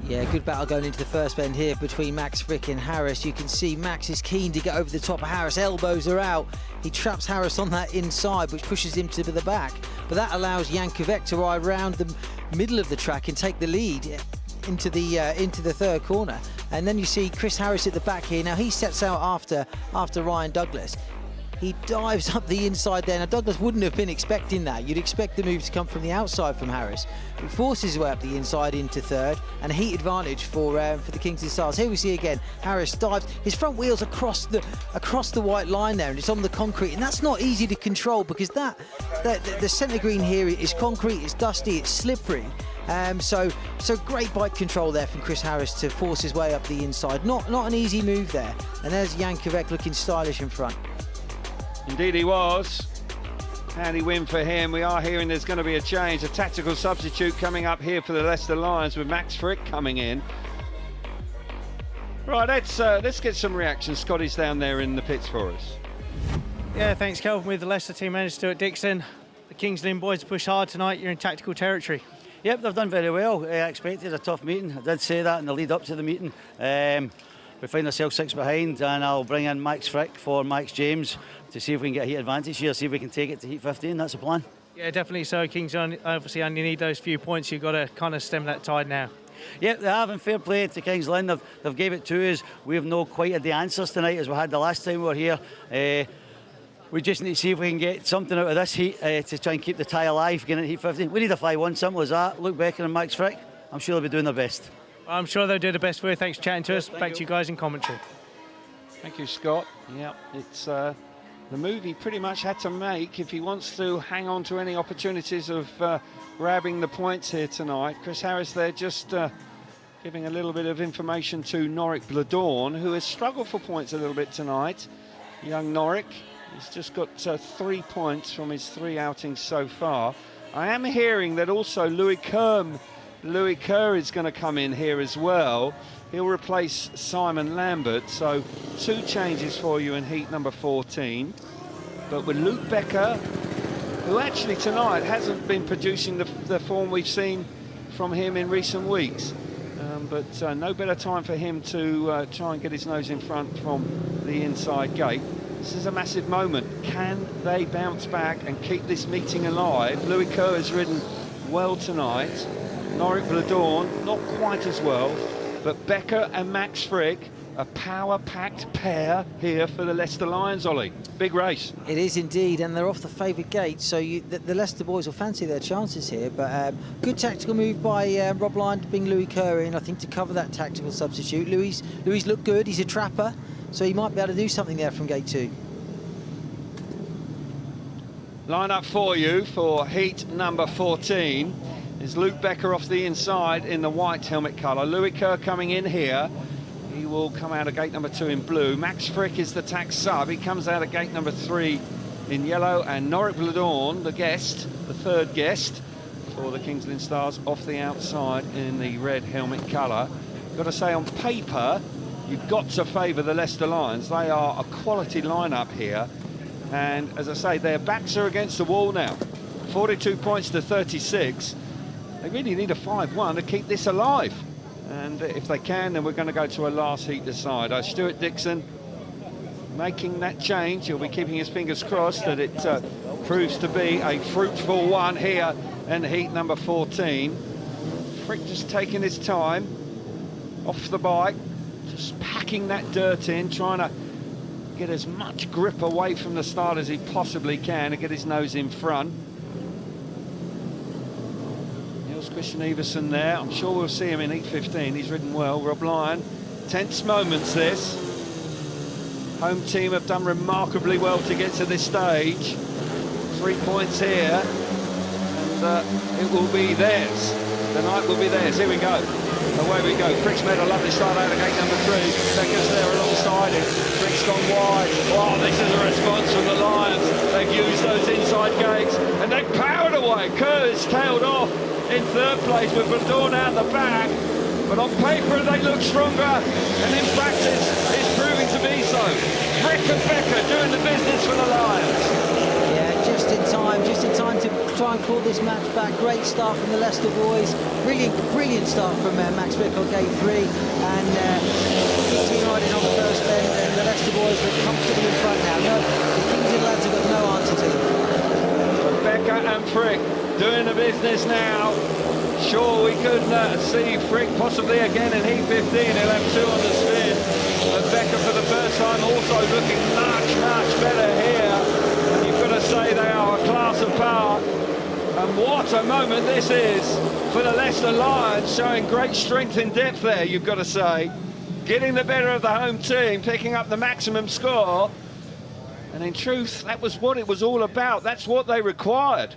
Yeah, good battle going into the first bend here between Max Frick and Harris. You can see Max is keen to get over the top of Harris. Elbows are out. He traps Harris on that inside, which pushes him to the back. But that allows Jan Kvek to ride around the middle of the track and take the lead into the third corner. And then you see Chris Harris at the back here. Now he sets out after Ryan Douglas. He dives up the inside there. Now Douglas wouldn't have been expecting that. You'd expect the move to come from the outside from Harris. He forces his way up the inside into third, and a heat advantage for the Kings Lynn Stars. Here we see again Harris dives his front wheels across the white line there, and it's on the concrete, and that's not easy to control because the centre green here is concrete, it's dusty, it's slippery. So great bike control there from Chris Harris to force his way up the inside. Not an easy move there. And there's Jan Kvek looking stylish in front. Indeed he was. Handy win for him. We are hearing there's going to be a change, a tactical substitute coming up here for the Leicester Lions with Max Frick coming in. Right, let's get some reactions. Scotty's down there in the pits for us. Yeah, thanks, Kelvin. With the Leicester team manager Stuart Dixon, the Kings Lynn boys push hard tonight. You're in tactical territory. Yep, they've done very well. I expected a tough meeting. I did say that in the lead up to the meeting. We find ourselves 6 behind, and I'll bring in Max Frick for Max James to see if we can get a heat advantage here, see if we can take it to heat 15. That's the plan. Yeah, definitely so. Kings obviously only need those few points. You've got to kind of stem that tide now. Yep, they have, and fair play to Kings Lynn. They've gave it to us. We have not quite had the answers tonight as we had the last time we were here. We just need to see if we can get something out of this heat to try and keep the tie alive, getting it heat 15. We need a 5-1, simple as that. Luke Becker and Max Frick, I'm sure they'll be doing their best. I'm sure they'll do the best for you. Thanks for chatting to us. Back to you guys in commentary. Thank you, Scott. Yeah, it's the move he pretty much had to make if he wants to hang on to any opportunities of grabbing the points here tonight. Chris Harris there just giving a little bit of information to Norrick Bladorn, who has struggled for points a little bit tonight. Young Norrick, he's just got 3 points from his 3 outings so far. I am hearing that also Louis Kerr is going to come in here as well. He'll replace Simon Lambert, so 2 changes for you in heat number 14. But with Luke Becker, who actually tonight hasn't been producing the form we've seen from him in recent weeks. But no better time for him to try and get his nose in front from the inside gate. This is a massive moment. Can they bounce back and keep this meeting alive? Louis Kerr has ridden well tonight. Norrick Bladorn, not quite as well. But Becker and Max Frick, a power-packed pair here for the Leicester Lions, Ollie. Big race. It is indeed, and they're off the favoured gate, so the Leicester boys will fancy their chances here. But good tactical move by Rob Lyon to bring Louis Kerr in, I think, to cover that tactical substitute. Louis looked good. He's a trapper, so he might be able to do something there from gate 2. Line up for you for heat number 14. Is Luke Becker off the inside in the white helmet colour. Louis Kerr coming in here. He will come out of gate number 2 in blue. Max Frick is the tax sub. He comes out of gate number 3 in yellow. And Norrick Bladorn, the guest, the 3rd guest for the Kings Lynn Stars, off the outside in the red helmet colour. Got to say, on paper, you've got to favour the Leicester Lions. They are a quality lineup here. And as I say, their backs are against the wall now. 42 points to 36. They really need a 5-1 to keep this alive. And if they can, then we're going to go to a last heat decide. Stuart Dixon making that change. He'll be keeping his fingers crossed that it proves to be a fruitful one here in heat number 14. Frick just taking his time off the bike, just packing that dirt in, trying to get as much grip away from the start as he possibly can and get his nose in front. Christian Everson there. I'm sure we'll see him in heat 15. He's ridden well. Rob Lyon. Tense moments this. Home team have done remarkably well to get to this stage. 3 points here. And it will be theirs. The night will be theirs. Here we go. Away we go. Frick's made a lovely start out of gate number 3. Becker's there alongside him. Frick's gone wide. Oh, this is a response from the Lions. They've used those inside gates and they've powered away. Kerr's tailed off in 3rd place with Bladorn out the back, but on paper they look stronger, and in practice it's proving to be so. Frick and Becker doing the business for the Lions. Yeah, just in time to try and call this match back. Great start from the Leicester boys. Brilliant start from Max Frick on gate 3, and keeping riding on the first bend, and the Leicester boys look comfortably in front now. No, the Kings and lads have got no answer to them. Becker and Frick doing the business now. Sure, we could see Frick possibly again in heat 15. He'll have 2 on the spin. But Becker for the first time also looking much better here. And you've got to say they are a class apart. And what a moment this is for the Leicester Lions, showing great strength and depth there, you've got to say. Getting the better of the home team, picking up the maximum score. And in truth, that was what it was all about. That's what they required.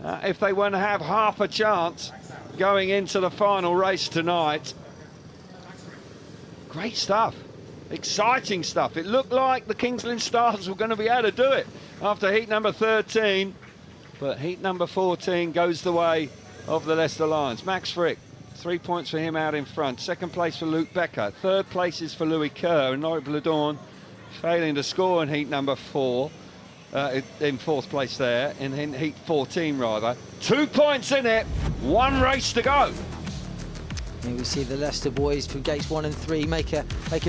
If they want to have half a chance going into the final race tonight. Great stuff. Exciting stuff. It looked like the Kings Lynn Stars were going to be able to do it after heat number 13. But heat number 14 goes the way of the Leicester Lions. Max Frick 3 points for him out in front. Second place for Luke Becker. Third place is for Louis Kerr, and Norik Bladorn failing to score in heat number 4. In fourth place there, in heat 14 rather. 2 points in it, 1 race to go. Here we see the Leicester boys from gates 1 and 3 make a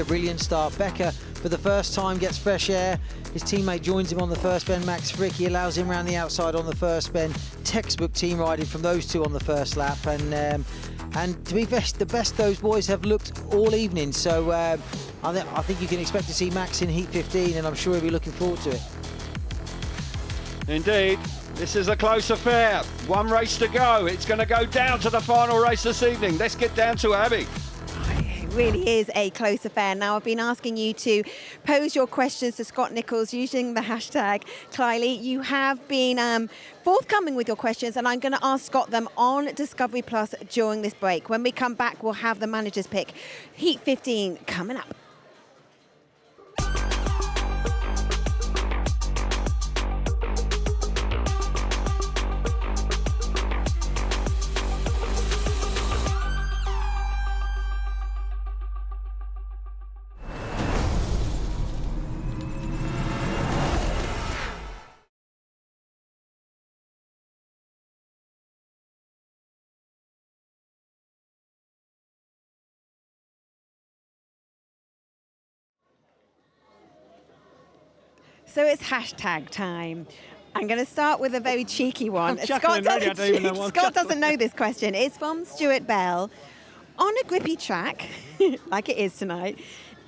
brilliant start. Becker, for the first time, gets fresh air. His teammate joins him on the first bend, Max Frick. He allows him around the outside on the first bend. Textbook team riding from those two on the first lap. And to be the best those boys have looked all evening. So I think you can expect to see Max in heat 15, and I'm sure he'll be looking forward to it. Indeed, this is a close affair. 1 race to go. It's going to go down to the final race this evening. Let's get down to Abby. It really is a close affair. Now, I've been asking you to pose your questions to Scott Nicholls using the hashtag Clyley. You have been forthcoming with your questions, and I'm going to ask Scott them on Discovery Plus during this break. When we come back, we'll have the manager's pick. Heat 15 coming up. So it's hashtag time. I'm going to start with a very cheeky one. Scott doesn't know this question. It's from Stuart Bell. On a grippy track, like it is tonight,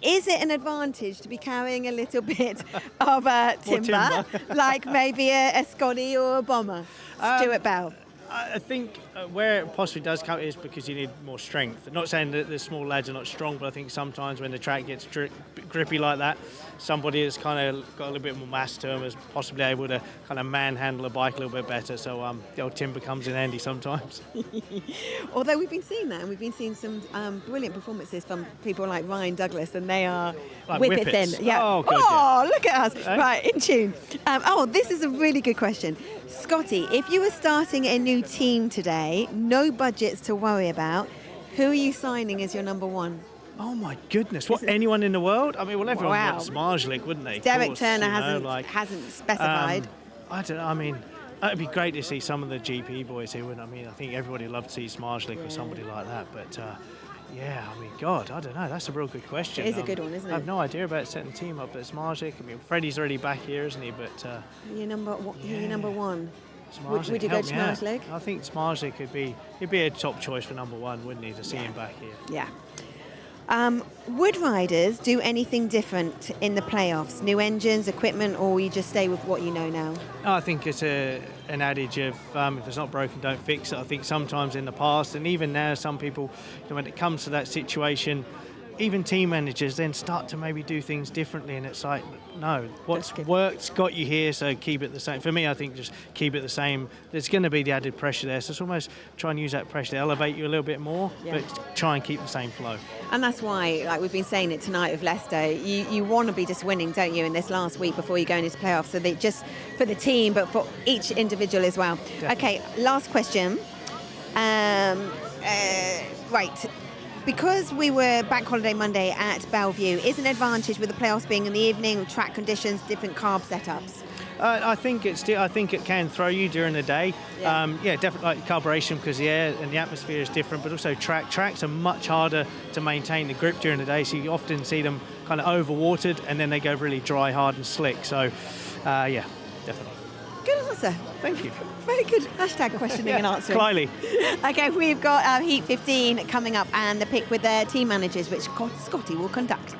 is it an advantage to be carrying a little bit of timber, like maybe a Scotty or a Bomber? Stuart Bell. I think where it possibly does count is because you need more strength. I'm not saying that the small lads are not strong, but I think sometimes when the track gets grippy like that, somebody that's kind of got a little bit more mass to them is possibly able to kind of manhandle a bike a little bit better. So the old timber comes in handy sometimes. Although we've been seeing that, and we've been seeing some brilliant performances from people like Ryan Douglas, and they are like whippets thin. Yeah. Oh, God, yeah. Look at us. Right, in tune. This is a really good question. Scotty, if you were starting a new team today, no budgets to worry about, who are you signing as your number 1? Oh my goodness! What, anyone in the world? I mean, well, everyone wants Smarslik, wouldn't they? Derek Turner hasn't specified. I don't know. I mean, it'd be great to see some of the GP boys here. Wouldn't it? I mean, I think everybody would love to see Smarslik or somebody like that. But yeah, I mean, God, I don't know. That's a real good question. It is a good one, isn't it? I have no idea about setting the team up, but Smarslik. I mean, Freddie's already back here, isn't he? But you're number 1. Smarslik, would you go to Smarslik? I think Smarslik he'd be a top choice for number 1, wouldn't he, to see him back here? Yeah. Would riders do anything different in the playoffs? New engines, equipment, or will you just stay with what you know now? I think it's an adage of if it's not broken, don't fix it. I think sometimes in the past, and even now, some people, when it comes to that situation, even team managers then start to maybe do things differently, and it's like, no, what's work's got you here, so keep it the same. For me, I think just keep it the same. There's going to be the added pressure there, so it's almost try and use that pressure to elevate you a little bit more, but try and keep the same flow. And that's why, like we've been saying it tonight with Leicester, you want to be just winning, don't you, in this last week before you go into playoffs, so that just for the team, but for each individual as well. Definitely. Okay, last question. Right. Because we were Bank Holiday Monday at Belle Vue, is an advantage with the playoffs being in the evening, track conditions, different carb setups? I think it can throw you during the day. Yeah, definitely like carburation because the air and the atmosphere is different, but also tracks are much harder to maintain the grip during the day, so you often see them kind of overwatered and then they go really dry, hard and slick. So, yeah, definitely. Good answer. Thank you. Very good hashtag questioning and answering. Clyley. Okay, we've got Heat 15 coming up and the pick with their team managers, which Scotty will conduct.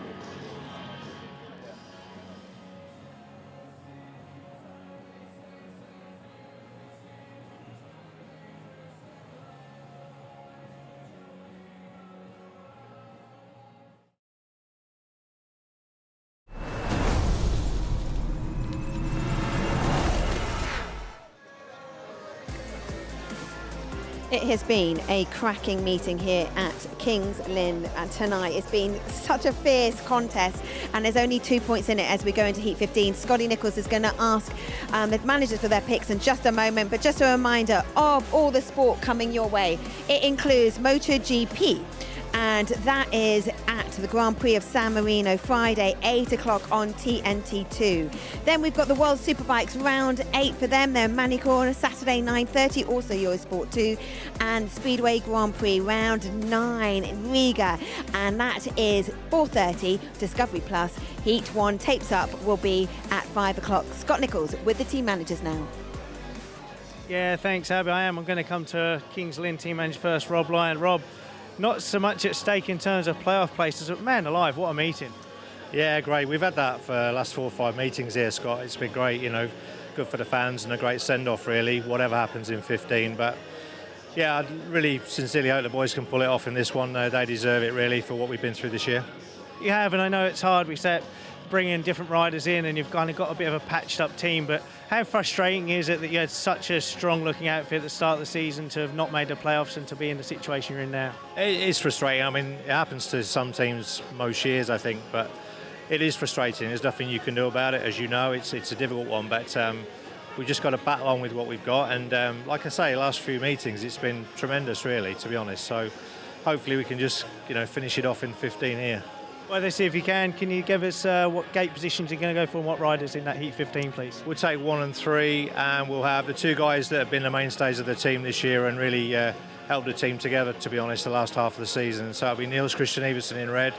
It has been a cracking meeting here at Kings Lynn tonight. It's been such a fierce contest, and there's only 2 points in it as we go into Heat 15. Scotty Nicholls is going to ask the managers for their picks in just a moment, but just a reminder of all the sport coming your way. It includes MotoGP, and that is at the Grand Prix of San Marino Friday, 8 o'clock on TNT2. Then we've got the World Superbikes round 8 for them. They're in Manicorn, Saturday 9:30, also Eurosport 2, and Speedway Grand Prix round 9 in Riga, and that is 4:30, Discovery Plus. Heat 1 tapes up will be at 5 o'clock. Scott Nicholls with the team managers now. Yeah, thanks, Abby. I'm going to come to Kings Lynn team manager first, Rob Lyon. Rob, not so much at stake in terms of playoff places, but man alive, what a meeting. Yeah, great. We've had that for the last 4 or 5 meetings here, Scott. It's been great, you know, good for the fans and a great send-off, really, whatever happens in 15. But, yeah, I really sincerely hope the boys can pull it off in this one. They deserve it, really, for what we've been through this year. You have, and I know it's hard. We said bringing different riders in, and you've kind of got a bit of a patched-up team, but how frustrating is it that you had such a strong-looking outfit at the start of the season to have not made the playoffs and to be in the situation you're in now? It is frustrating. I mean, it happens to some teams most years, I think, but it is frustrating. There's nothing you can do about it. As you know, it's a difficult one, but we've just got to battle on with what we've got. And like I say, last few meetings, it's been tremendous, really, to be honest. So hopefully we can just, you know, finish it off in 15 here. Well, let's see if you can you give us what gate positions you're going to go for and what riders in that Heat 15, please? We'll take 1 and 3, and we'll have the 2 guys that have been the mainstays of the team this year and really held the team together, to be honest, the last half of the season. So it'll be Niels Christian Everson in red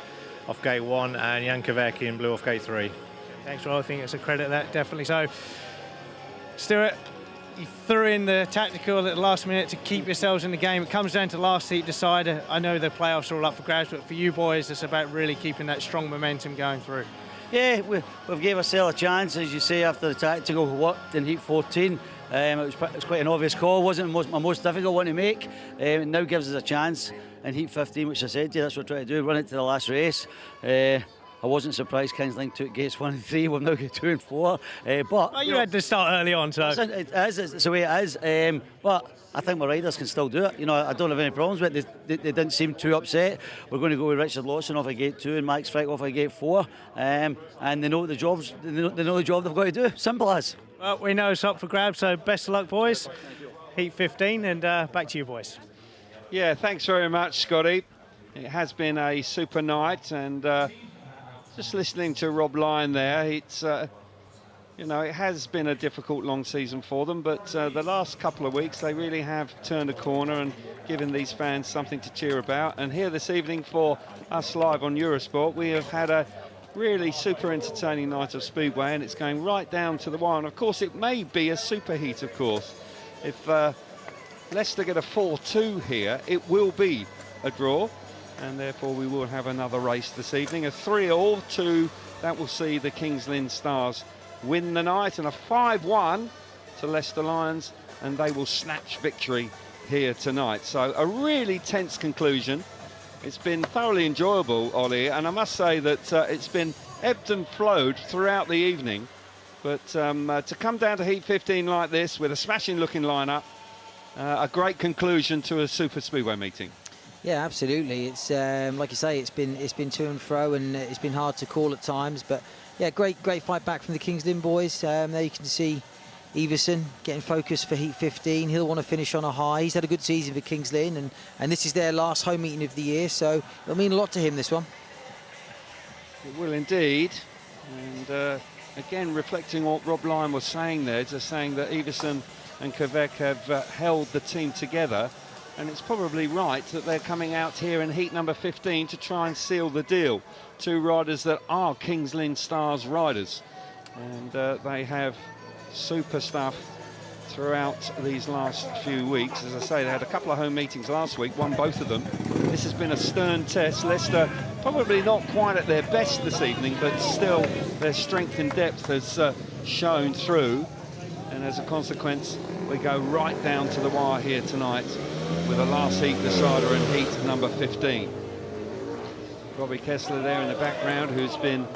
off gate 1 and Jan Kvek in blue off gate 3. Thanks, Rob. I think it's a credit, that definitely. So, Stuart, you threw in the tactical at the last minute to keep yourselves in the game. It comes down to last heat decider. I know the playoffs are all up for grabs, but for you boys, it's about really keeping that strong momentum going through. Yeah, we've gave ourselves a chance, as you say, after the tactical worked in Heat 14. It was quite an obvious call. Wasn't my most difficult one to make. It now gives us a chance in Heat 15, which I said to you, that's what we're trying to do, run it to the last race. I wasn't surprised Kings Lynn took gates 1 and 3. We've now got 2 and 4. But well, you had to start early on, so it's the way it is. But I think my riders can still do it. You know, I don't have any problems with it. They didn't seem too upset. We're going to go with Richard Lawson off of gate 2 and Max Frick off of gate 4. And they know the jobs. They know the job they've got to do. Simple as. Well, we know it's up for grabs. So best of luck, boys. Heat 15, and back to you, boys. Yeah, thanks very much, Scotty. It has been a super night, and just listening to Rob Lyon there, it's you know, it has been a difficult long season for them, but the last couple of weeks they really have turned a corner and given these fans something to cheer about. And here this evening for us live on Eurosport, we have had a really super entertaining night of Speedway, and it's going right down to the wire. And of course it may be a super heat, of course. If Leicester get a 4-2 here, it will be a draw, and therefore we will have another race this evening. A 3-2, that will see the Kings Lynn Stars win the night, and a 5-1 to Leicester Lions, and they will snatch victory here tonight. So a really tense conclusion. It's been thoroughly enjoyable, Ollie, and I must say that it's been ebbed and flowed throughout the evening. But to come down to Heat 15 like this with a smashing looking lineup, a great conclusion to a super speedway meeting. Yeah, absolutely. It's like you say, it's been to and fro, and it's been hard to call at times. But yeah, great fight back from the Kings Lynn boys. There you can see Everson getting focused for Heat 15. He'll want to finish on a high. He's had a good season for Kings Lynn, and this is their last home meeting of the year, so it'll mean a lot to him, this one. It will indeed. And again, reflecting what Rob Lyon was saying there, just saying that Everson and Kvek have held the team together. And it's probably right that they're coming out here in heat number 15 to try and seal the deal. 2 riders that are Kings Lynn Stars riders. And they have super stuff throughout these last few weeks. As I say, they had a couple of home meetings last week, won both of them. This has been a stern test. Leicester probably not quite at their best this evening, but still their strength and depth has shown through. And as a consequence, we go right down to the wire here tonight with a last heat decider in heat number 15. Robbie Kessler there in the background, who's been,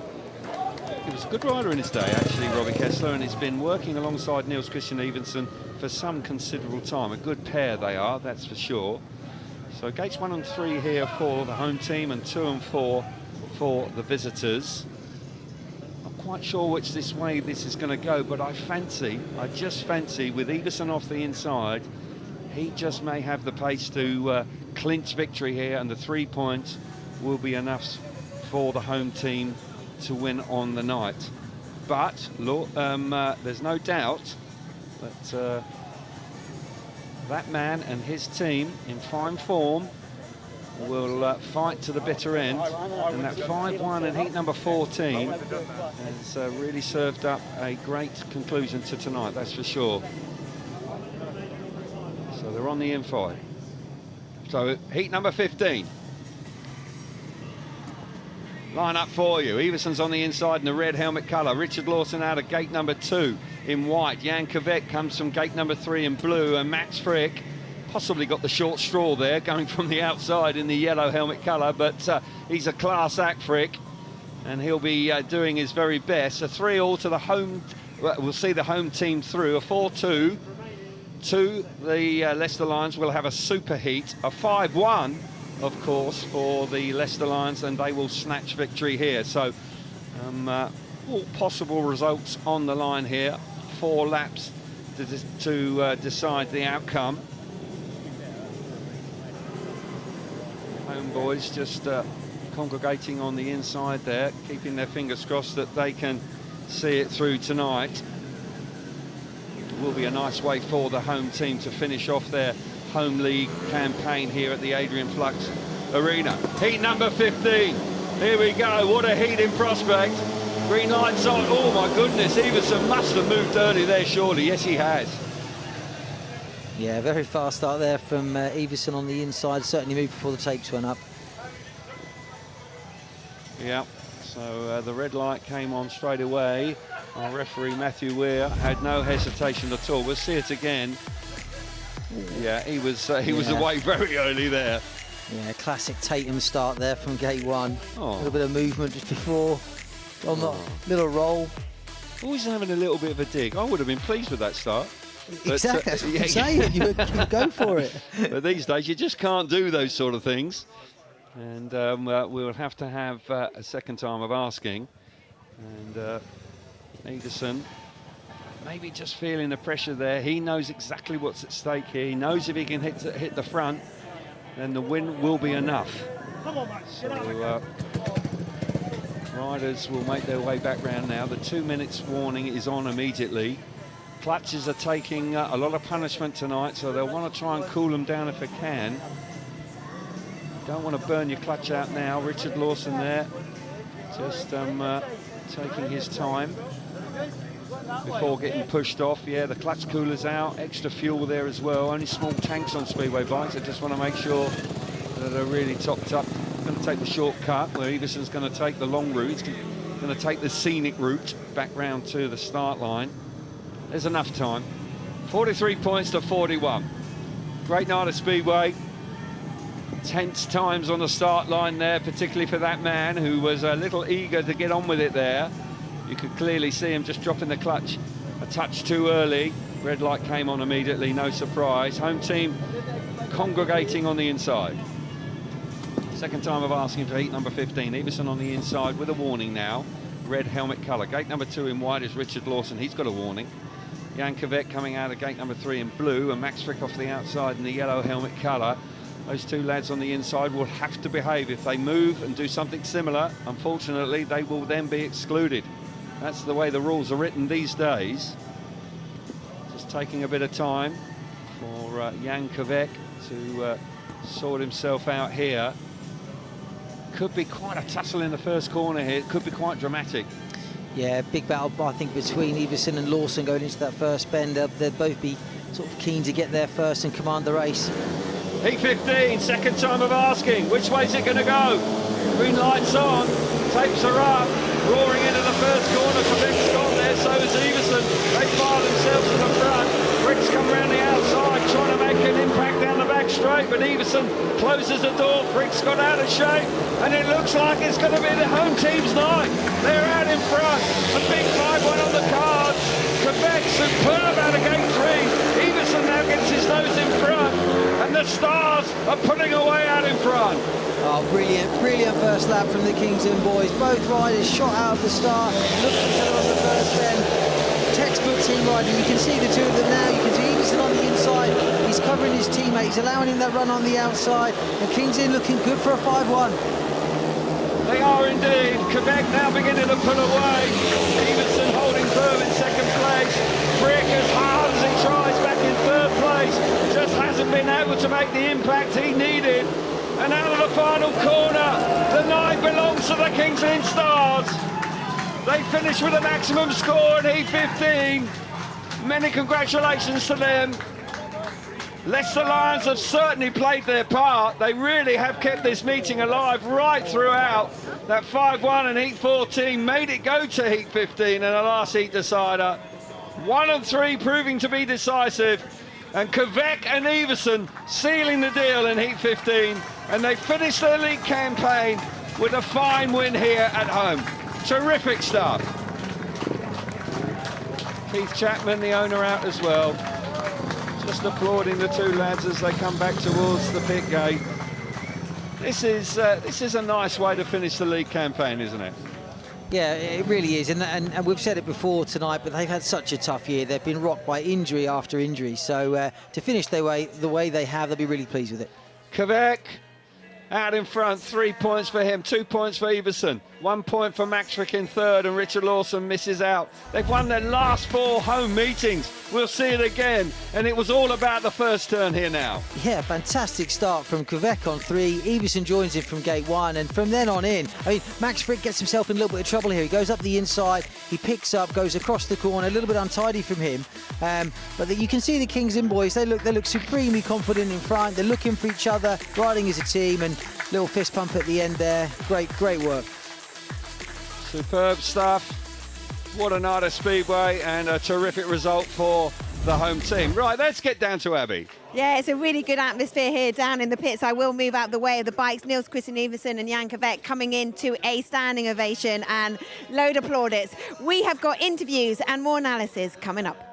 he was a good rider in his day actually, Robbie Kessler, and he's been working alongside Niels Christian Everson for some considerable time. A good pair they are, that's for sure. So gates 1 and 3 here for the home team and 2 and 4 for the visitors. Not quite sure which way this is going to go, but I just fancy with Everson off the inside, he just may have the pace to clinch victory here, and the 3 points will be enough for the home team to win on the night. But look, there's no doubt that that man and his team in fine form will fight to the bitter end, and that 5-1 in heat number 14 has really served up a great conclusion to tonight, that's for sure. So they're on the inside. So heat number 15. Line up for you. Everson's on the inside in the red helmet colour. Richard Lawson out of gate number 2 in white. Jan Kveck comes from gate number 3 in blue, and Max Frick possibly got the short straw there, going from the outside in the yellow helmet colour, but he's a class act, Frick, and he'll be doing his very best. A 3-all to the home. We'll see the home team through. A 4-2 to the Leicester Lions. Will have a super heat. A 5-1. Of course, for the Leicester Lions, and they will snatch victory here. So all possible results on the line here. 4 laps to decide the outcome. Homeboys just congregating on the inside there, keeping their fingers crossed that they can see it through tonight. It will be a nice way for the home team to finish off their home league campaign here at the Adrian Flux Arena. Heat number 15. Here we go. What a heat in prospect. Green lights on. Oh my goodness, Everson must have moved early there, surely. Yes, he has. Yeah, very fast start there from Everson on the inside. Certainly moved before the tapes went up. Yeah, so the red light came on straight away. Our referee Matthew Weir had no hesitation at all. We'll see it again. Yeah, he was away very early there. Yeah, classic Tatum start there from gate 1. A little bit of movement just before. On the little roll. Always having a little bit of a dig. I would have been pleased with that start. Exactly, that's what I'm saying. You would go for it. But these days, you just can't do those sort of things. And we'll have to have a second time of asking. And Everson maybe just feeling the pressure there. He knows exactly what's at stake here. He knows if he can hit the front, then the win will be enough. So riders will make their way back round now. The 2 minutes warning is on immediately. Clutches are taking a lot of punishment tonight, so they'll want to try and cool them down if they can. Don't want to burn your clutch out now. Richard Lawson there, just taking his time before getting pushed off. Yeah, the clutch cooler's out, extra fuel there as well. Only small tanks on speedway bikes. I just want to make sure that they're really topped up. Going to take the shortcut where Everson's going to take the long route. He's going to take the scenic route back round to the start line. There's enough time. 43 points to 41. Great night of speedway. Tense times on the start line there, particularly for that man who was a little eager to get on with it there. You could clearly see him just dropping the clutch a touch too early. Red light came on immediately, no surprise. Home team congregating on the inside. Second time of asking for heat number 15. Everson on the inside with a warning now. Red helmet colour. Gate number 2 in white is Richard Lawson. He's got a warning. Jan Kveck coming out of gate number 3 in blue, and Max Frick off the outside in the yellow helmet colour. Those two lads on the inside will have to behave. If they move and do something similar, unfortunately, they will then be excluded. That's the way the rules are written these days. Just taking a bit of time for Jan Kveck to sort himself out here. Could be quite a tussle in the first corner here. It could be quite dramatic. Yeah, big battle, I think, between Everson and Lawson going into that first bend. They'll both be sort of keen to get there first and command the race. Heat 15, second time of asking. Which way's it going to go? Green lights on, tapes are up, roaring into the first corner for Big Scott there, so is Everson. They fire themselves to the front. Frick's come around the outside, trying to make an impact down the back straight, but Everson closes the door. Frick's got out of shape, and it looks like it's going to be the home team's night. They're out in front, a big 5-1 on the cards. Quebec superb out of gate 3. Everson now gets his nose in front, and the Stars are pulling away out in front. Oh, brilliant, brilliant first lap from the Kings Lynn boys. Both riders shot out of the start, looked at each other on the first bend. Textbook team riding. You can see the two of them now. You can see Everson on the inside. He's covering his teammates, allowing him that run on the outside. And Kings Lynn looking good for a 5-1. They are indeed. Quebec now beginning to pull away. Everson holding firm in second place. Prix, as hard as he tries, back in third place. Just hasn't been able to make the impact he needed. And out of the final corner, the night belongs to the Kings Lynn Stars. They finish with a maximum score in Heat 15. Many congratulations to them. Leicester Lions have certainly played their part. They really have kept this meeting alive right throughout. That 5-1 in Heat 14 made it go to Heat 15 in the last heat decider. 1 and 3 proving to be decisive. And Quebec and Everson sealing the deal in Heat 15. And they finished their league campaign with a fine win here at home. Terrific stuff. Keith Chapman, the owner, out as well. Just applauding the two lads as they come back towards the pit gate. This is a nice way to finish the league campaign, isn't it? Yeah, it really is, and we've said it before tonight, but they've had such a tough year. They've been rocked by injury after injury, so to finish the way they have, they'll be really pleased with it. Quebec out in front, 3 points for him, 2 points for Everson, 1 point for Max Frick in third, and Richard Lawson misses out. They've won their last 4 home meetings. We'll see it again, and it was all about the first turn here now. Yeah, fantastic start from Quebec on 3. Everson joins in from gate 1, and from then on in, I mean, Max Frick gets himself in a little bit of trouble here. He goes up the inside, he picks up, goes across the corner, a little bit untidy from him. But you can see the Kings Lynn boys, they look supremely confident in front. They're looking for each other, riding as a team, and little fist pump at the end there. Great work. Superb stuff. What a night of Speedway, and a terrific result for the home team. Right, let's get down to Abby. Yeah, it's a really good atmosphere here down in the pits. I will move out the way of the bikes. Niels Christian Everson and Jan Quebec coming into a standing ovation and load of plaudits. We have got interviews and more analysis coming up.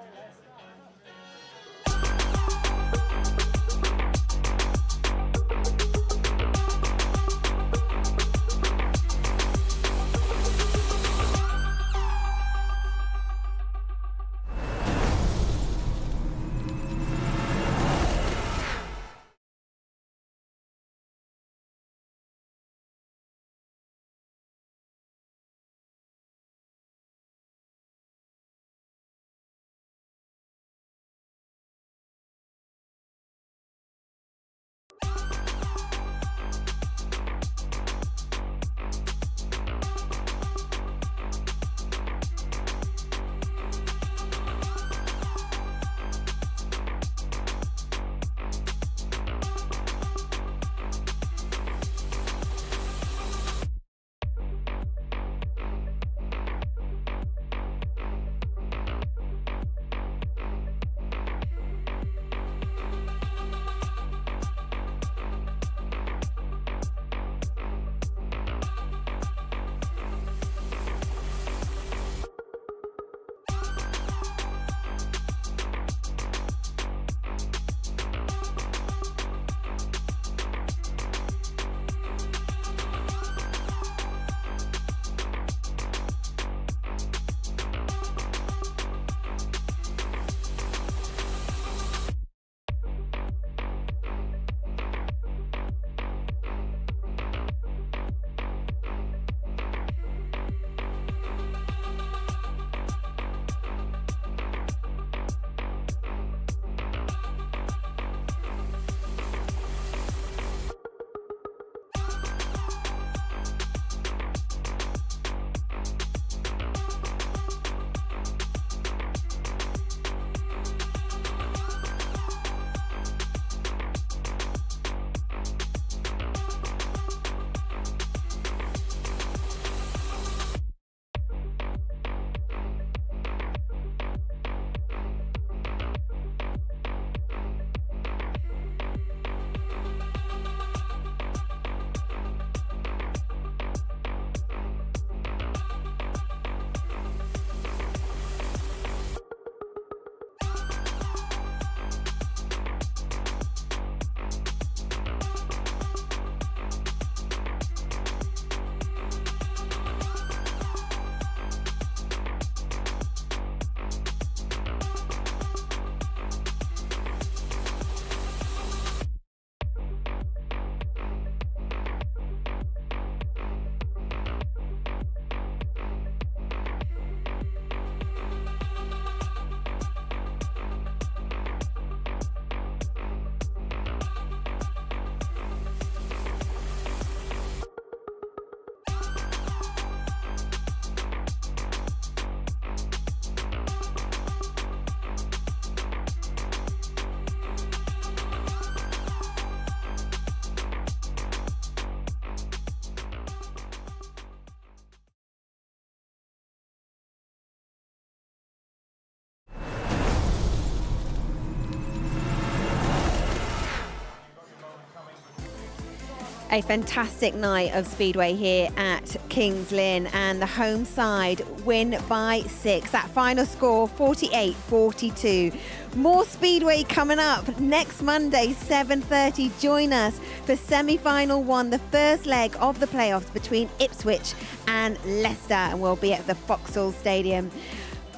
A fantastic night of speedway here at Kings Lynn, and the home side win by 6. That final score 48-42. More speedway coming up next Monday 7:30. Join us for semi-final 1, the first leg of the playoffs between Ipswich and Leicester, and we'll be at the Vauxhall Stadium.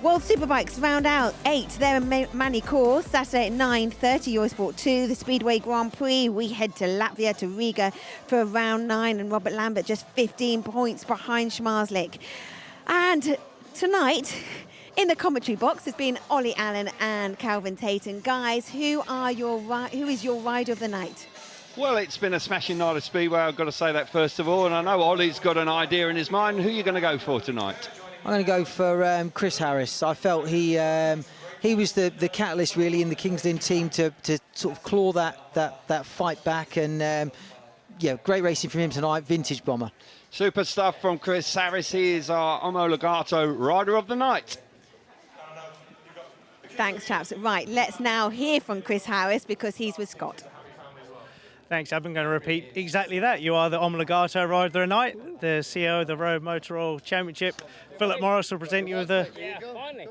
World Superbikes round out 8. They're in Manicourt Saturday at 9:30. Eurosport 2, the Speedway Grand Prix. We head to Latvia, to Riga for round 9, and Robert Lambert just 15 points behind Schmarzlik. And tonight, in the commentary box has been Ollie Allen and Calvin Tatum. Guys, who is your rider of the night? Well, it's been a smashing night of speedway, I've got to say that first of all, and I know Ollie's got an idea in his mind. Who are you going to go for tonight? I'm going to go for Chris Harris. I felt he was the catalyst really in the Kings Lynn team to sort of claw that fight back, and yeah, great racing from him tonight. Vintage bomber. Super stuff from Chris Harris. He is our Omologato rider of the night. Thanks, chaps. Right, let's now hear from Chris Harris because he's with Scott. Thanks, I'm going to repeat exactly that. You are the Omologato rider of the night, the CEO of the ROWE Motor Oil Championship. Philip Morris will present you with a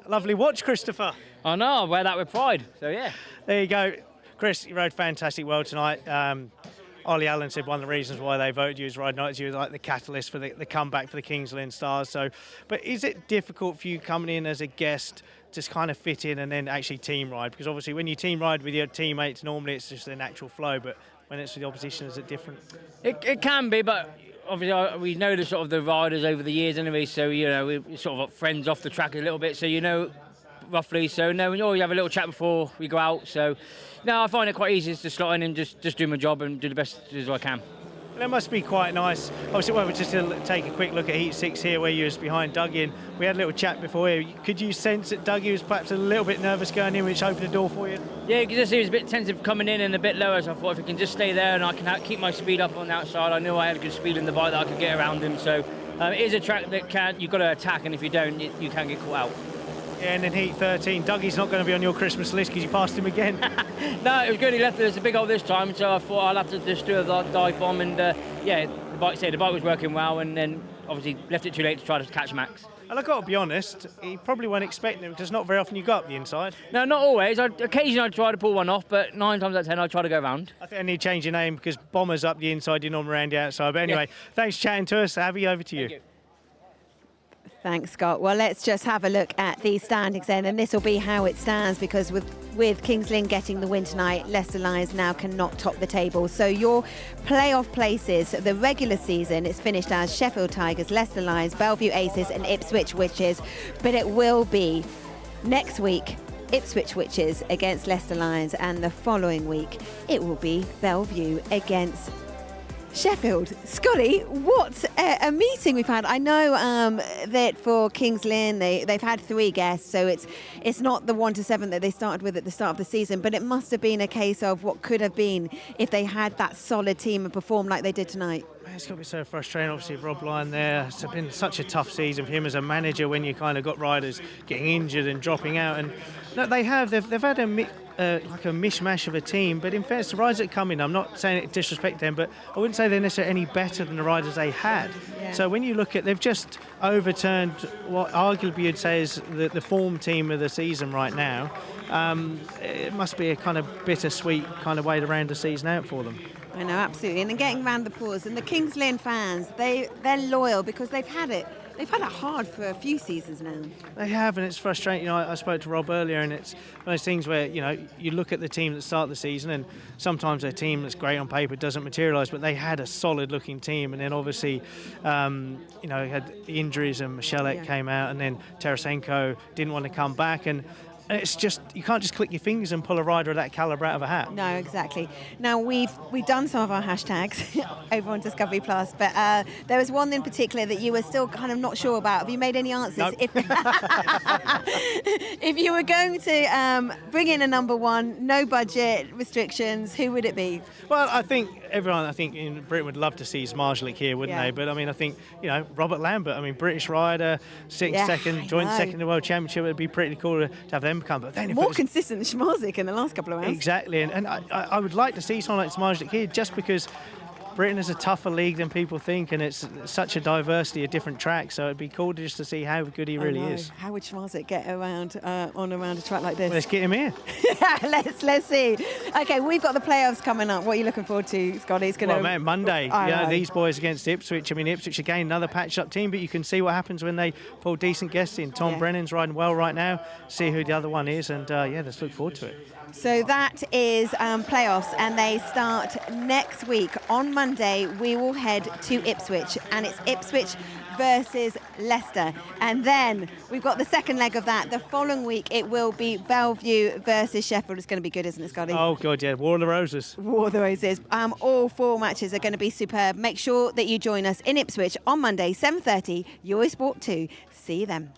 lovely watch, Christopher. I know, I wear that with pride, so yeah. There you go. Chris, you rode fantastic well tonight. Ollie Allen said one of the reasons why they voted you as rider night is you were like the catalyst for the comeback for the Kings Lynn Stars. So, but is it difficult for you coming in as a guest to kind of fit in and then actually team ride? Because obviously when you team ride with your teammates, normally it's just a natural flow, but when it's with the opposition, is it different? It can be, but obviously we know the riders over the years anyway, so you know we're sort of friends off the track a little bit, so you know roughly. So no, we always have a little chat before we go out. So no, I find it quite easy to slot in and just do my job and do the best as I can. That must be quite nice. Obviously, well, we're just going to take a quick look at Heat 6 here, where you was behind Dougie, and we had a little chat before here. Could you sense that Dougie was perhaps a little bit nervous going in, which opened the door for you? Yeah, because he was a bit tensive coming in and a bit lower, so I thought if he can just stay there and I can keep my speed up on the outside. I knew I had a good speed in the bike that I could get around him, so it is a track that you've got to attack, and if you don't, you can get caught out. Yeah, and in Heat 13, Dougie's not going to be on your Christmas list because you passed him again. No, it was good. He left us a big hole this time, so I thought I'll have to just do a dive bomb, and yeah, the bike was working well, and then obviously left it too late to try to catch Max. And I've got to be honest, he probably weren't expecting it because not very often you go up the inside. No, not always. Occasionally I try to pull one off, but 9 times out of 10 I try to go round. I think I need to change your name because Bomber's up the inside, you're normally around the outside. But anyway, Thanks for chatting to us. Abby, over to you. Thank you. Thanks, Scott. Well, let's just have a look at the standings then, and this will be how it stands, because with Kings Lynn getting the win tonight, Leicester Lions now cannot top the table. So your playoff places, the regular season, is finished as Sheffield Tigers, Leicester Lions, Belle Vue Aces and Ipswich Witches. But it will be next week Ipswich Witches against Leicester Lions, and the following week it will be Belle Vue against Sheffield. Scotty, what a meeting we've had. I know that for Kings Lynn, they've had 3 guests, so it's not the 1 to 7 that they started with at the start of the season, but it must have been a case of what could have been if they had that solid team and performed like they did tonight. It's got to be so frustrating, obviously, Rob Lyon there. It's been such a tough season for him as a manager when you kind of got riders getting injured and dropping out. And no, they've had like a mishmash of a team, but in fairness, the riders that come in, I'm not saying it disrespect them, but I wouldn't say they're necessarily any better than the riders they had. Yeah. So when you look at, they've just overturned what arguably you'd say is the form team of the season right now. It must be a kind of bittersweet kind of way to round the season out for them. I know, absolutely. And then getting round the pause, and the Kings Lynn fans, they're loyal because they've had it hard for a few seasons now. They have, and it's frustrating. You know, I spoke to Rob earlier, and it's one of those things where, you know, you look at the team that start the season, and sometimes their team that's great on paper doesn't materialise, but they had a solid-looking team, and then obviously, you know, had the injuries, and Michelek came out, and then Tarasenko didn't want to come back, and it's just, you can't just click your fingers and pull a rider of that calibre out of a hat. No, exactly. Now, we've done some of our hashtags over on Discovery Plus, but there was one in particular that you were still kind of not sure about. Have you made any answers? Nope. If you were going to bring in a number one, no budget restrictions, who would it be? Well, I think everyone, in Britain would love to see Schmarzlik here, wouldn't they? But I mean, I think, you know, Robert Lambert, British rider, joined second in the World Championship. It'd be pretty cool to have them come. But then more consistent than Schmarzlik in the last couple of rounds. Exactly, and I would like to see someone like Schmarzlik here, just because Britain is a tougher league than people think, and it's such a diversity of different tracks, so it'd be cool just to see how good he really is. How would Schwarzek get around around a track like this? Well, let's get him here. let's see. Okay, we've got the playoffs coming up. What are you looking forward to, Scotty? It's Well, man, Monday, these boys against Ipswich. I mean, Ipswich again, another patched-up team, but you can see what happens when they pull decent guests in. Tom Brennan's riding well right now. See who the other one is, and let's look forward to it. So that is playoffs, and they start next week. On Monday, we will head to Ipswich, and it's Ipswich versus Leicester. And then we've got the second leg of that. The following week, it will be Belle Vue versus Sheffield. It's going to be good, isn't it, Scotty? Oh, God, yeah. War of the Roses. War of the Roses. All 4 matches are going to be superb. Make sure that you join us in Ipswich on Monday, 7:30, Eurosport 2. See you then.